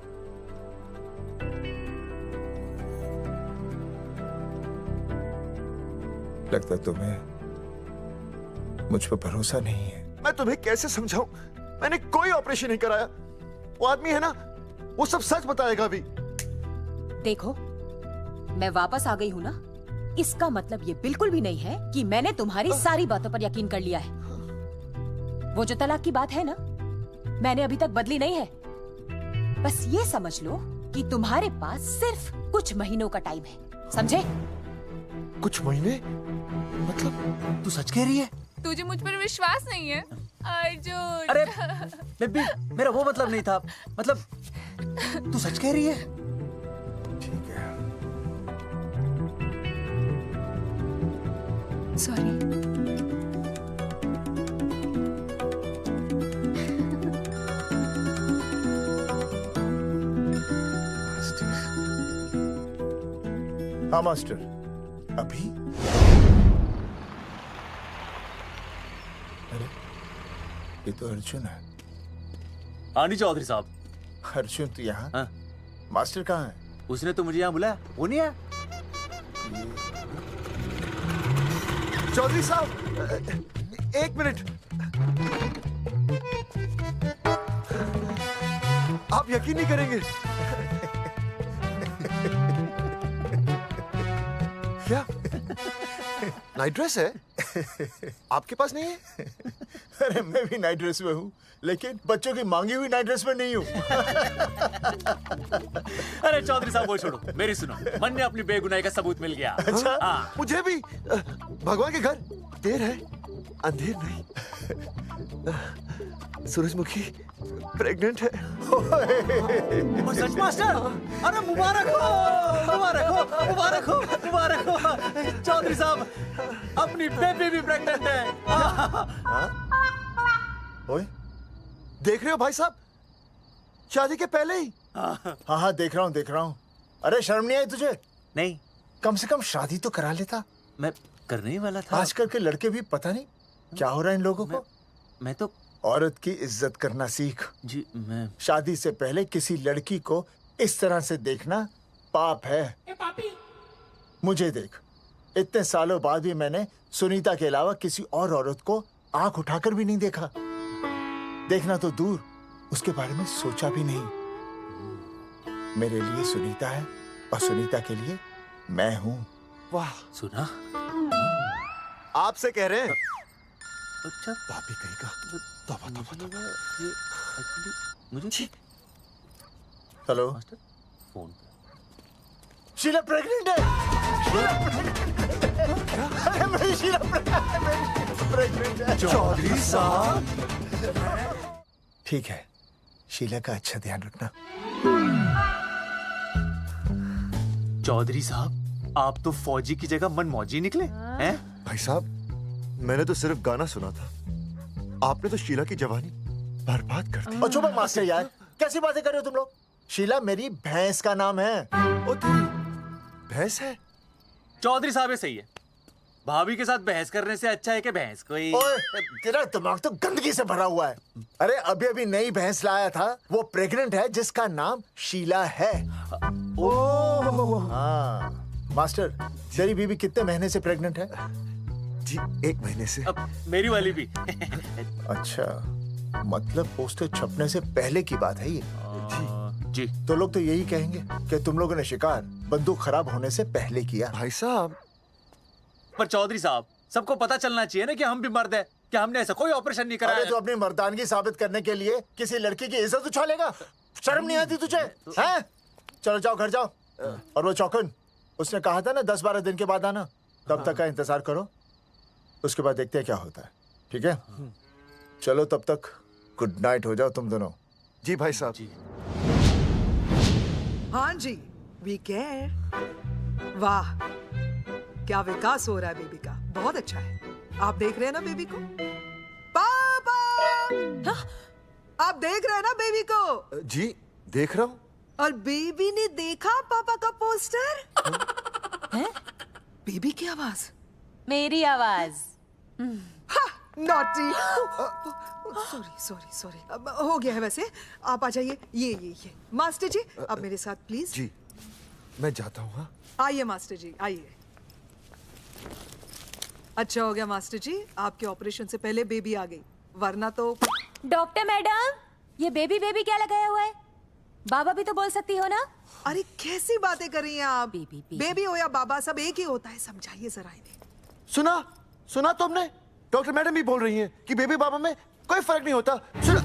लगता तुम्हें मुझ पर भरोसा नहीं है। मैं तुम्हें कैसे समझाऊं? मैंने कोई ऑपरेशन नहीं कराया। वो आदमी है ना, वो सब सच बताएगा अभी। देखो, मैं वापस आ गई हूँ ना, इसका मतलब ये बिल्कुल भी नहीं है कि मैंने तुम्हारी सारी बातों पर यकीन कर लिया है। वो जो तलाक की बात है ना, मैंने अभी तक बदली नहीं है। बस ये समझ लो कि तुम्हारे पास सिर्फ कुछ महीनों का टाइम है, समझे? कुछ महीने? मतलब तू सच कह रही है? तुझे मुझ पर विश्वास नहीं है अर्जुन? अरे बेबी, मेरा वो मतलब नहीं था। मतलब तू सच कह रही है? ठीक है। सॉरी। हाँ मास्टर, अभी? अरे ये तो अर्जुन है। हाँ जी चौधरी साहब। अर्जुन तो यहाँ? हाँ। मास्टर कहाँ है? उसने तो मुझे यहाँ बुलाया, वो नहीं आया। चौधरी साहब, एक मिनट। आप यकीन नहीं करेंगे। क्या नाइट ड्रेस है? आपके पास नहीं है? अरे मैं भी नाइट ड्रेस में हूँ, लेकिन बच्चों की मांगी हुई नाइट ड्रेस में नहीं हूँ। अरे चौधरी साहब वो छोड़ो, मेरी सुनो। मन ने अपनी बेगुनाही का सबूत मिल गया। अच्छा? हाँ। मुझे भी। भगवान के घर देर है, अंधेर नहीं। सूरजमुखी प्रेग्नेंट है। सच मास्टर? अरे मुबारक हो, मुबारक हो, मुबारक हो, मुबारक हो। चौधरी साहब, अपनी बेबी भी प्रेग्नेंट है। ओए, देख रहे हो भाई साहब, शादी के पहले ही। हाँ हाँ देख रहा हूँ, देख रहा हूँ। अरे शर्म नहीं आई तुझे? नहीं। कम से कम शादी तो करा लेता। मैं करने ही वाला था। आजकल के लड़के भी पता नहीं क्या हो रहा है इन लोगों को। मैं तो औरत की इज्जत करना सीख। जी मैं शादी से पहले किसी लड़की को इस तरह से देखना पाप है। मुझे देख, इतने सालों बाद भी मैंने सुनीता के अलावा किसी और औरत को आंख उठाकर भी नहीं देखा। देखना तो दूर, उसके बारे में सोचा भी नहीं। मेरे लिए सुनीता है और सुनीता के लिए मैं हूँ। वाह, सुना? आपसे कह रहे हैं। अच्छा, भाभी कहीं का। तौबा तौबा तौबा। मुझे हेलो, फोन शीला प्रेग्नेंट है। अरे मेरी शीला प्रेग्नेंट है। चौधरी साहब, ठीक है, शीला का अच्छा ध्यान रखना। चौधरी साहब, आप तो फौजी की जगह मनमौजी निकले हैं? भाई साहब, मैंने तो सिर्फ गाना सुना था, आपने तो शीला की जवानी बर्बाद कर दी। और चुप मास्टर यार, कैसी बातें कर रहे हो तुम लोग? शीला मेरी भैंस का नाम है। ओ तेरी भैंस है? चौधरी साहब ये सही है। भाभी के साथ बहस करने से अच्छा है कि भैंस कोई। ओए, तेरा दिमाग तो गंदगी से भरा हुआ है। अरे अभी अभी नई भैंस लाया था, वो प्रेग्नेंट है जिसका नाम शीला है। हाँ मास्टर, तेरी बीवी कितने महीने से प्रेग्नेंट है? जी 1 महीने से। अब मेरी वाली भी। अच्छा, मतलब पोस्टर छपने से पहले की बात है ये। जी। तो लोग तो यही कहेंगे कि तुम लोगों ने शिकार बंदूक खराब होने से पहले किया। भाई साहब, पर चौधरी साहब, सबको पता चलना चाहिए ना कि हम भी मर्द है, कि हमने ऐसा कोई ऑपरेशन नहीं कराया। अरे तो अपनी मर्दानगी साबित करने के लिए किसी लड़की की इज्जत उछालेगा? शर्म नहीं आती तुझे? हैं? चलो जाओ, घर जाओ। और वो चौकन, उसने कहा था ना 10-12 दिन के बाद आना, तब तक का इंतजार करो, उसके बाद देखते हैं क्या होता है। ठीक है? चलो तब तक गुड नाइट हो जाओ तुम दोनों। जी भाई साहब। जी। हाँ जी, वी केयर। वाह, क्या विकास हो रहा है बेबी का, बहुत अच्छा है। आप देख रहे हैं ना बेबी को? पापा, आप देख रहे हैं ना बेबी को? जी देख रहा हूँ। और बेबी ने देखा पापा का पोस्टर? हैं? बेबी की आवाज? मेरी आवाज। नॉटी। सॉरी सॉरी सॉरी, हो गया है वैसे। आप आ जाइए। ये मास्टर जी, आप मेरे साथ प्लीज। जी मैं जाता हूँ। हाँ आइए मास्टर जी, आइए। अच्छा हो गया मास्टर जी, आपके ऑपरेशन से पहले बेबी आ गई, वरना तो। डॉक्टर मैडम, ये बेबी बेबी क्या लगाया हुआ है? बाबा भी तो बोल सकती हो ना। अरे कैसी बातें कर रही हैं आप? बेबी हो या बाबा, सब एक ही होता है, समझाइए जरा इन्हें। सुना तुमने? डॉक्टर मैडम भी बोल रही हैं कि बेबी बाबा में कोई फर्क नहीं होता। सुना?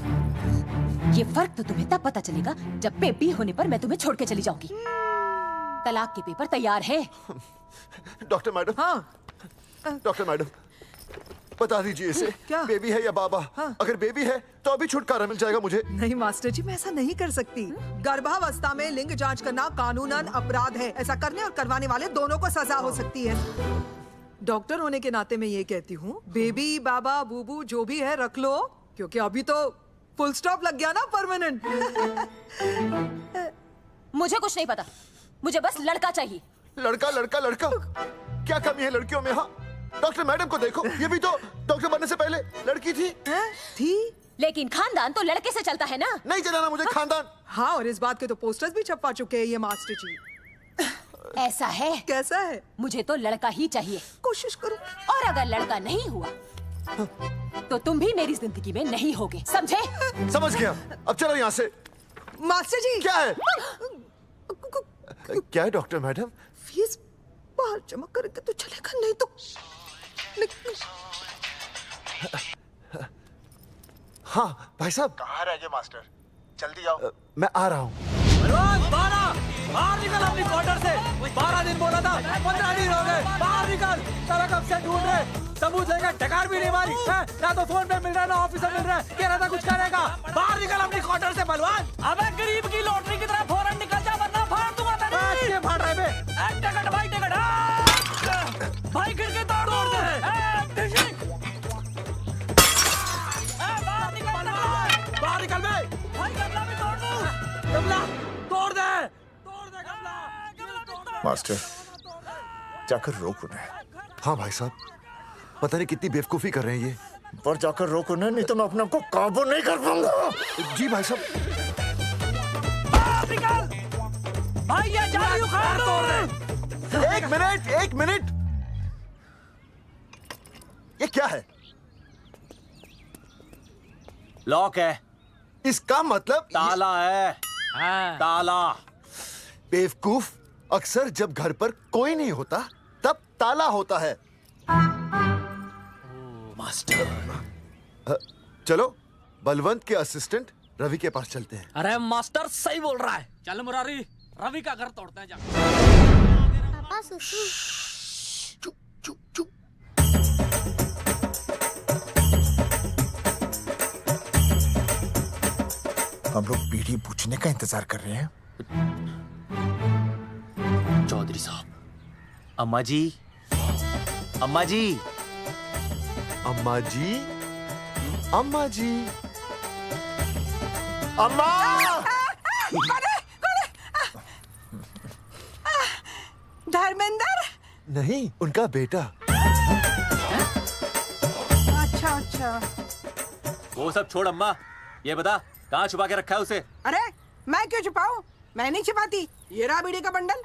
ये फर्क तो तुम्हें तब पता चलेगा जब बेबी होने पर मैं तुम्हें छोड़ के चली जाऊंगी। तलाक के पेपर तैयार है। Doctor madam. हाँ। डॉक्टर मैडम, बता दीजिए इसे, क्या बेबी है या बाबा? हाँ। अगर बेबी है तो अभी छुटकारा मिल जाएगा मुझे। नहीं मास्टर जी, मैं ऐसा नहीं कर सकती। गर्भावस्था में लिंग जांच करना कानूनन अपराध है। ऐसा करने और करवाने वाले दोनों को सजा हो सकती है। डॉक्टर होने के नाते मैं ये कहती हूँ, बेबी बाबा बूबू जो भी है रख लो, क्योंकि अभी तो फुल स्टॉप लग गया ना परमानेंट। मुझे कुछ नहीं पता, मुझे बस लड़का चाहिए। लड़का लड़का लड़का, क्या कमी है लड़कियों में? हाँ, डॉक्टर मैडम को देखो, ये भी तो डॉक्टर बनने से पहले लड़की थी। थी, लेकिन खानदान तो लड़के से चलता है ना। नहीं चलाना मुझे खानदान। हाँ, और इस बात के तो पोस्टर्स भी छपवा चुके हैं ये मास्टर जी। ऐसा है? कैसा है? मुझे तो लड़का ही चाहिए। कोशिश करो। और अगर लड़का नहीं हुआ तो तुम भी मेरी जिंदगी में नहीं होगे, समझे? समझ गया। अब चलो यहाँ से। मास्टर जी। क्या है? क्या है डॉक्टर मैडम? फीस बाहर जमा करेंगे तो चलेगा, नहीं तो। हाँ भाई साहब। कहाँ रह गए मास्टर? जल्दी आओ। मैं आ रहा हूँ। बाहर निकल अपनी क्वार्टर से। 12 दिन बोला था, 15 दिन हो गए। बाहर निकल, सारा कब से ढूंढ रहे, सबूत लेकर डकार भी नहीं मारी है? ना तो फोन पे मिल रहा है, ना ऑफिस में मिल रहा है। कह रहा था कुछ करेगा। बाहर निकल अपनी क्वार्टर से बलवान। अबे गरीब की लॉटरी की तरह फौरन निकल जा, वरना फाड़ दूंगा तेरी। ये फाड़ रहे बे। टिकट भाई, टिकट। भाई खिड़की तोड़ दे। बाहर निकल बे। भाई गमला भी तोड़ दूं। गमला तोड़ दे। मास्टर, जाकर रोक उन्हें। हाँ भाई साहब, पता नहीं कितनी बेवकूफी कर रहे हैं ये। पर जाकर रोक उन्हें, नहीं तो मैं अपने आप को काबू नहीं कर पाऊंगा। जी भाई साहब। भाई ये जाली उखाड़ दो। एक मिनट। ये क्या है? लॉक है। इसका मतलब ताला है। ताला। बेवकूफ, अक्सर जब घर पर कोई नहीं होता तब ताला होता है। मास्टर। चलो बलवंत के असिस्टेंट रवि के पास चलते हैं। अरे मास्टर सही बोल रहा है, चल मुरारी, रवि का घर तोड़ते हैं जा। पापा सुसु। हम लोग बीड़ी पूछने का इंतजार कर रहे हैं। चौधरी साहब। अम्मा जी, अम्मा जी, अम्मा जी, अम्मा जी, अम्मा। धर्मेंद्र? नहीं, उनका बेटा। अच्छा। वो सब छोड़ अम्मा, ये बता कहाँ छुपा के रखा है उसे? अरे मैं क्यों छुपाऊं? मैं नहीं छिपाती। ये रहा बीड़ी का बंडल।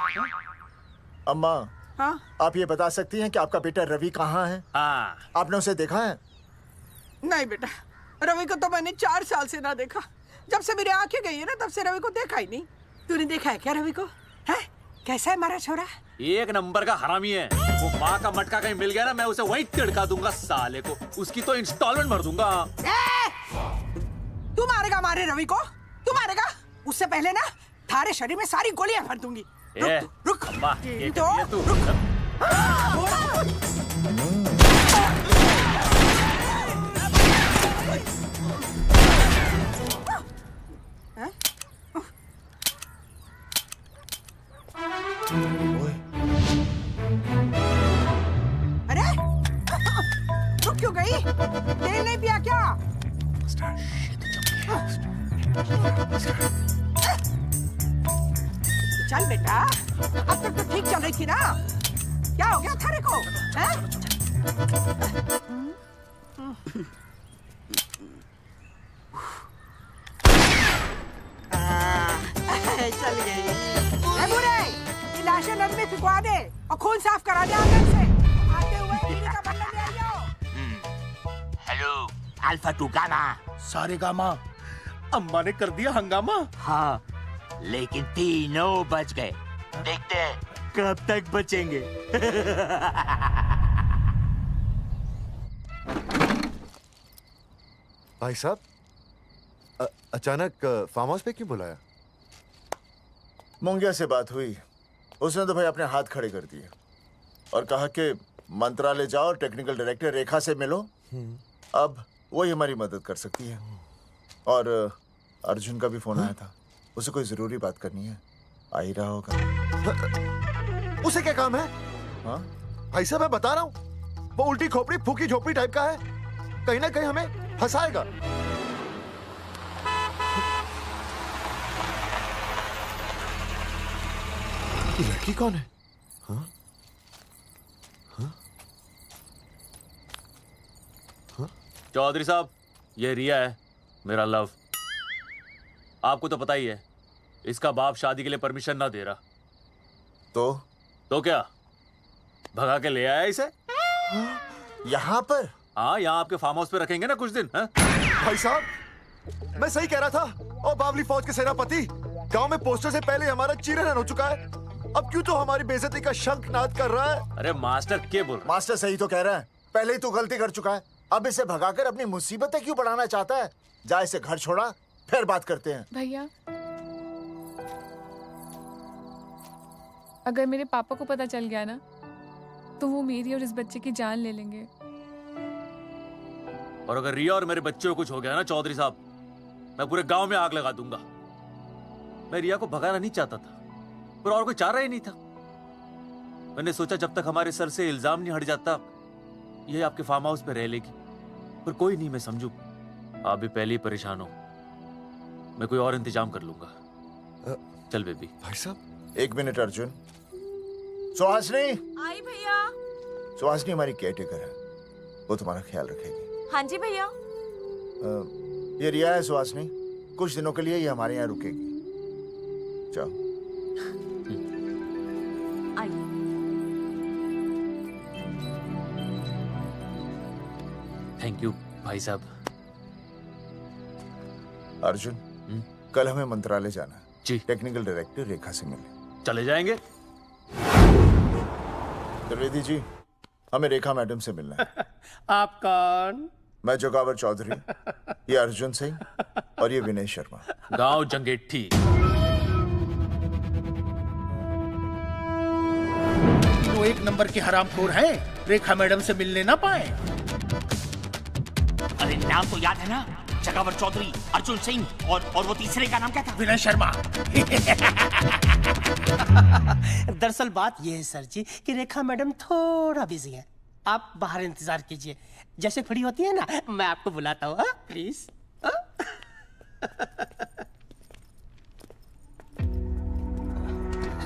अम्मा, हाँ? आप ये बता सकती हैं कि आपका बेटा रवि कहाँ है? हाँ। आपने उसे देखा है? नहीं बेटा, रवि को तो मैंने 4 साल से ना देखा। जब से मेरी आंखें गई है ना, तब से रवि को देखा ही नहीं। तूने देखा है क्या रवि को? है? कैसा है हमारा छोरा? एक नंबर का हरामी है। वो माँ का मटका कहीं मिल गया ना, मैं उसे वहीं तिड़का दूंगा साले को। उसकी तो इंस्टॉलमेंट भर दूंगा। तू मारेगा मारे रवि को? तू मारेगा? उससे पहले ना थारे शरीर में सारी गोलियां भर दूंगी। रुक अम्मा, ये तो तू। अरे रुक क्यों गई? तेल नहीं पिया क्या? चल बेटा, अब तक तो ठीक चल रही थी ना। क्या हो गया थारे को? चल गई। बुरे, ये लाशें नदी में फिकवा दे और खून साफ करा दे आंगन से। आते हुए बीड़ी का बंडल ले हेलो अल्फा टू गामा। सारे गामा। अम्मा ने कर दिया हंगामा। हाँ, लेकिन तीनों बच गए। देखते हैं कब तक बचेंगे। भाई साहब, अचानक फार्म हाउस पे क्यों बुलाया? मुंगिया से बात हुई, उसने तो भाई अपने हाथ खड़े कर दिए और कहा कि मंत्रालय जाओ, टेक्निकल डायरेक्टर रेखा से मिलो, अब वही हमारी मदद कर सकती है। और अर्जुन का भी फोन आया था, उसे कोई जरूरी बात करनी है, आ ही रहा होगा। उसे क्या काम है? हाँ भाई साहब, मैं बता रहा हूँ, वो उल्टी खोपड़ी फूकी झोपड़ी टाइप का है, कहीं ना कहीं हमें फंसाएगा। ये लड़की कौन है? हाँ? चौधरी साहब, ये रिया है, मेरा लव। आपको तो पता ही है, इसका बाप शादी के लिए परमिशन ना दे रहा। तो क्या भगा के ले आया इसे यहाँ पर? हाँ, यहाँ आपके फार्म हाउस पे रखेंगे ना कुछ दिन। हाँ? भाई साहब, मैं सही कह रहा था। और बावली फौज के सेनापति, गांव में पोस्टर से पहले हमारा चीरहरण हो चुका है, अब क्यों तो हमारी बेइज्जती का शंखनाद कर रहा है। अरे मास्टर क्या बोल रहा है? मास्टर सही तो कह रहा है, पहले ही तो गलती कर चुका है, अब इसे भगाकर अपनी मुसीबतें क्यों बढ़ाना चाहता है? जा इसे घर छोड़ा, फिर बात करते हैं। भैया, अगर मेरे पापा को पता चल गया ना, तो वो मेरी और इस बच्चे की जान ले लेंगे। और अगर रिया और मेरे बच्चे को कुछ हो गया ना चौधरी साहब, मैं पूरे गांव में आग लगा दूंगा। मैं रिया को भगाना नहीं चाहता था, पर और कोई चारा ही नहीं था। मैंने सोचा जब तक हमारे सर से इल्जाम नहीं हट जाता, ये आपके फार्म हाउस पे रह लेगी। पर कोई नहीं, मैं समझू आप भी पहले ही परेशान हो, मैं कोई और इंतजाम कर लूंगा। चल बेबी। भाई साहब, 1 मिनट अर्जुन। सुहासनी। आई भैया। सुहासनी हमारी केयरटेकर है, वो तुम्हारा ख्याल रखेगी। हाँ जी भैया। ये रिया है सुहासनी, कुछ दिनों के लिए ये हमारे यहाँ रुकेगी। जाओ। थैंक यू भाई साहब। अर्जुन, कल हमें मंत्रालय जाना है जी। टेक्निकल डायरेक्टर रेखा से मिलने चले जाएंगे। त्रिवेदी जी, हमें रेखा मैडम से मिलना है। आप कौन? मैं जोगावर चौधरी, ये अर्जुन सिंह और ये विनय शर्मा। गांव जंगेठी। वो 1 नंबर के हरामखोर हैं, रेखा मैडम से मिलने ना पाए। अरे नाम तो याद है ना, जगावर चौधरी, अर्जुन सिंह और वो तीसरे का नाम क्या था? विनय शर्मा। दरअसल बात यह है सर जी कि रेखा मैडम थोड़ा बिजी है, आप बाहर इंतजार कीजिए, जैसे फ्री होती है ना मैं आपको बुलाता हूँ, प्लीज।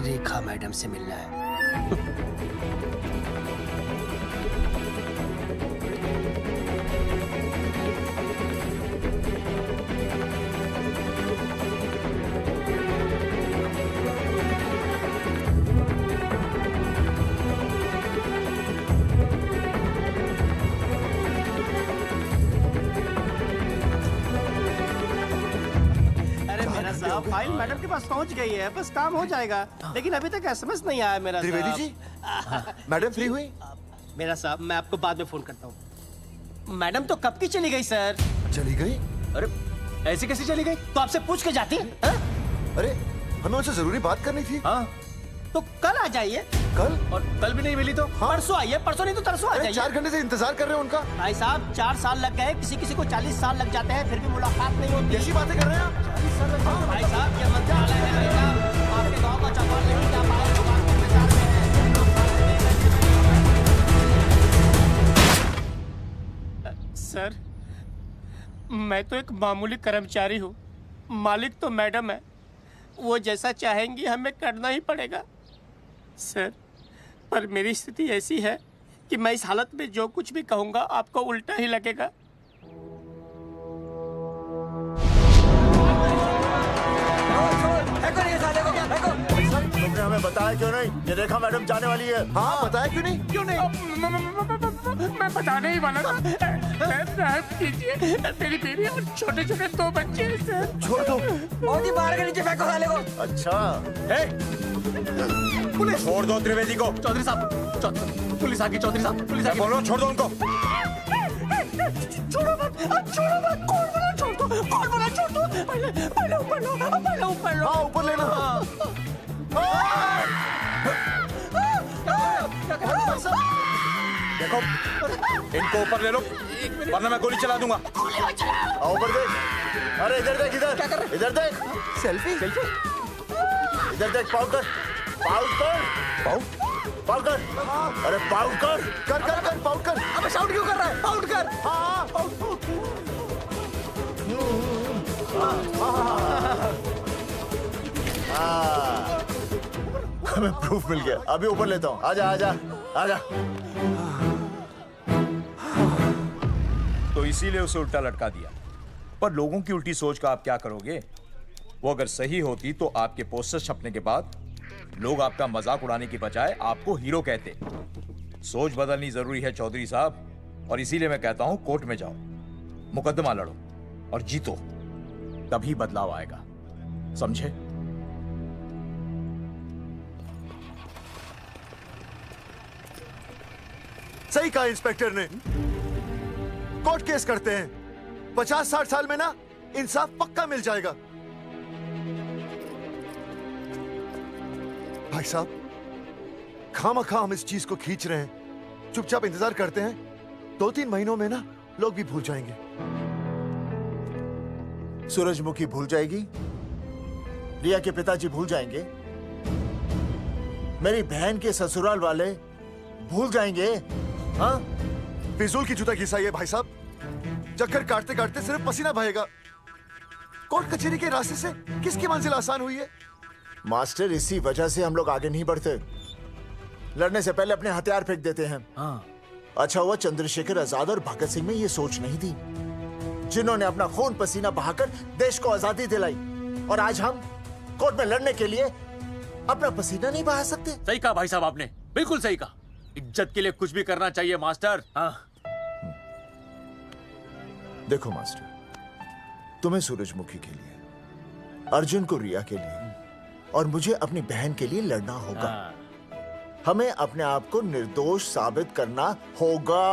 रेखा मैडम से मिलना है। फाइल मैडम के पास पहुंच गई है, बस काम हो जाएगा, लेकिन अभी तक एसएमएस नहीं आया मेरा। त्रिवेदी जी, मैडम फ्री हुई? मेरा साहब, मैं आपको बाद में फोन करता हूँ। मैडम तो कब की चली गई सर। चली गई? अरे ऐसे कैसे चली गई? तो आपसे पूछ के जाती। अरे हमें उनसे जरूरी बात करनी थी। हाँ, तो कल आ जाइए। कल? और कल भी नहीं मिली तो? हाँ? परसों आइए, परसों नहीं तो तरसों आ जाइए। 4 घंटे से इंतजार कर रहे हैं उनका। भाई साहब 4 साल लग गए, किसी को 40 साल लग जाते हैं, फिर भी मुलाकात नहीं होती। ऐसी बातें कर रहे हैं आप? 40 साल लग जाते हैं। भाई साहब ये मंत्रालय है भाई साहब, आपके गांव का चौपाल नहीं जा पाए तो बात में विचार में। सर, मैं तो एक मामूली कर्मचारी हूँ, मालिक तो मैडम है, वो जैसा चाहेंगी हमें करना ही पड़ेगा। सर, पर मेरी स्थिति ऐसी है कि मैं इस हालत में जो कुछ भी कहूंगा आपको उल्टा ही लगेगा। तुमने हमें हमें बताया क्यों नहीं ये रेखा मैडम जाने वाली है? हाँ बताया क्यों नहीं? क्यों नहीं? मैं बताने ही वाला था। कीजिए, मेरी बीवी और छोटे छोटे 2 बच्चे हैं सर। छोड़ दो। और जी बाहर के नीचे फेंको साले को। अच्छा पुलिस छोड़ दो त्रिवेदी को। चौधरी साहब पुलिस आ गई। चौधरी साहब पुलिस आ गई। बोलो छोड़ दो उनको। छोड़ो मत, कौन बोला छोड़ दो? पहले ऊपर लो। हाँ ऊपर लेना। देखो इनको ऊपर ले लो वरना मैं गोली चला दूंगा। आओ ऊपर देख। अरे इधर देख, इधर देख। सेल्फी। इधर देख, पाउट कर। अरे पाउट कर पाउट कर। अबे शाउट क्यों कर रहा है? पाउट कर। हाँ हमें प्रूफ मिल गया। अभी ऊपर लेता हूँ। आजा। तो इसीलिए उसे उल्टा लटका दिया। पर लोगों की उल्टी सोच का आप क्या करोगे? वो अगर सही होती तो आपके पोस्टर छपने के बाद लोग आपका मजाक उड़ाने की बजाय आपको हीरो कहते। सोच बदलनी जरूरी है चौधरी साहब, और इसीलिए मैं कहता हूं कोर्ट में जाओ, मुकदमा लड़ो और जीतो, तभी बदलाव आएगा। समझे? सही कहा इंस्पेक्टर ने। कोर्ट केस करते हैं, 50-60 साल में ना इंसाफ पक्का मिल जाएगा। भाई साहब खामखा हम इस चीज को खींच रहे हैं, चुपचाप इंतजार करते हैं, 2-3 महीनों में ना लोग भी भूल जाएंगे। सूरजमुखी भूल जाएगी, रिया के पिताजी भूल जाएंगे, मेरी बहन के ससुराल वाले भूल जाएंगे। हाँ फिजूल की जूता घिसा है भाई साहब। चक्कर काटते काटते सिर्फ पसीना बहेगा। कोर्ट कचहरी के रास्ते से किसकी मंजिल आसान हुई है? मास्टर इसी वजह से हम लोग आगे नहीं बढ़ते, लड़ने से पहले अपने हथियार फेंक देते हैं। अच्छा हुआ चंद्रशेखर आजाद और भगत सिंह में ये सोच नहीं थी, जिन्होंने अपना खून पसीना बहाकर देश को आजादी दिलाई, और आज हम कोर्ट में लड़ने के लिए अपना पसीना नहीं बहा सकते। सही कहा भाई साहब आपने, बिल्कुल सही कहा। इज्जत के लिए कुछ भी करना चाहिए मास्टर। देखो मास्टर, तुम्हें सूरजमुखी के लिए, अर्जुन को रिया के लिए, और मुझे अपनी बहन के लिए लड़ना होगा। हमें अपने आप को निर्दोष साबित करना होगा।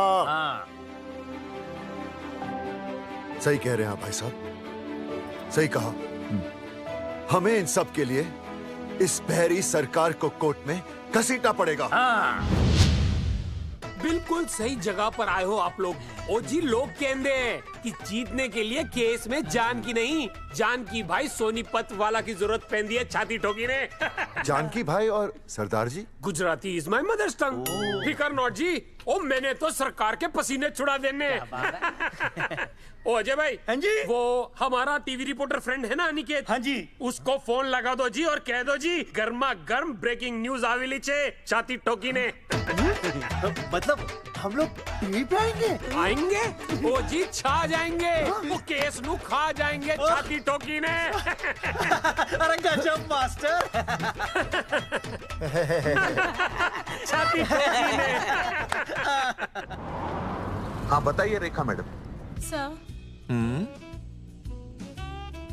सही कह रहे हैं आप भाई साहब, सही कहा। हमें इन सब के लिए इस बहरी सरकार को कोर्ट में घसीटना पड़ेगा। बिल्कुल सही जगह पर आए हो आप लोग। ओ जी, लोग कहते हैं कि जीतने के लिए केस में जान की नहीं, जान की भाई सोनीपत वाला की जरूरत पैंदी है छाती ठोकी ने। जानकी भाई और सरदार जी? गुजराती इज माय मदर्स टंग। फिकर नॉट जी। ओ मैंने तो सरकार के पसीने छुड़ा देने। ओ अजय भाई, हाँ जी, वो हमारा टीवी रिपोर्टर फ्रेंड है ना अनिकेत, हाँ जी, उसको फोन लगा दो जी और कह दो जी गर्मा गर्म ब्रेकिंग न्यूज आवेली छे छाती ठोकी ने। मतलब हम लोग टीवी पे आएंगे? ओ जी छा जाएंगे, वो केस नु खा जाएंगे छाती ठोकी ने। अरे गजब मास्टर। छाती ठोकी ने। हाँ बताइए रेखा मैडम। सर,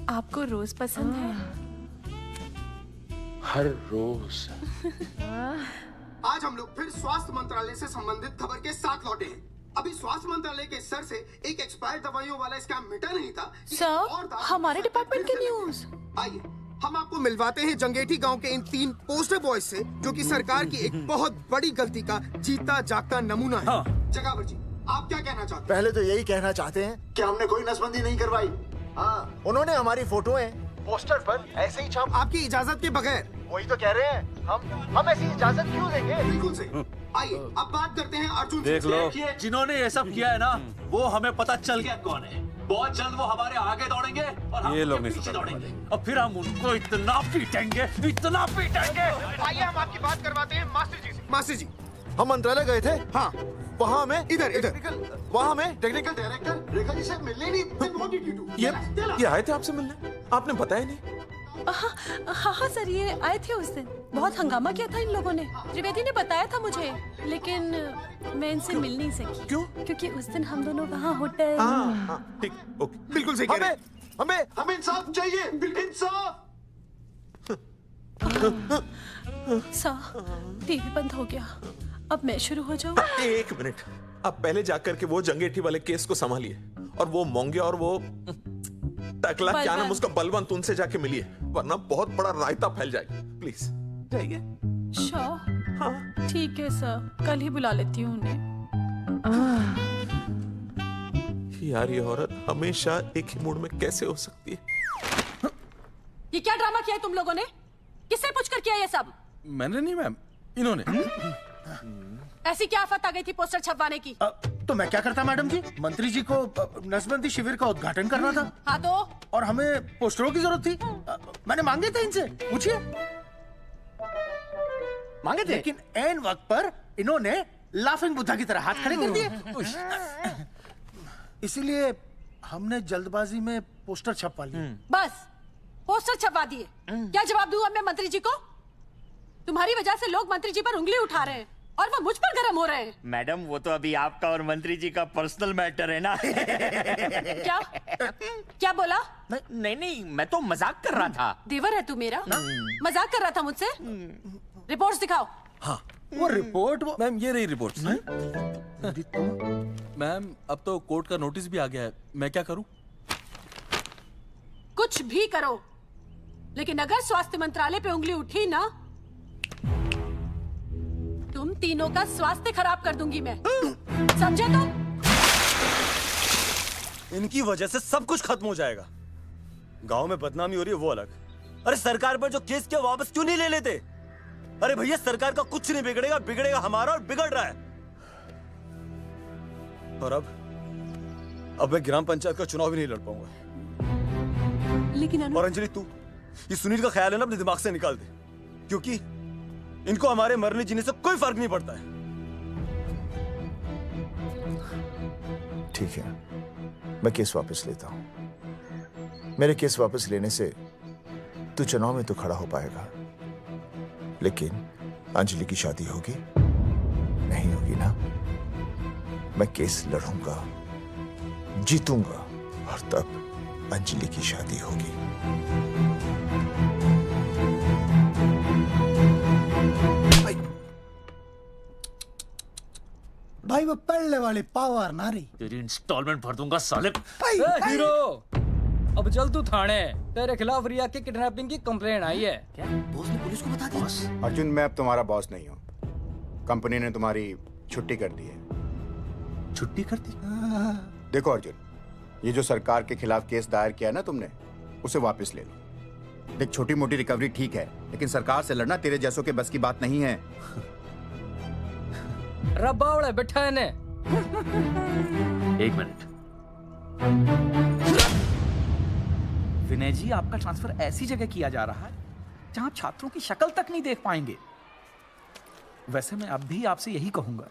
आपको रोज पसंद है? हर रोज। आज हम लोग फिर स्वास्थ्य मंत्रालय से संबंधित खबर के साथ लौटे हैं। अभी स्वास्थ्य मंत्रालय के सर से एक एक्सपायर्ड दवाइयों वाला स्कैम मिटा नहीं था। सर, हमारे डिपार्टमेंट की न्यूज। आइए हम आपको मिलवाते हैं जंगेठी गांव के इन 3 पोस्टर बॉयज से, जो कि सरकार की एक बहुत बड़ी गलती का जीता जागता नमूना है। जगावर जी, आप क्या कहना चाहते हैं? पहले तो यही कहना चाहते हैं कि हमने कोई नसबंदी नहीं करवाई। हाँ, उन्होंने हमारी फोटोएं पोस्टर पर ऐसे ही छाप, आपकी इजाजत के बगैर। वही तो कह रहे हैं, हम ऐसी इजाजत क्यों देंगे? बिल्कुल सही। आइए अब बात करते हैं अर्जुन से। देख लो, जिन्होंने ये सब किया है ना, वो हमें पता चल गया कौन है। बहुत जल्द वो हमारे आगे दौड़ेंगे और हम ये लोग पीछे दौड़ेंगे, और फिर हम उनको इतना पीटेंगे, इतना पीटेंगे। आइए हम आपकी बात करवाते हैं मास्टर जी से। मास्टर जी, हम मंत्रालय गए थे। हाँ, वहाँ हमें इधर वहाँ हमें टेक्निकल डायरेक्टर रेखा जी से मिलने नहीं। ये आए थे आपसे मिलने, आपने बताया नहीं। हाँ सर, ये आए थे उस दिन। बहुत हंगामा किया था इन लोगों ने। त्रिवेदी ने बताया था मुझे, लेकिन मैं इनसे मिल नहीं सकी। क्यों? क्योंकि उस दिन हम दोनों वहाँ होटल। ठीक, ओके, बिल्कुल सही कह रहे हैं। हमें इंसाफ चाहिए, इंसाफ। सर, टीवी बंद हो गया। अब मैं शुरू हो जाऊँ? एक मिनट, आप पहले जाकर के वो जंगेठी वाले केस को संभालिए, और वो मोंगिया और वो टकला क्या नाम उसका, बलवंत, उनसे जाके मिलिए, वरना बहुत बड़ा रायता फैल जाएगा। प्लीज जाइए। हाँ ठीक है सर, कल ही बुला लेती हूँ उन्हें। यार ये औरत हमेशा एक ही मूड में कैसे हो सकती है? ये क्या ड्रामा किया है तुम लोगों ने? किससे पूछकर किया ये सब? मैंने नहीं मैम, इन्होंने। ऐसी क्या आफत आ गई थी पोस्टर छपवाने की? तो मैं क्या करता मैडम जी? मंत्री जी को नसबंदी शिविर का उद्घाटन करना था। हाँ तो? और हमें पोस्टरों की जरूरत थी। मैंने मांगे थे इनसे, पूछिए। मांगे थे, लेकिन ऐन वक्त पर इन्होंने लाफिंग बुद्धा की तरह हाथ खड़े कर दिए। इसीलिए हमने जल्दबाजी में पोस्टर छपवा लिए। बस पोस्टर छपवा दिए। क्या जवाब दूं अब मैं मंत्री जी को? तुम्हारी वजह से लोग मंत्री जी पर उंगली उठा रहे हैं और वो मुझ पर गर्म हो रहे हैं। मैडम वो तो अभी आपका और मंत्री जी का पर्सनल मैटर है ना। क्या क्या बोला? नहीं, मैं तो मजाक कर रहा था। देवर है तू मेरा? मजाक कर रहा था मुझसे? रिपोर्ट्स दिखाओ। हाँ वो रिपोर्ट। मैम ये रही रिपोर्ट। मैम अब तो कोर्ट का नोटिस भी आ गया है, मैं क्या करूं? कुछ भी करो, लेकिन अगर स्वास्थ्य मंत्रालय पे उंगली उठी ना, तुम तीनों का स्वास्थ्य खराब कर दूंगी मैं। समझे तुम? इनकी वजह से सब कुछ खत्म हो जाएगा। गांव में बदनामी हो रही है वो अलग, अरे सरकार पर जो केस किया वापस क्यों नहीं ले लेते? अरे भैया सरकार का कुछ नहीं बिगड़ेगा, बिगड़ेगा हमारा, और बिगड़ रहा है। और अब मैं ग्राम पंचायत का चुनाव भी नहीं लड़ पाऊंगा। लेकिन और अंजलि तू ये सुनील का ख्याल है ना अपने दिमाग से निकाल दे, क्योंकि इनको हमारे मरने जीने से कोई फर्क नहीं पड़ता है। ठीक है, मैं केस वापस लेता हूं। मेरे केस वापस लेने से तू चुनाव में तो खड़ा हो पाएगा, लेकिन अंजलि की शादी होगी नहीं होगी ना? मैं केस लड़ूंगा, जीतूंगा, और तब अंजलि की शादी होगी। भाई वो पहले वाली पावर नारी। तेरी इंस्टॉलमेंट भर दूंगा साले। हीरो अब चल तू थाने, तेरे खिलाफ रिया के किडनैपिंग की कंप्लेंट आई है। क्या बॉस ने पुलिस को बता दिया? अर्जुन मैं अब तुम्हारा बॉस नहीं हूँ, कंपनी ने तुम्हारी छुट्टी कर दी है। छुट्टी कर दी? देखो अर्जुन, ये जो सरकार के खिलाफ केस दायर किया है ना तुमने, उसे वापस ले लो। देख छोटी मोटी रिकवरी ठीक है, लेकिन सरकार से लड़ना तेरे जैसों के बस की बात नहीं है। रबावड़े बैठा है ने। एक मिनट। विनय जी आपका ट्रांसफर ऐसी जगह किया जा रहा है जहां छात्रों की शक्ल तक नहीं देख पाएंगे। वैसे मैं अब भी आपसे यही कहूंगा,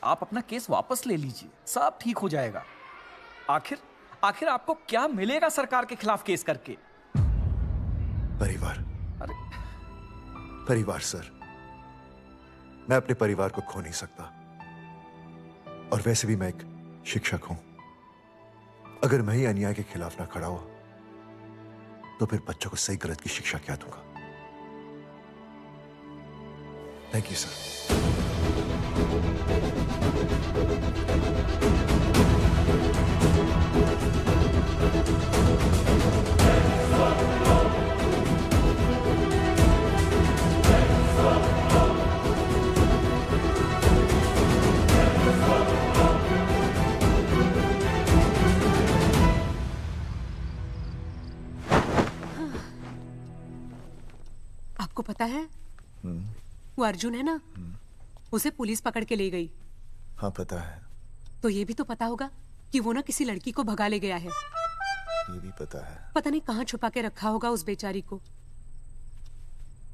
आप अपना केस वापस ले लीजिए, सब ठीक हो जाएगा। आखिर आपको क्या मिलेगा सरकार के खिलाफ केस करके? परिवार। परिवार सर, मैं अपने परिवार को खो नहीं सकता, और वैसे भी मैं एक शिक्षक हूं। अगर मैं ही अन्याय के खिलाफ ना खड़ा हुआ तो फिर बच्चों को सही गलत की शिक्षा क्या दूंगा? Thank you sir. आपको पता है वो अर्जुन है ना, उसे पुलिस पकड़ के ले गई। हाँ पता है। तो ये भी तो पता होगा कि वो ना किसी लड़की को भगा ले गया है। ये भी पता है। पता नहीं कहाँ छुपा के रखा होगा उस बेचारी को।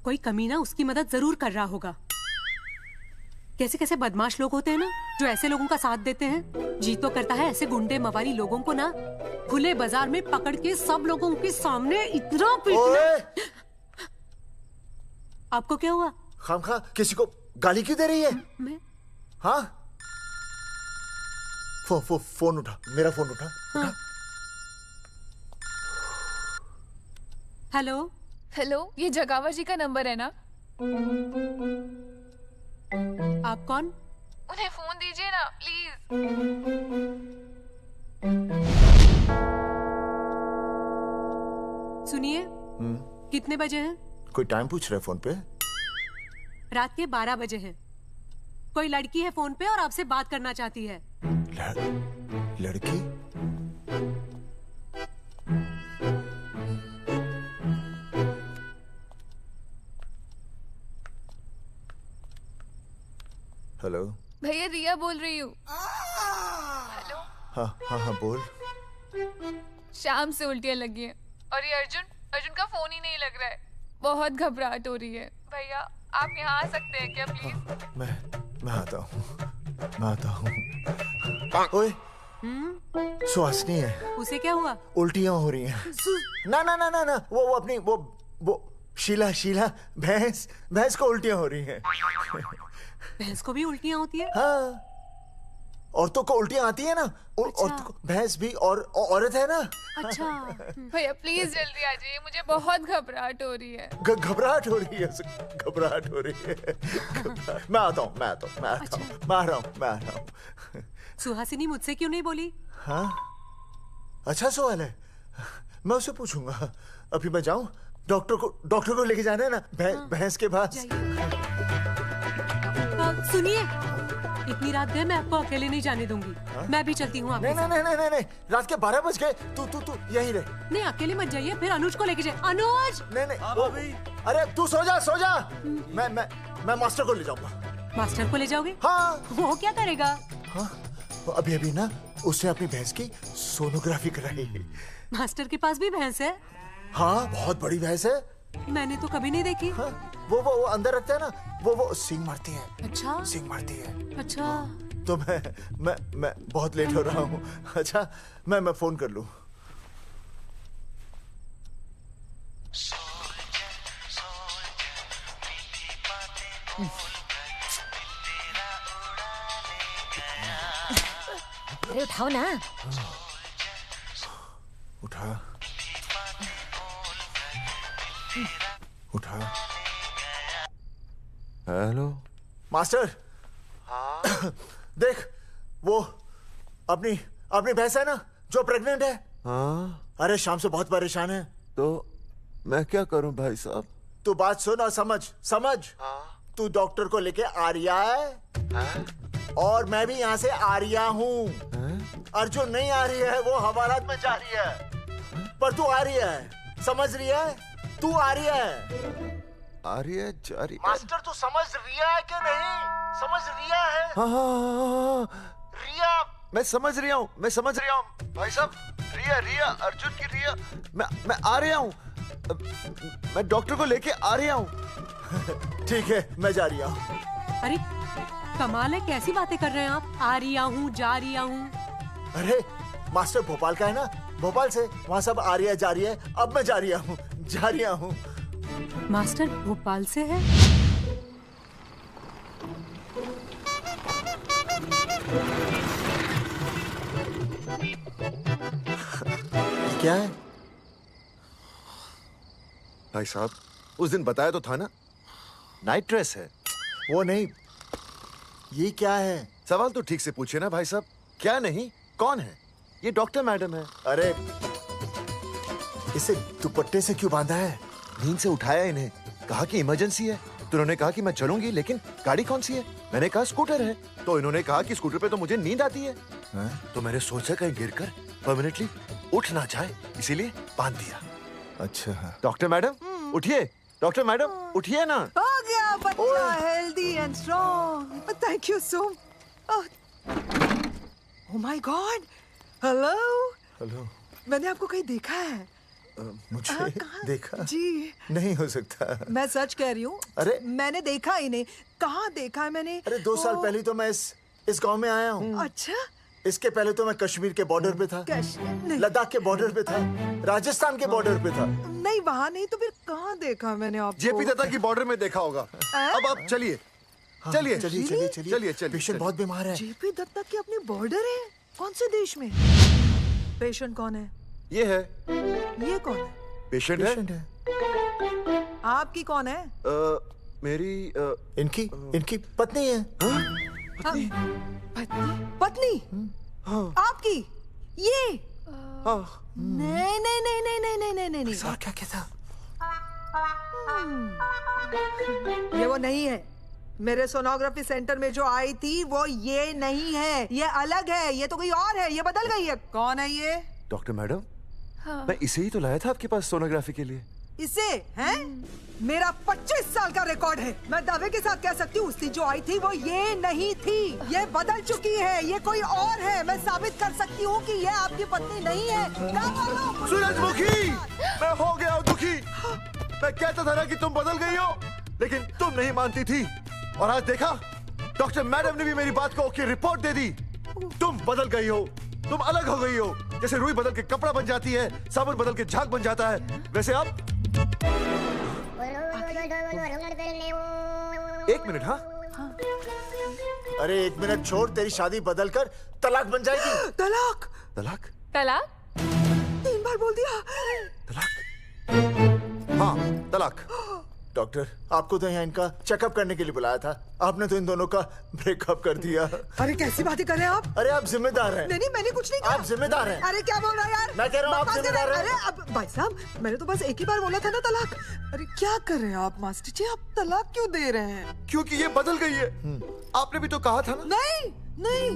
कोई कमीना उसकी मदद जरूर कर रहा होगा। कैसे कैसे बदमाश लोग होते हैं ना, जो ऐसे लोगों का साथ देते हैं। जी तो करता है ऐसे गुंडे मवाली लोगों को ना खुले बाजार में पकड़ के सब लोगों के सामने इतना पीटना। आपको क्या हुआ? खामखा किसी को गाली क्यों दे रही है? मैं? हाँ? फोन उठा, मेरा फोन उठा। हाँ। हेलो हेलो, ये जगावर जी का नंबर है ना? आप कौन? उन्हें फोन दीजिए ना प्लीज। सुनिए, कितने बजे हैं? कोई टाइम पूछ रहे फोन पे? रात के 12 बजे हैं। कोई लड़की है फोन पे और आपसे बात करना चाहती है। लड़की? हेलो भैया, रिया बोल रही हूँ। हेलो। हाँ हाँ हाँ बोल। शाम से उल्टियाँ लगी हैं और ये अर्जुन का फोन ही नहीं लग रहा है। बहुत घबराहट हो रही है। भैया आप यहाँ आ सकते हैं क्या प्लीज? मैं आता हूँ। ओए, सुहासिनी है। उसे क्या हुआ? उल्टियाँ हो रही हैं। ना वो अपनी वो शीला भैंस को उल्टियाँ हो रही हैं। भैंस को भी उल्टियाँ होती है? हाँ, औरतों को उल्टियाँ आती है ना। औरतों को, भैंस भी और औरत है ना। अच्छा। भैया प्लीज जल्दी आ जाइए, मुझे बहुत घबराहट हो रही है। घबराहट हो रही है। मैं आता हूँ। मैं आ रहा हूँ। सुहासिनी मुझसे क्यों नहीं बोली? हाँ, अच्छा सवाल है, मैं उसे पूछूंगा। अभी मैं जाऊँ? डॉक्टर को लेके जाना है ना भैंस के पास। सुनिए, इतनी रात गए मैं आपको अकेले नहीं जाने दूंगी। मैं भी चलती हूँ आपके साथ। नहीं, रात के 12 बज गए। तू यहीं रह। नहीं, अकेले मत जाइए, फिर अनुज को लेके जाइए। अनुज! नहीं, अरे तू सो जा। मैं मास्टर को ले जाऊंगा। मास्टर को ले जाओगे? हाँ। वो क्या करेगा? हाँ, अभी ना उसने अपनी भैंस की सोनोग्राफी कराई। मास्टर के पास भी भैंस है? हाँ, बहुत बड़ी भैंस है। मैंने तो कभी नहीं देखी। हाँ, वो अंदर रखते हैं ना, वो सींग मारती है। अच्छा, सींग मारती है। अच्छा। तो मैं बहुत लेट हो रहा हूँ। अच्छा, मैं फोन कर लूँ। अरे उठाओ ना। उठा। Hello master. हाँ? देख, वो अपनी भैंस है ना जो प्रेग्नेंट है। हाँ? अरे शाम से बहुत परेशान है। तो मैं क्या करूं भाई साहब? तू बात सुन और समझ। हाँ? तू डॉक्टर को लेके आ रिया है? हाँ? और मैं भी यहाँ से आ रिया हूँ। अर्जुन नहीं आ रही है, वो हवालात में जा रही है। पर तू आ रही है, समझ रही है? तू आ रही है। आ रही है, जा रही है। मास्टर तू समझ रिया है कि नहीं? समझ रिया है? हाँ। रिया। मैं समझ रहा हूँ भाई साहब। रिया अर्जुन की रिया। मैं आ रहा हूँ। मैं डॉक्टर को लेके आ रहा हूँ। ठीक है, मैं जा रही हूँ। अरे कमाल है, कैसी बातें कर रहे हैं आप? आ रही हूँ, जा रही हूँ। अरे मास्टर भोपाल का है ना, भोपाल से वहाँ सब आ रही है, जा रही है। अब मैं जा रही हूँ। मास्टर भोपाल से है? क्या है भाई साहब? उस दिन बताया तो था ना, नाइट ड्रेस है। वो नहीं, ये क्या है? सवाल तो ठीक से पूछे ना भाई साहब। क्या नहीं, कौन है? ये डॉक्टर मैडम है। अरे इसे दुपट्टे से क्यों बांधा है? नींद से उठाया इन्हें, कहा कि इमरजेंसी है। तो उन्होंने कहा कि मैं चलूंगी, लेकिन गाड़ी कौन सी है? मैंने कहा स्कूटर है। तो इन्होंने कहा कि स्कूटर पे तो मुझे नींद आती है। तो मैंने सोचा कहीं गिरकर परमानेंटली उठ ना जाए, इसीलिए बांध दिया। अच्छा। डॉक्टर मैडम उठिए, डॉक्टर मैडम उठिए ना। हो गया बच्चा healthy and strong. Thank you so much. Oh my God, hello. Hello. मैंने आपको कहीं देखा है। मुझे देखा जी नहीं हो सकता। मैं सच कह रही हूँ। अरे मैंने देखा ही नहीं। कहाँ देखा है मैंने? अरे 2 साल पहले तो मैं इस गांव में आया हूँ। अच्छा। इसके पहले तो मैं कश्मीर के बॉर्डर पे था, लद्दाख के बॉर्डर पे था, राजस्थान के बॉर्डर पे था। नहीं वहाँ नहीं तो फिर कहाँ देखा मैंने आपको? जेपी दत्ता की बॉर्डर में देखा होगा। अब आप चलिए चलिए चलिए चलिए चलिए चलिए। पेशेंट बहुत बीमार है। जेपी दत्ता की अपनी बॉर्डर है? कौन से देश में? पेशेंट कौन है? ये है। ये कौन है? पेशेंट है। आपकी कौन है? मेरी इनकी पत्नी है। पत्नी? पत्नी? आपकी? ये? नहीं नहीं नहीं नहीं नहीं नहीं नहीं नहीं। सर क्या कहता? ये वो नहीं है। मेरे सोनोग्राफी सेंटर में जो आई थी वो ये नहीं है, ये अलग है, ये तो कोई और है, ये बदल गई है। कौन है ये? डॉक्टर मैडम, हाँ। मैं इसे ही तो लाया था आपके पास सोनोग्राफी के लिए। इसे हैं? मेरा 25 साल का रिकॉर्ड है। मैं दावे के साथ कह सकती हूँ उसकी जो आई थी वो ये नहीं थी, ये बदल चुकी है, ये कोई और है। मैं साबित कर सकती हूँ कि ये आपकी पत्नी नहीं है। सूरजमुखी, मैं हो गया हूँ दुखी। मैं कहता था ना कि तुम बदल गई हो, लेकिन तुम नहीं मानती थी। और आज देखा, डॉक्टर मैडम ने भी मेरी बात को ओके रिपोर्ट दे दी। तुम बदल गई हो, तुम अलग हो गई हो। जैसे रुई बदल के कपड़ा बन जाती है, साबुन बदल के झाग बन जाता है, वैसे अब। एक मिनट। हाँ अरे 1 मिनट छोड़, तेरी शादी बदल कर तलाक बन जाएगी। तलाक? तलाक? तलाक? 3 बार बोल दिया। हाँ तलाक। डॉक्टर, आपको तो यहाँ इनका चेकअप करने के लिए बुलाया था, आपने तो इन दोनों का ब्रेकअप कर दिया। अरे कैसी बातें कर रहे हैं आप? अरे आप जिम्मेदार हैं। नहीं मैंने कुछ नहीं कहा। आप जिम्मेदार हैं। अरे क्या बोल रहा है यार? मैं कह रहा हूँ आप जिम्मेदार हैं। अरे अब भाई साहब, मैंने तो बस एक ही बार बोला था ना तलाक। अरे क्या कर रहे हैं आप मास्टर जी? आप तलाक क्यों दे रहे हैं? क्योंकि ये बदल गई है। आपने भी तो कहा था ना। नहीं नहीं,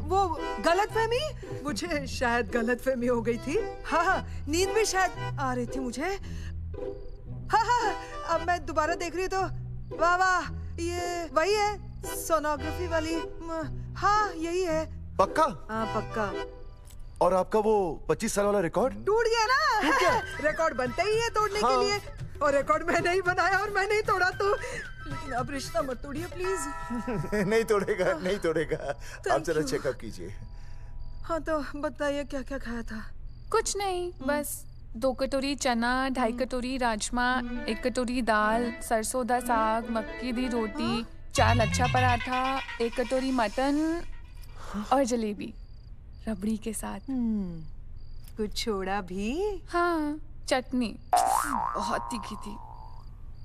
वो गलतफहमी, मुझे शायद गलतफहमी हो गई थी। हाँ, नींद भी शायद आ रही थी मुझे। हाँ, अब मैं दोबारा देख रही तो वाह वाह, ये वही है सोनोग्राफी वाली। हाँ यही है। पक्का? हाँ पक्का। और आपका वो 25 साल वाला रिकॉर्ड टूट गया ना? रिकॉर्ड बनता ही है तोड़ने के लिए, और रिकॉर्ड मैंने ही बनाया और मैंने ही तोड़ा। तो लेकिन अब रिश्ता मत तोड़िए प्लीज। नहीं तोड़ेगा, नहीं तोड़ेगा। आप जरा चेकअप कीजिए। हाँ तो बताइए क्या क्या खाया था? कुछ नहीं, बस 2 कटोरी चना, 2.5 कटोरी राजमा, 1 कटोरी दाल, सरसों दा साग, मक्की दी रोटी, 4 लच्छा पराठा, 1 कटोरी मटन और जलेबी रबड़ी के साथ। कुछ छोड़ा भी? हाँ, चटनी बहुत तीखी थी।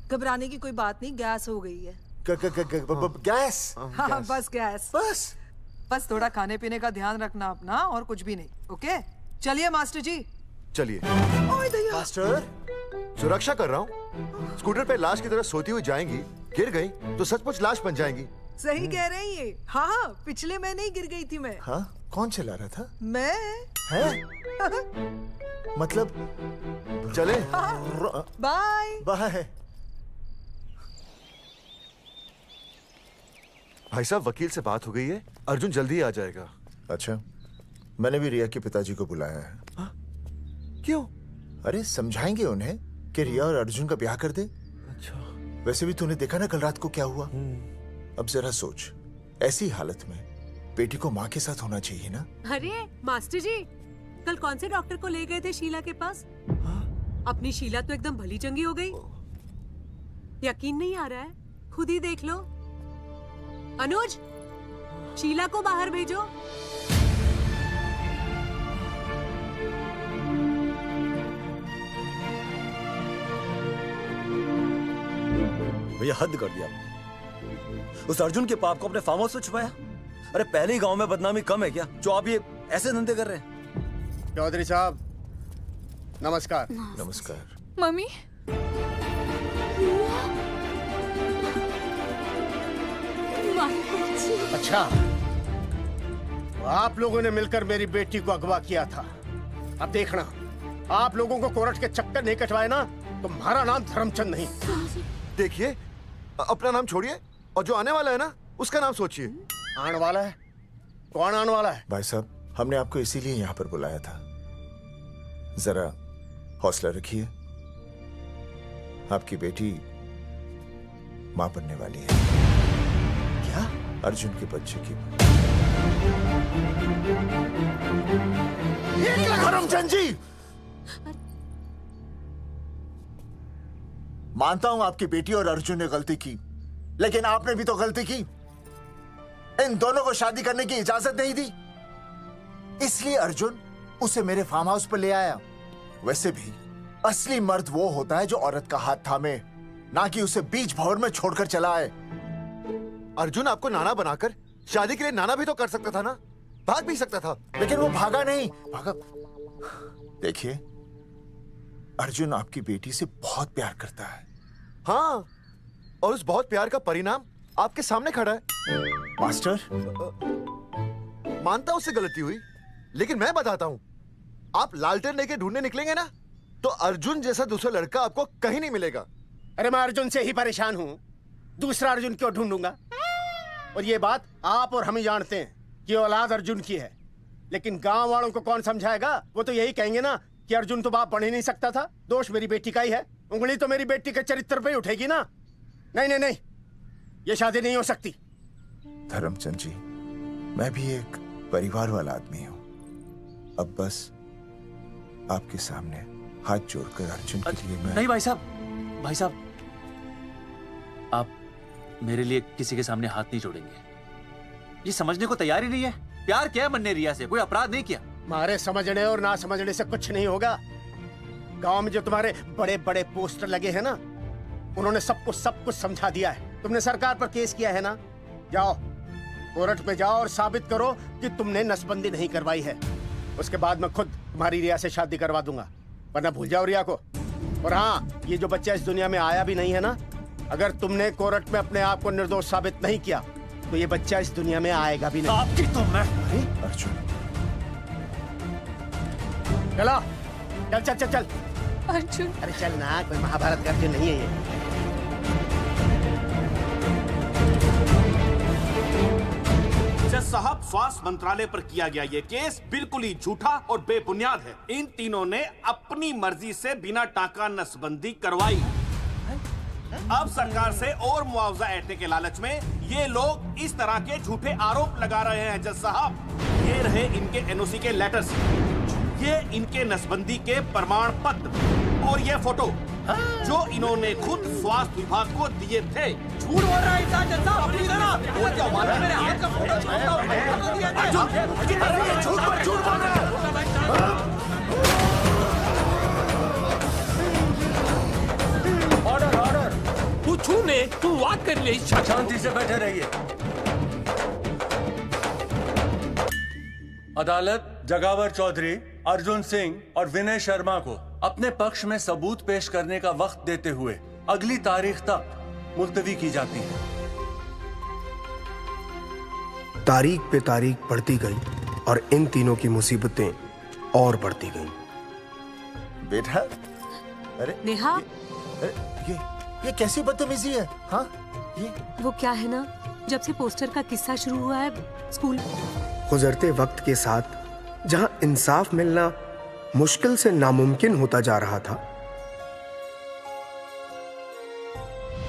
घबराने की कोई बात नहीं, गैस हो गई है। गैस? हाँ बस गैस। बस थोड़ा खाने पीने का ध्यान रखना अपना, और कुछ भी नहीं। ओके चलिए मास्टर जी। चलिए। मास्टर, सुरक्षा कर रहा हूँ। स्कूटर पे लाश की तरह सोती हुई जाएंगी, गिर गई तो सचमुच लाश बन जाएंगी। सही कह रही है। हाँ पिछले महीने ही गिर गई थी मैं। हाँ कौन चला रहा था? मैं। है? मतलब चले? Bye bye. भाई साहब, वकील से बात हो गई है, अर्जुन जल्दी ही आ जाएगा। अच्छा, मैंने भी रिया के पिताजी को बुलाया है। क्यों? अरे समझाएंगे उन्हें कि रिया और अर्जुन का ब्याह कर दे। अच्छा। वैसे भी तूने देखा ना कल रात को क्या हुआ। अब जरा सोच, ऐसी हालत में बेटी को माँ के साथ होना चाहिए ना। अरे मास्टर जी, कल कौन से डॉक्टर को ले गए थे शीला के पास? अपनी शीला तो एकदम भली चंगी हो गई। यकीन नहीं आ रहा है? खुद ही देख लो। अनुज, शीला को बाहर भेजो। भैया हद कर दिया। उस अर्जुन के पाप को अपने फार्म हाउस में छुपाया। अरे पहले ही गांव में बदनामी कम है क्या, जो आप ये ऐसे धंधे कर रहे हैं? चौधरी साहब नमस्कार। नमस्कार। मम्मी, अच्छा, तो आप लोगों ने मिलकर मेरी बेटी को अगवा किया था। अब देखना, आप लोगों को कोर्ट के चक्कर नहीं कटवाए ना, तुम्हारा नाम धर्मचंद नहीं। देखिए, अपना नाम छोड़िए और जो आने वाला है ना, उसका नाम सोचिए। आने वाला है? कौन आने वाला है? भाई साहब, हमने आपको इसीलिए यहाँ पर बुलाया था। जरा हौसला रखिए, आपकी बेटी मां बनने वाली है। क्या? अर्जुन के बच्चे की। करमचंद जी, मानता हूं आपकी बेटी और अर्जुन ने गलती की, लेकिन आपने भी तो गलती की। इन दोनों को शादी करने की इजाजत नहीं दी, इसलिए अर्जुन उसे मेरे फार्म हाउस पर ले आया। वैसे भी असली मर्द वो होता है जो औरत का हाथ थामे, ना कि उसे बीच भंवर में छोड़कर चला आए। अर्जुन आपको नाना बनाकर शादी के लिए नाना भी तो कर सकता था ना, भाग भी सकता था। लेकिन वो भागा नहीं। भागा। देखिए, अर्जुन आपकी बेटी से बहुत प्यार करता है। हाँ, और उस बहुत प्यार का परिणाम आपके सामने खड़ा है। मास्टर, मानता उससे गलती हुई, लेकिन मैं बताता हूं, आप लालटेन लेके ढूंढने निकलेंगे ना, तो अर्जुन जैसा दूसरा लड़का आपको कहीं नहीं मिलेगा। अरे मैं अर्जुन से ही परेशान हूं, दूसरा अर्जुन क्यों ढूंढूंगा? और ये बात आप और हम ही जानते हैं कि औलाद अर्जुन की है, लेकिन गांव वालों को कौन समझाएगा? वो तो यही कहेंगे ना कि अर्जुन तो बाप बन ही नहीं सकता था, दोष मेरी बेटी का ही है। उंगली तो मेरी बेटी के चरित्र पे ही उठेगी ना। नहीं नहीं नहीं, ये शादी नहीं हो सकती। धर्मचंद जी, मैं भी एक परिवार वाला आदमी हूं। अब बस आपके सामने हाथ जोड़कर अर्जुन के लिए मैं... नहीं भाई साहब, आप मेरे लिए किसी के सामने हाथ नहीं जोड़ेंगे। ये समझने को तैयार ही नहीं है। प्यार किया है मन्ने रिया से, कोई अपराध नहीं किया। मारे समझने और ना समझने से कुछ नहीं होगा। गांव में जो तुम्हारे बड़े बड़े पोस्टर लगे हैं ना, उन्होंने सब कुछ समझा दिया है। तुमने सरकार पर केस किया है ना, जाओ कोर्ट में जाओ और साबित करो कि तुमने नसबंदी नहीं करवाई है। उसके बाद मैं खुद तुम्हारी रिया से शादी करवा दूंगा, वरना भूल जाओ रिया को। और हाँ, ये जो बच्चा इस दुनिया में आया भी नहीं है ना, अगर तुमने कोर्ट में अपने आप को निर्दोष साबित नहीं किया तो ये बच्चा इस दुनिया में आएगा भी नहीं। आपकी तो मैं... अर्जुन, चलो चल चल चल चल। अर्जुन, अरे चल ना, कोई महाभारत का अर्जुन नहीं है ये। जज साहब, स्वास्थ्य मंत्रालय पर किया गया ये केस बिल्कुल ही झूठा और बेबुनियाद है। इन तीनों ने अपनी मर्जी से बिना टाका नसबंदी करवाई। अब सरकार से और मुआवजा ऐंठने के लालच में ये लोग इस तरह के झूठे आरोप लगा रहे हैं। जज साहब, ये रहे इनके एनओसी के लेटर्स, ये इनके नसबंदी के प्रमाण पत्र और ये फोटो जो इन्होंने खुद स्वास्थ्य विभाग को दिए थे। झूठ बोल रहा है इंसान जैसा, अपनी तरह। वो क्या मालूम है, मेरे हाथ का फोटो झूठ बोल रहा है। ऑर्डर, तू छूने, तू वाक कर ले। शांति से बैठे रहिए। अदालत जगावर चौधरी, अर्जुन सिंह और विनय शर्मा को अपने पक्ष में सबूत पेश करने का वक्त देते हुए अगली तारीख तक मुलतवी की जाती है। तारीख पे तारीख बढ़ती गई और इन तीनों की मुसीबतें और बढ़ती गईं। बेटा, अरे नेहा, ये कैसी बदतमीजी है? हाँ, ये वो क्या है ना, जब से पोस्टर का किस्सा शुरू हुआ है स्कूल, गुजरते वक्त के साथ जहां इंसाफ मिलना मुश्किल से नामुमकिन होता जा रहा था,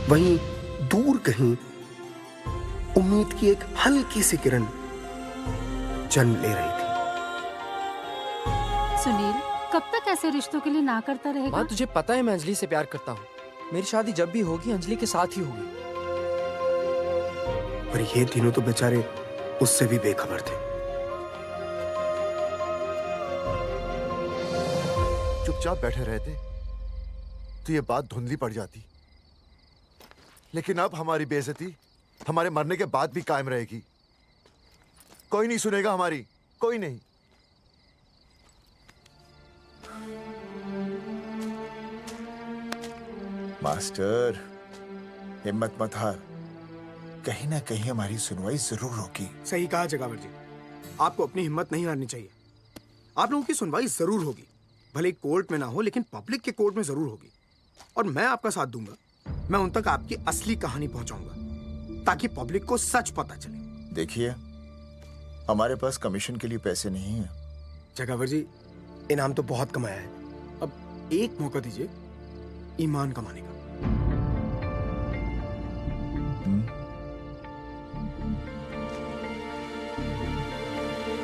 वहीं दूर कहीं उम्मीद की एक हल्की सी किरण जन्म ले रही थी। सुनील, कब तक ऐसे रिश्तों के लिए ना करता रहेगा? माँ, तुझे पता है मैं अंजलि से प्यार करता हूँ। मेरी शादी जब भी होगी अंजलि के साथ ही होगी। और ये तीनों तो बेचारे उससे भी बेखबर थे। चुपचाप बैठे रहते तो ये बात धुंधली पड़ जाती, लेकिन अब हमारी बेइज्जती हमारे मरने के बाद भी कायम रहेगी। कोई नहीं सुनेगा हमारी, कोई नहीं। मास्टर, हिम्मत मत हार, कहीं ना कहीं हमारी सुनवाई जरूर होगी। सही कहा जगावर जी, आपको अपनी हिम्मत नहीं हारनी चाहिए। आप लोगों की सुनवाई जरूर होगी, भले कोर्ट में ना हो लेकिन पब्लिक के कोर्ट में जरूर होगी। और मैं आपका साथ दूंगा, मैं उन तक आपकी असली कहानी पहुंचाऊंगा ताकि पब्लिक को सच पता चले। देखिए, हमारे पास कमीशन के लिए पैसे नहीं है। जगावर जी, इनाम तो बहुत कमाया है, अब एक मौका दीजिए ईमान कमाने का।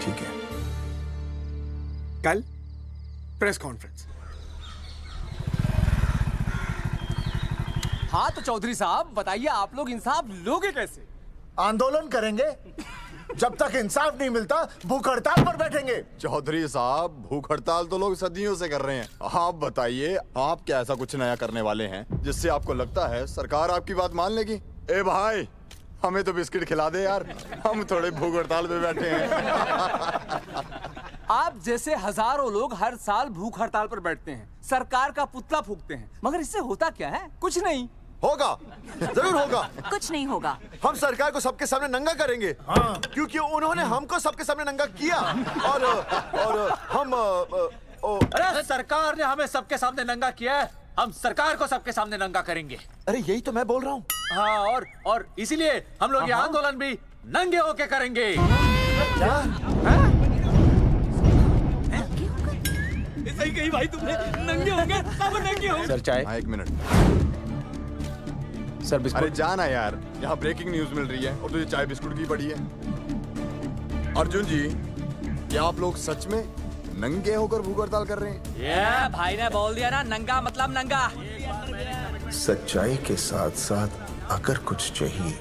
ठीक है, कल प्रेस कॉन्फ्रेंस। हाँ तो चौधरी साहब बताइए, आप लोग इंसाफ लोगे कैसे? आंदोलन करेंगे, जब तक इंसाफ नहीं मिलता भूख हड़ताल पर बैठेंगे। चौधरी साहब भूख हड़ताल तो लोग सदियों से कर रहे हैं। आप बताइए, आप क्या ऐसा कुछ नया करने वाले हैं जिससे आपको लगता है सरकार आपकी बात मान लेगी? ए भाई, हमें तो बिस्किट खिला दे यार, हम थोड़े भूख हड़ताल पे बैठे हैं। आप जैसे हजारों लोग हर साल भूख हड़ताल पर बैठते हैं, सरकार का पुतला फूंकते हैं, मगर इससे होता क्या है? कुछ नहीं होगा, जरूर होगा। कुछ नहीं होगा। हम सरकार को सबके सामने नंगा करेंगे। हाँ। क्योंकि उन्होंने हमको सबके सामने नंगा किया और हम अरे सरकार ने हमें सबके सामने नंगा किया है, हम सरकार को सबके सामने नंगा करेंगे। अरे यही तो मैं बोल रहा हूँ। हाँ, और इसीलिए हम लोग ये आंदोलन भी नंगे होके करेंगे। क्या? सही कही भाई तुमने, नंगे होंगे, सब नंगे होंगे। सर चाय? हाँ, 1 मिनट। Sir biscuit. अरे जाना यार, यहाँ ब्रेकिंग न्यूज मिल रही है और तुझे चाय बिस्कुट की पड़ी है। अर्जुन जी, क्या आप लोग सच में नंगे होकर भूख हड़ताल कर रहे हैं? ये भाई ने बोल दिया ना, नंगा मतलब नंगा। सच्चाई के साथ साथ अगर कुछ चाहिए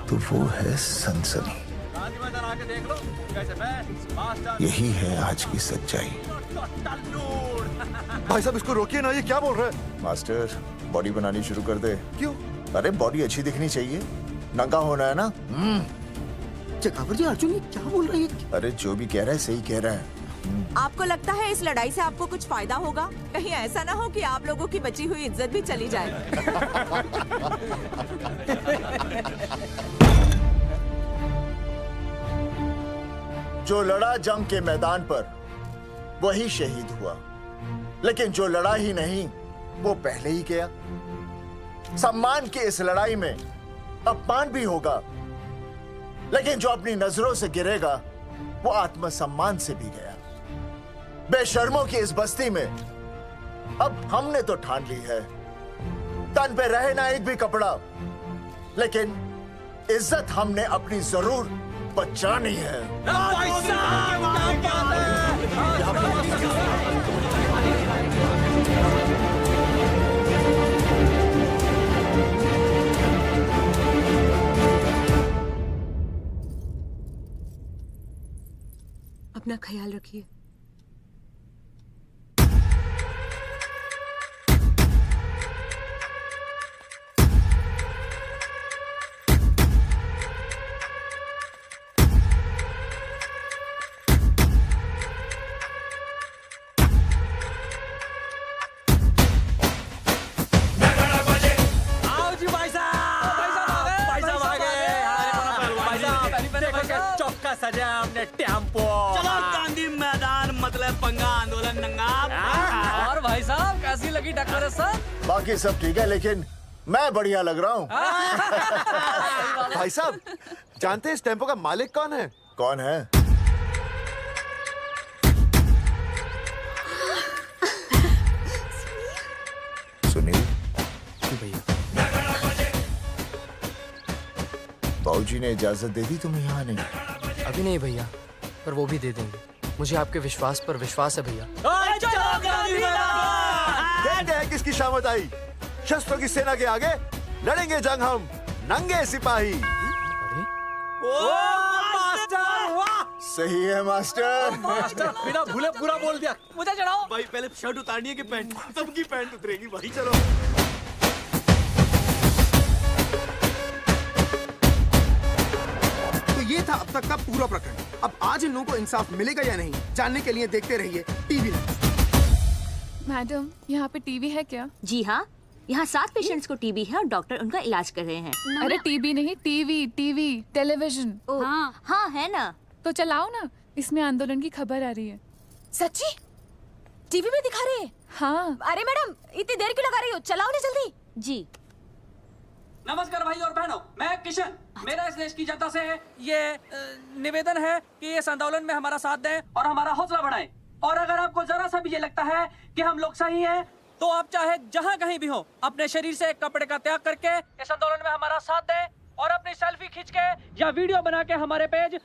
तो वो है सनसनी। यही है आज की सच्चाई। भाई साहब इसको रोकिए ना, ये क्या बोल रहा है? मास्टर, बॉडी बनानी शुरू कर दे। क्यों? अरे बॉडी अच्छी दिखनी चाहिए, नंगा होना है ना। जगावर जी, अर्जुन ये क्या बोल रही है? अरे जो भी कह रहा है सही कह रहा है। आपको लगता है इस लड़ाई से आपको कुछ फायदा होगा? कहीं ऐसा ना हो कि आप लोगों की बची हुई इज्जत भी चली जाए। जो लड़ा जंग के मैदान पर वही शहीद हुआ, लेकिन जो लड़ा ही नहीं वो पहले ही गया। सम्मान की इस लड़ाई में अपमान भी होगा, लेकिन जो अपनी नजरों से गिरेगा वो आत्मसम्मान से भी गया। बेशर्मों की इस बस्ती में अब हमने तो ठान ली है, तन पे रहे ना एक भी कपड़ा, लेकिन इज्जत हमने अपनी जरूर बचानी है। अपना ख्याल रखिए। सजा हमने टेम्पो। चलो गांधी मैदान, मतलब पंगा आंदोलन नंगा। और भाई साहब कैसी लगी डेकोरेशन? बाकी सब ठीक है, लेकिन मैं बढ़िया लग रहा हूँ। भाई साहब जानते हैं इस टेम्पो का मालिक कौन है? कौन है? सुनील। भैया बाबूजी ने इजाजत दे दी तुम्हें यहाँ आने की? अभी नहीं भैया, पर वो भी दे देंगे। मुझे आपके विश्वास पर विश्वास है भैया। कहते हैं किसकी शामत आई, शस्त्रों की सेना के आगे लड़ेंगे जंग हम नंगे सिपाही। सही है मास्टर। मास्टर बिना भूले पूरा बोल दिया। मुझे चढ़ाओ भाई, पहले शर्ट उतारनी है कि पैंट? सबकी पैंट उतरेगी भाई। चलो ये था अब तक का पूरा प्रकरण। अब आज इन लोगों को इंसाफ मिलेगा या नहीं, जानने के लिए देखते रहिए टीवी। मैडम, यहाँ पे टीवी है क्या? जी हाँ, यहाँ 7 पेशेंट्स को टीबी है और डॉक्टर उनका इलाज कर रहे हैं। अरे टीबी नहीं, टीवी टेलीविजन। हाँ हाँ है ना। तो चलाओ ना, इसमें आंदोलन की खबर आ रही है। सच्ची? टीवी में दिखा रहे हैं? हाँ। अरे मैडम, इतनी देर क्यों लगा रही हो, चलाओ ना जल्दी। जी। नमस्कार भाई और बहनों, मैं किशन। मेरा इस देश की जनता से ये निवेदन है कि इस आंदोलन में हमारा साथ दें और हमारा हौसला बढ़ाएं। और अगर आपको जरा सा भी ये लगता है कि हम लोग सही हैं, तो आप चाहे जहाँ कहीं भी हो अपने शरीर से एक कपड़े का त्याग करके इस आंदोलन में हमारा साथ दें और अपनी सेल्फी खींच के या वीडियो बना के हमारे पेज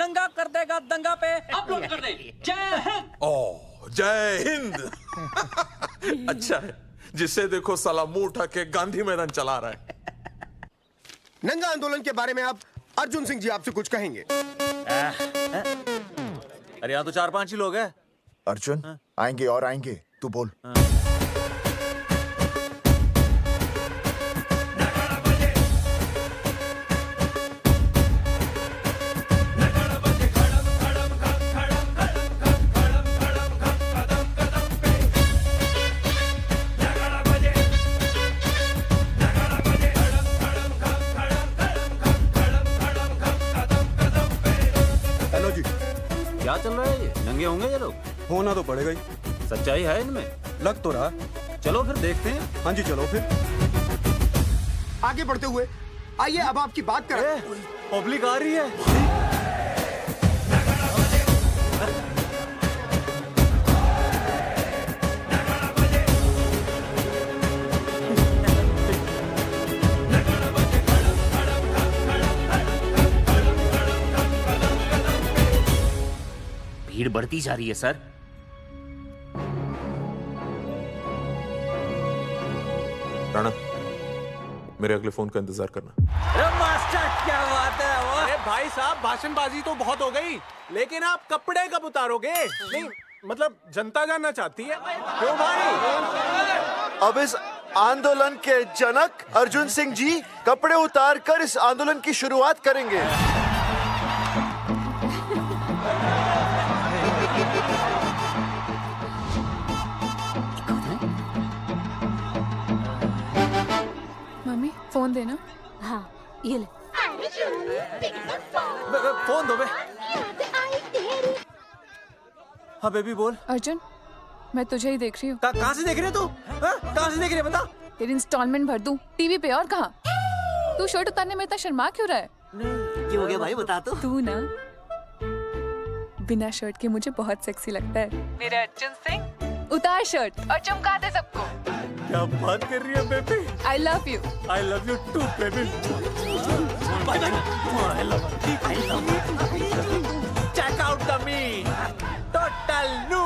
नंगा कर देगा दंगा पे अपलोड कर दे। जय हिंद। ओह जय हिंद। अच्छा है, जिसे देखो साला मुंह उठा के गांधी मैदान चला रहा है। नंगा आंदोलन के बारे में आप अर्जुन सिंह जी आपसे कुछ कहेंगे। अरे यहाँ तो 4-5 ही लोग हैं। अर्जुन आएंगे और आएंगे, तू बोल। क्या चल रहा है ये? नंगे होंगे ये लोग? होना तो पड़ेगा ही। सच्चाई है इनमें? लग तो रहा। चलो फिर देखते हैं। हाँ जी चलो फिर। आगे बढ़ते हुए आइए अब आपकी बात करें। पब्लिक आ रही है। भीड़ बढ़ती जा रही है सर। राणा, मेरे अगले फोन का इंतजार करना। अरे मास्टर क्या बात है वो? अरे भाई साहब, भाषणबाजी तो बहुत हो गई, लेकिन आप कपड़े कब उतारोगे? नहीं मतलब जनता जानना चाहती है। क्यों भाई? अब इस आंदोलन के जनक अर्जुन सिंह जी कपड़े उतार कर इस आंदोलन की शुरुआत करेंगे। मम्मी फोन देना। हाँ ये ले। फोन दो बे। हाँ बेबी बोल। अर्जुन मैं तुझे ही देख रही हूँ। कहाँ से देख रही है तू? कहाँ से देख रही है बता? तेरी इंस्टॉलमेंट भर दूं टीवी पे और कहाँ? तू शर्ट उतारने में इतना शर्मा क्यों रहा है? क्या हो गया भाई, बता तो। तू ना बिना शर्ट के मुझे बहुत सेक्सी लगता है। मेरे अर्जुन सिंह उतार शर्ट और चमका दे सबको। क्या बात कर रही है baby? I love you. I love you too baby. Check out the me total new.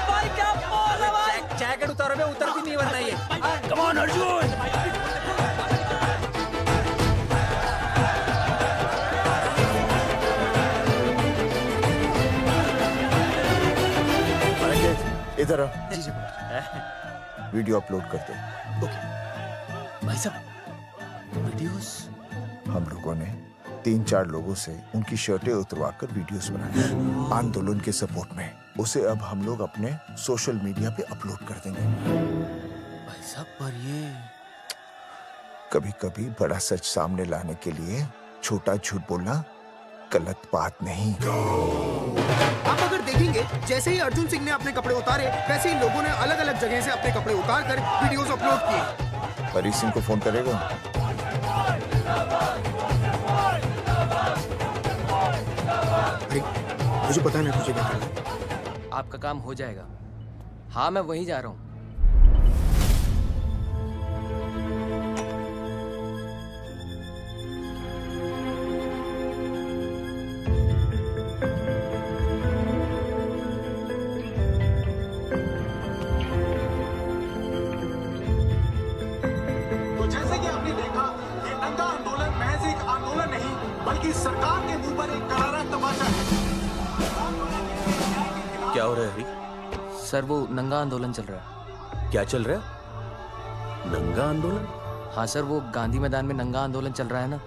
भाई क्या बोल रहा भाई? जैकेट उतारो बे, उतर भी नहीं वरना ये। Come on Arjun. इधर वीडियो अपलोड कर दो। भाई साहब वीडियोस? हम लोगों ने 3-4 लोगों से उनकी शर्टें उतरवा कर वीडियोस बनाए आंदोलन के सपोर्ट में। उसे अब हम लोग अपने सोशल मीडिया पे अपलोड कर देंगे। भाई साहब पर ये कभी कभी बड़ा सच सामने लाने के लिए छोटा झूठ बोलना गलत बात नहीं। आप अगर देखेंगे जैसे ही अर्जुन सिंह ने अपने कपड़े उतारे, वैसे ही लोगों ने अलग अलग जगह से अपने कपड़े उतार कर वीडियोस अपलोड किए। परी सिंह को फोन करेगा? मुझे पता नहीं तुझे क्या करना है। आपका काम हो जाएगा। हाँ मैं वहीं जा रहा हूँ। तो जैसे कि आपने देखा, ये नंगा आंदोलन महज एक आंदोलन नहीं, बल्कि सरकार के मुंह पर एक करारा तमाचा है। क्या हो रहा है हरी? सर वो नंगा आंदोलन चल रहा है। क्या चल रहा है? नंगा आंदोलन? हाँ सर वो गांधी मैदान में नंगा आंदोलन चल रहा है ना,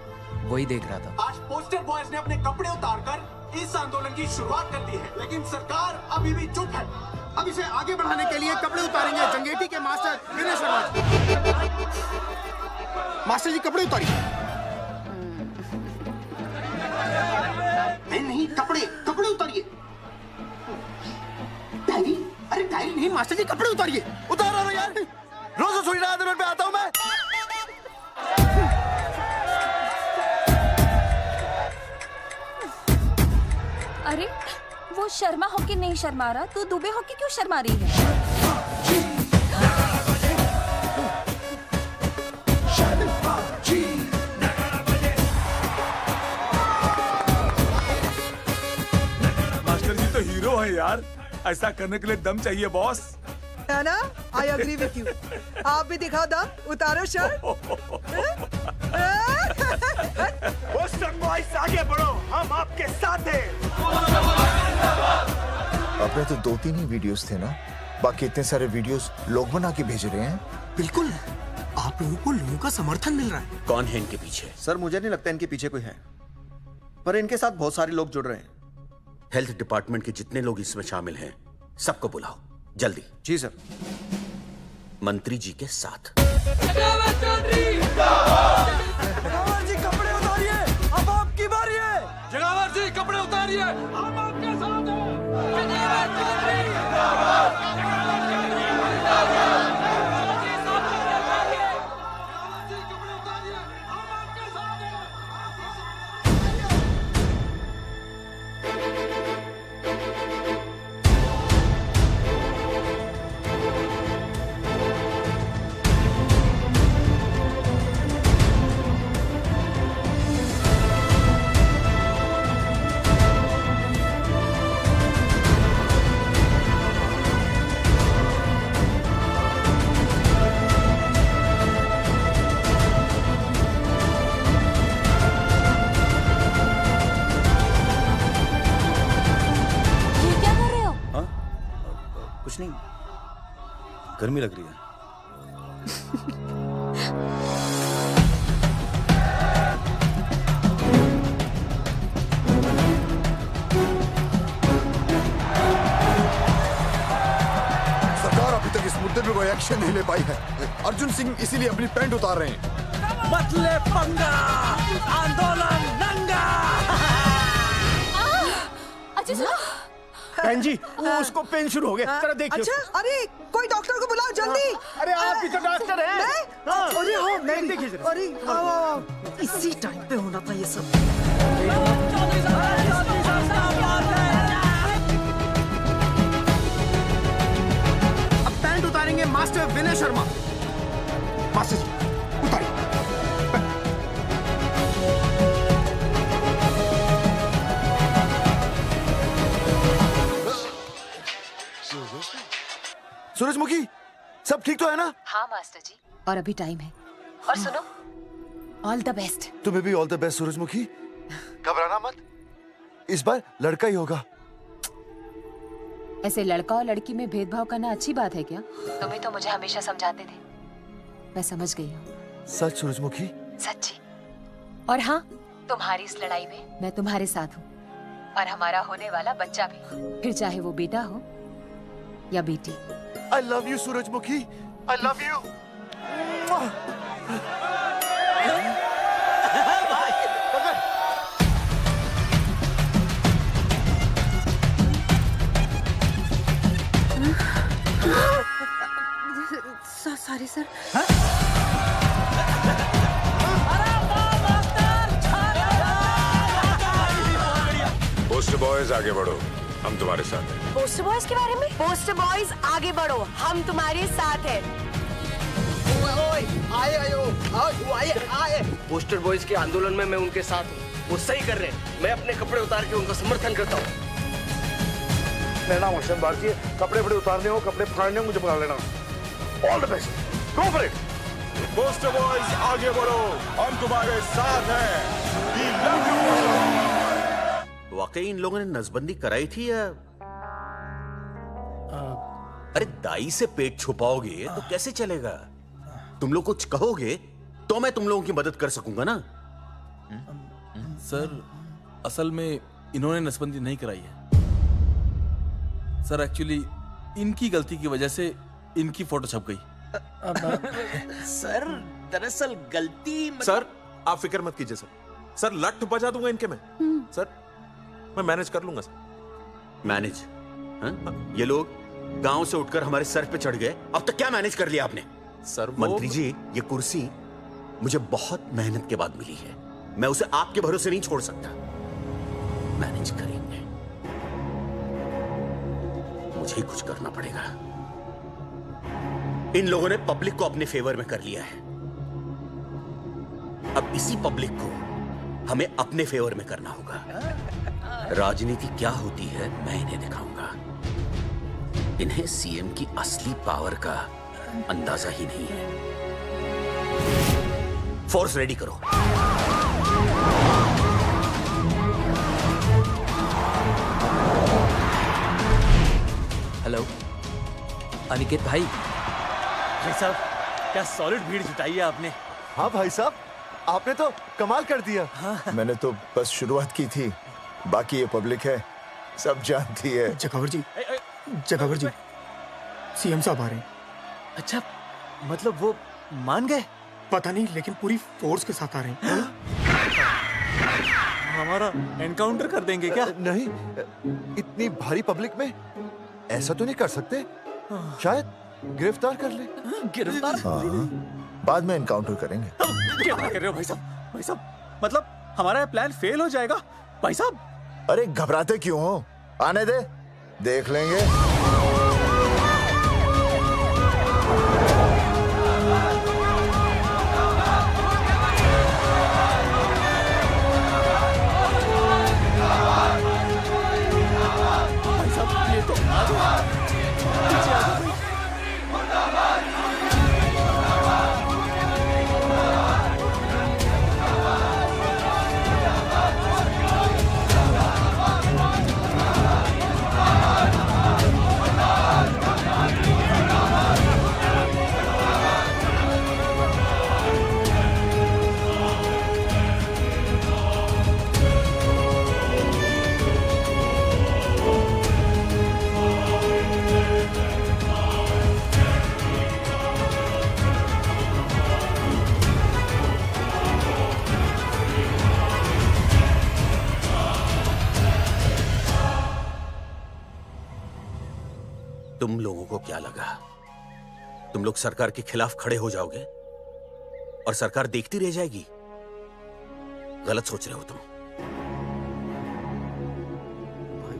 वही देख रहा था। आज पोस्टर बॉयज ने अपने कपड़े उतारकर इस आंदोलन की शुरुआत कर दी है, लेकिन सरकार अभी भी चुप है। अब इसे आगे बढ़ाने के लिए कपड़े उतारेंगे जंगेटी के मास्टर विनय शर्मा। मास्टर जी कपड़े उतारिए। नहीं कपड़े कपड़े उतारिए। डायरी? अरे डायरी नहीं मास्टर जी, कपड़े उतारिए। उतार रहा यार, रोज रसोई आंदोलन पे आता हूँ मैं। अरे वो शर्मा होके नहीं शर्मा रहा, तू दुबे होके क्यों शर्मा रही है? मास्टर जी तो हीरो है यार, ऐसा करने के लिए दम चाहिए बॉस। है ना? I agree with you. आप भी दिखाओ दम, उतारो शर्ट। आगे बढ़ो, हम आपके साथ हैं। अपने तो 2-3 ही वीडियोस थे ना, बाकी इतने सारे वीडियोस लोग बना के भेज रहे हैं। बिल्कुल, आप लोगों को लोगों का समर्थन मिल रहा है। कौन है इनके पीछे? सर मुझे नहीं लगता इनके पीछे कोई है, पर इनके साथ बहुत सारे लोग जुड़ रहे हैं। हेल्थ डिपार्टमेंट के जितने लोग इसमें शामिल हैं, सबको बुलाओ जल्दी। जी सर। मंत्री जी के साथ। जगावर जी कपड़े उतारिए, अब आपकी बारी है। जगावर जी कपड़े उतारिए, हम आपके साथ हैं। कुछ नहीं, गर्मी लग रही है। सरकार अभी तक इस मुद्दे पे कोई एक्शन नहीं ले पाई है। अर्जुन सिंह इसीलिए अपनी पैंट उतार रहे हैं। मत ले पंगा, आंदोलन नंगा। अच्छा बहन जी, वो उसको पेन शुरू हो गया, जरा देखिए। अच्छा, अरे कोई डॉक्टर को बुलाओ जल्दी। अरे आप ही तो डॉक्टर हैं। अरे हाँ, मैं देखिए जरा। अरे इसी टाइम पे होना था ये सब। अब पैंट उतारेंगे मास्टर विनय शर्मा। मास्टर जी उतारिए। सूरजमुखी, सब ठीक तो है ना? हाँ मास्टर जी, और अभी टाइम है। और सुनो, ऑल द बेस्ट। तुम्हें भी ऑल द बेस्ट सूरजमुखी। घबराना मत, इस बार लड़का ही होगा। ऐसे लड़का और लड़की में भेदभाव करना अच्छी बात है क्या? तुम ही तो मुझे हमेशा समझाते थे। मैं समझ गई हूँ। सच सूरजमुखी? सच्ची। और हाँ, तुम्हारी इस लड़ाई में मैं तुम्हारे साथ हूँ, और हमारा होने वाला बच्चा भी, फिर चाहे वो बेटा हो या बेटी। I love you, सूरजमुखी। I love you. Sorry sir. Poster boys आगे बढ़ो, हम तुम्हारे साथ हैं। पोस्टर बॉयज के बारे में? पोस्टर बॉयज आगे बढ़ो, हम तुम्हारे साथ हैं। आए। पोस्टर बॉयज के आंदोलन में मैं उनके साथ हूँ, वो सही कर रहे हैं। मैं अपने कपड़े उतार के उनका समर्थन करता हूँ। मेरा नाम हर्षद भारती है। कपड़े उतारने हो, कपड़े फाड़ने हो, मुझे बुला लेना। All the best, go for it. Poster boys आगे बढ़ो, हम तुम्हारे साथ हैं। We love you। वाकई इन लोगों ने नसबंदी कराई थी या? अरे दाई से पेट छुपाओगे तो कैसे चलेगा? तुम लोग कुछ कहोगे तो मैं तुम लोगों की मदद कर सकूंगा ना। सर, असल में इन्होंने नसबंदी नहीं कराई है सर। एक्चुअली इनकी गलती की वजह से इनकी फोटो छप गई। सर दरअसल गलती सर आप फिक्र मत कीजिए सर। सर लट बजा दूंगा इनके में। सर मैं मैनेज कर लूंगा सर। मैनेज? ये लोग गांव से उठकर हमारे सर पे चढ़ गए, अब तक क्या मैनेज कर लिया आपने? सर मंत्री जी, ये कुर्सी मुझे बहुत मेहनत के बाद मिली है, मैं उसे आपके भरोसे नहीं छोड़ सकता। मैनेज करेंगे। मुझे ही कुछ करना पड़ेगा। इन लोगों ने पब्लिक को अपने फेवर में कर लिया है। अब इसी पब्लिक को हमें अपने फेवर में करना होगा। राजनीति क्या होती है मैं इन्हें दिखाऊंगा। इन्हें सीएम की असली पावर का अंदाजा ही नहीं है। फोर्स रेडी करो। हेलो अनिकेत भाई। भाई साहब क्या सॉलिड भीड़ जुटाई है आपने। हाँ भाई साहब, आपने तो कमाल कर दिया। मैंने तो बस शुरुआत की थी, बाकी ये पब्लिक है, सब जानती है। जगावर जी, जगावर जी, सीएम साहब आ रहे हैं। अच्छा, मतलब वो मान गए? पता नहीं, लेकिन पूरी फोर्स के साथ आ रहे हैं। हमारा एनकाउंटर कर देंगे क्या? नहीं, इतनी भारी पब्लिक में ऐसा तो नहीं कर सकते। शायद गिरफ्तार कर ले। गिरफ्तार? हाँ, बाद में एनकाउंटर करेंगे। क्या कर रहे हो भाई साहब? भाई साहब, मतलब हमारा प्लान फेल हो जाएगा भाई साहब? अरे घबराते क्यों हो? आने दे, देख लेंगे। तुम लोगों को क्या लगा तुम लोग सरकार के खिलाफ खड़े हो जाओगे और सरकार देखती रह जाएगी? गलत सोच रहे हो तुम।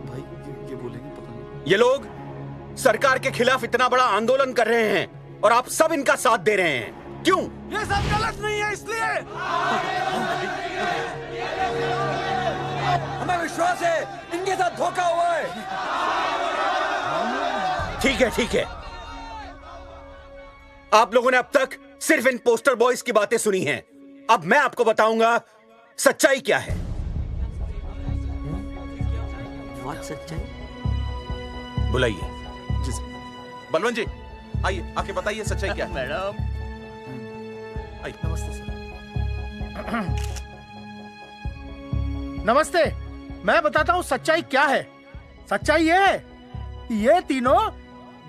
भाई ये बोलेंगे पता नहीं। ये लोग सरकार के खिलाफ इतना बड़ा आंदोलन कर रहे हैं और आप सब इनका साथ दे रहे हैं। क्यों? ये सब गलत नहीं है इसलिए। हमें विश्वास है इनके साथ धोखा हुआ है। ठीक है, ठीक है। आप लोगों ने अब तक सिर्फ इन पोस्टर बॉयज की बातें सुनी हैं। अब मैं आपको बताऊंगा सच्चाई क्या है। सच्चाई? बुलाइए। बलवंत जी आइए, आके बताइए सच्चाई क्या है। मैडम आइए। नमस्ते सर। नमस्ते, मैं बताता हूँ सच्चाई क्या है। सच्चाई ये है कि ये तीनों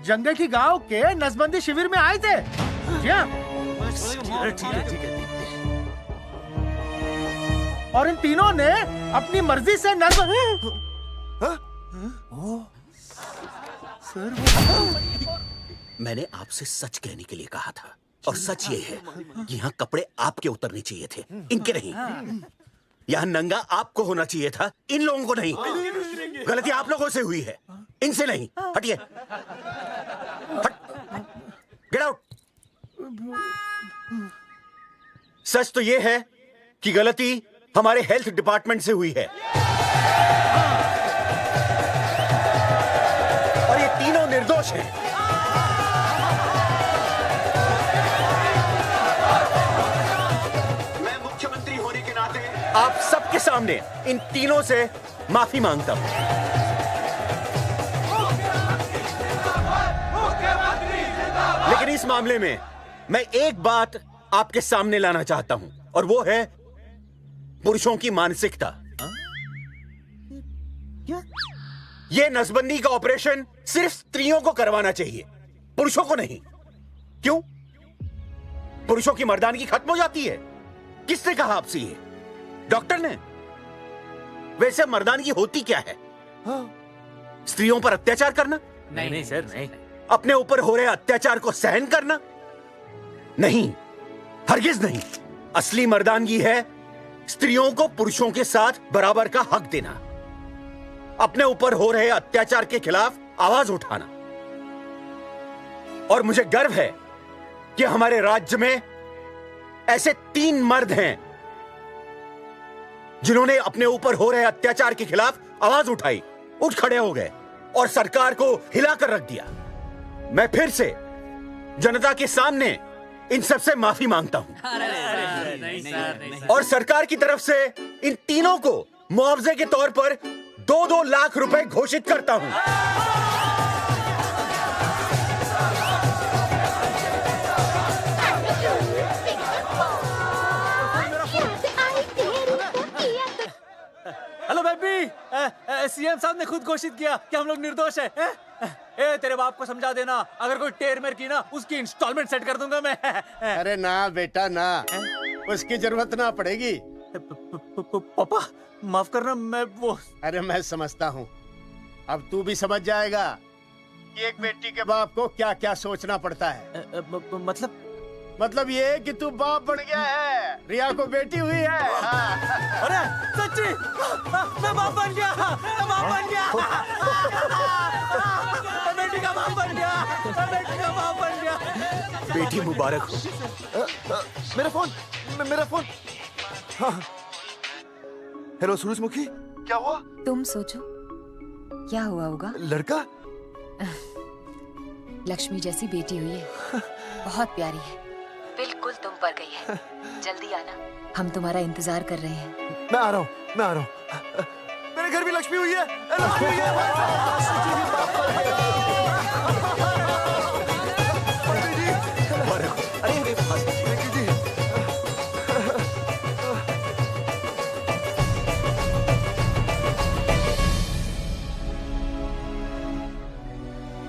जंगेठी गांव के नसबंदी शिविर में आए थे। जी हाँ। ठीक है। और इन तीनों ने अपनी मर्जी से मैंने आपसे सच कहने के लिए कहा था और सच ये है कि यहाँ कपड़े आपके उतरने चाहिए थे, इनके नहीं। यहाँ नंगा आपको होना चाहिए था, इन लोगों को नहीं। गलती आप लोगों से हुई है, इनसे नहीं। हटिए, गेट आउट। सच तो ये है कि गलती हमारे हेल्थ डिपार्टमेंट से हुई है और ये तीनों निर्दोष हैं। मैं मुख्यमंत्री होने के नाते आप सबके सामने इन तीनों से माफी मांगता हूं। लेकिन इस मामले में मैं एक बात आपके सामने लाना चाहता हूं और वो है पुरुषों की मानसिकता। ये नसबंदी का ऑपरेशन सिर्फ स्त्रियों को करवाना चाहिए, पुरुषों को नहीं। क्यों? पुरुषों की मर्दानगी खत्म हो जाती है? किसने कहा आपसे ये? डॉक्टर ने? वैसे मर्दानगी होती क्या है? स्त्रियों पर अत्याचार करना? नहीं सर, नहीं। अपने ऊपर हो रहे अत्याचार को सहन करना? नहीं, हरगिज नहीं। असली मर्दानगी है स्त्रियों को पुरुषों के साथ बराबर का हक देना। अपने ऊपर हो रहे अत्याचार के खिलाफ आवाज उठाना। और मुझे गर्व है कि हमारे राज्य में ऐसे 3 मर्द हैं जिन्होंने अपने ऊपर हो रहे अत्याचार के खिलाफ आवाज उठाई, उठ खड़े हो गए और सरकार को हिलाकर रख दिया। मैं फिर से जनता के सामने इन सबसे माफी मांगता हूं और सरकार की तरफ से इन तीनों को मुआवजे के तौर पर 2-2 लाख रुपए घोषित करता हूं। हेलो बेबी, सीएम साहब ने खुद घोषित किया कि हम लोग निर्दोष हैं। ए तेरे बाप को समझा देना, अगर कोई टेर मेर की ना उसकी इंस्टॉलमेंट सेट कर दूंगा मैं। अरे ना बेटा ना, उसकी जरूरत ना पड़ेगी। पापा माफ करना, मैं वो। अरे मैं समझता हूँ, अब तू भी समझ जाएगा कि एक बेटी के बाप को क्या क्या सोचना पड़ता है। मतलब ये कि तू बाप बन गया है, रिया को बेटी हुई है। अरे सच्ची, मैं बाप बन गया, मैं बाप बन गया, बेटी का बाप बन गया, बेटी का बाप बन गया। बेटी मुबारक हो। मेरा फोन। हाँ। हेलो सूरजमुखी, क्या हुआ? तुम सोचो क्या हुआ होगा। लड़का? लक्ष्मी जैसी बेटी हुई है, बहुत प्यारी है, बिल्कुल तुम पर गई है। जल्दी आना, हम तुम्हारा इंतजार कर रहे हैं। मैं आ रहा हूँ। मेरे घर भी लक्ष्मी हुई है, लक्ष्मी हुई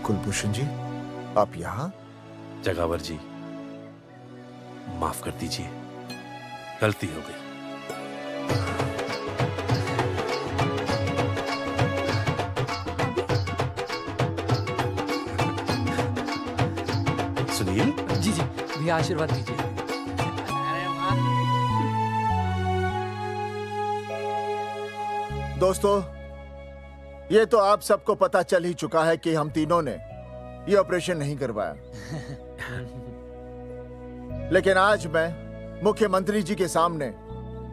कुलभूषण जी, आप यहाँ? जगावर जी, माफ कर दीजिए, गलती हो गई। सुनील जी भैया आशीर्वाद दीजिए। दोस्तों, ये तो आप सबको पता चल ही चुका है कि हम तीनों ने ये ऑपरेशन नहीं करवाया। लेकिन आज मैं मुख्यमंत्री जी के सामने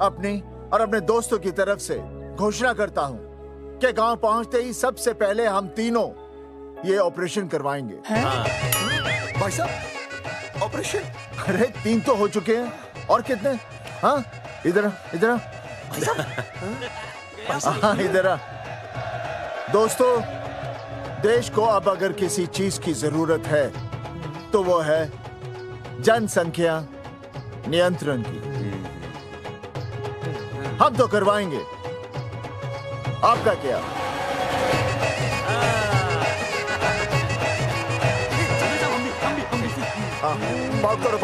अपनी और अपने दोस्तों की तरफ से घोषणा करता हूं कि गांव पहुंचते ही सबसे पहले हम तीनों ये ऑपरेशन करवाएंगे। भाई साहब, ऑपरेशन? अरे 3 तो हो चुके हैं, और कितने? हाँ, इधर हाँ, इधर। दोस्तों, देश को अब अगर किसी चीज की जरूरत है तो वो है जनसंख्या नियंत्रण की। हम तो करवाएंगे, आपका क्या? बात करो।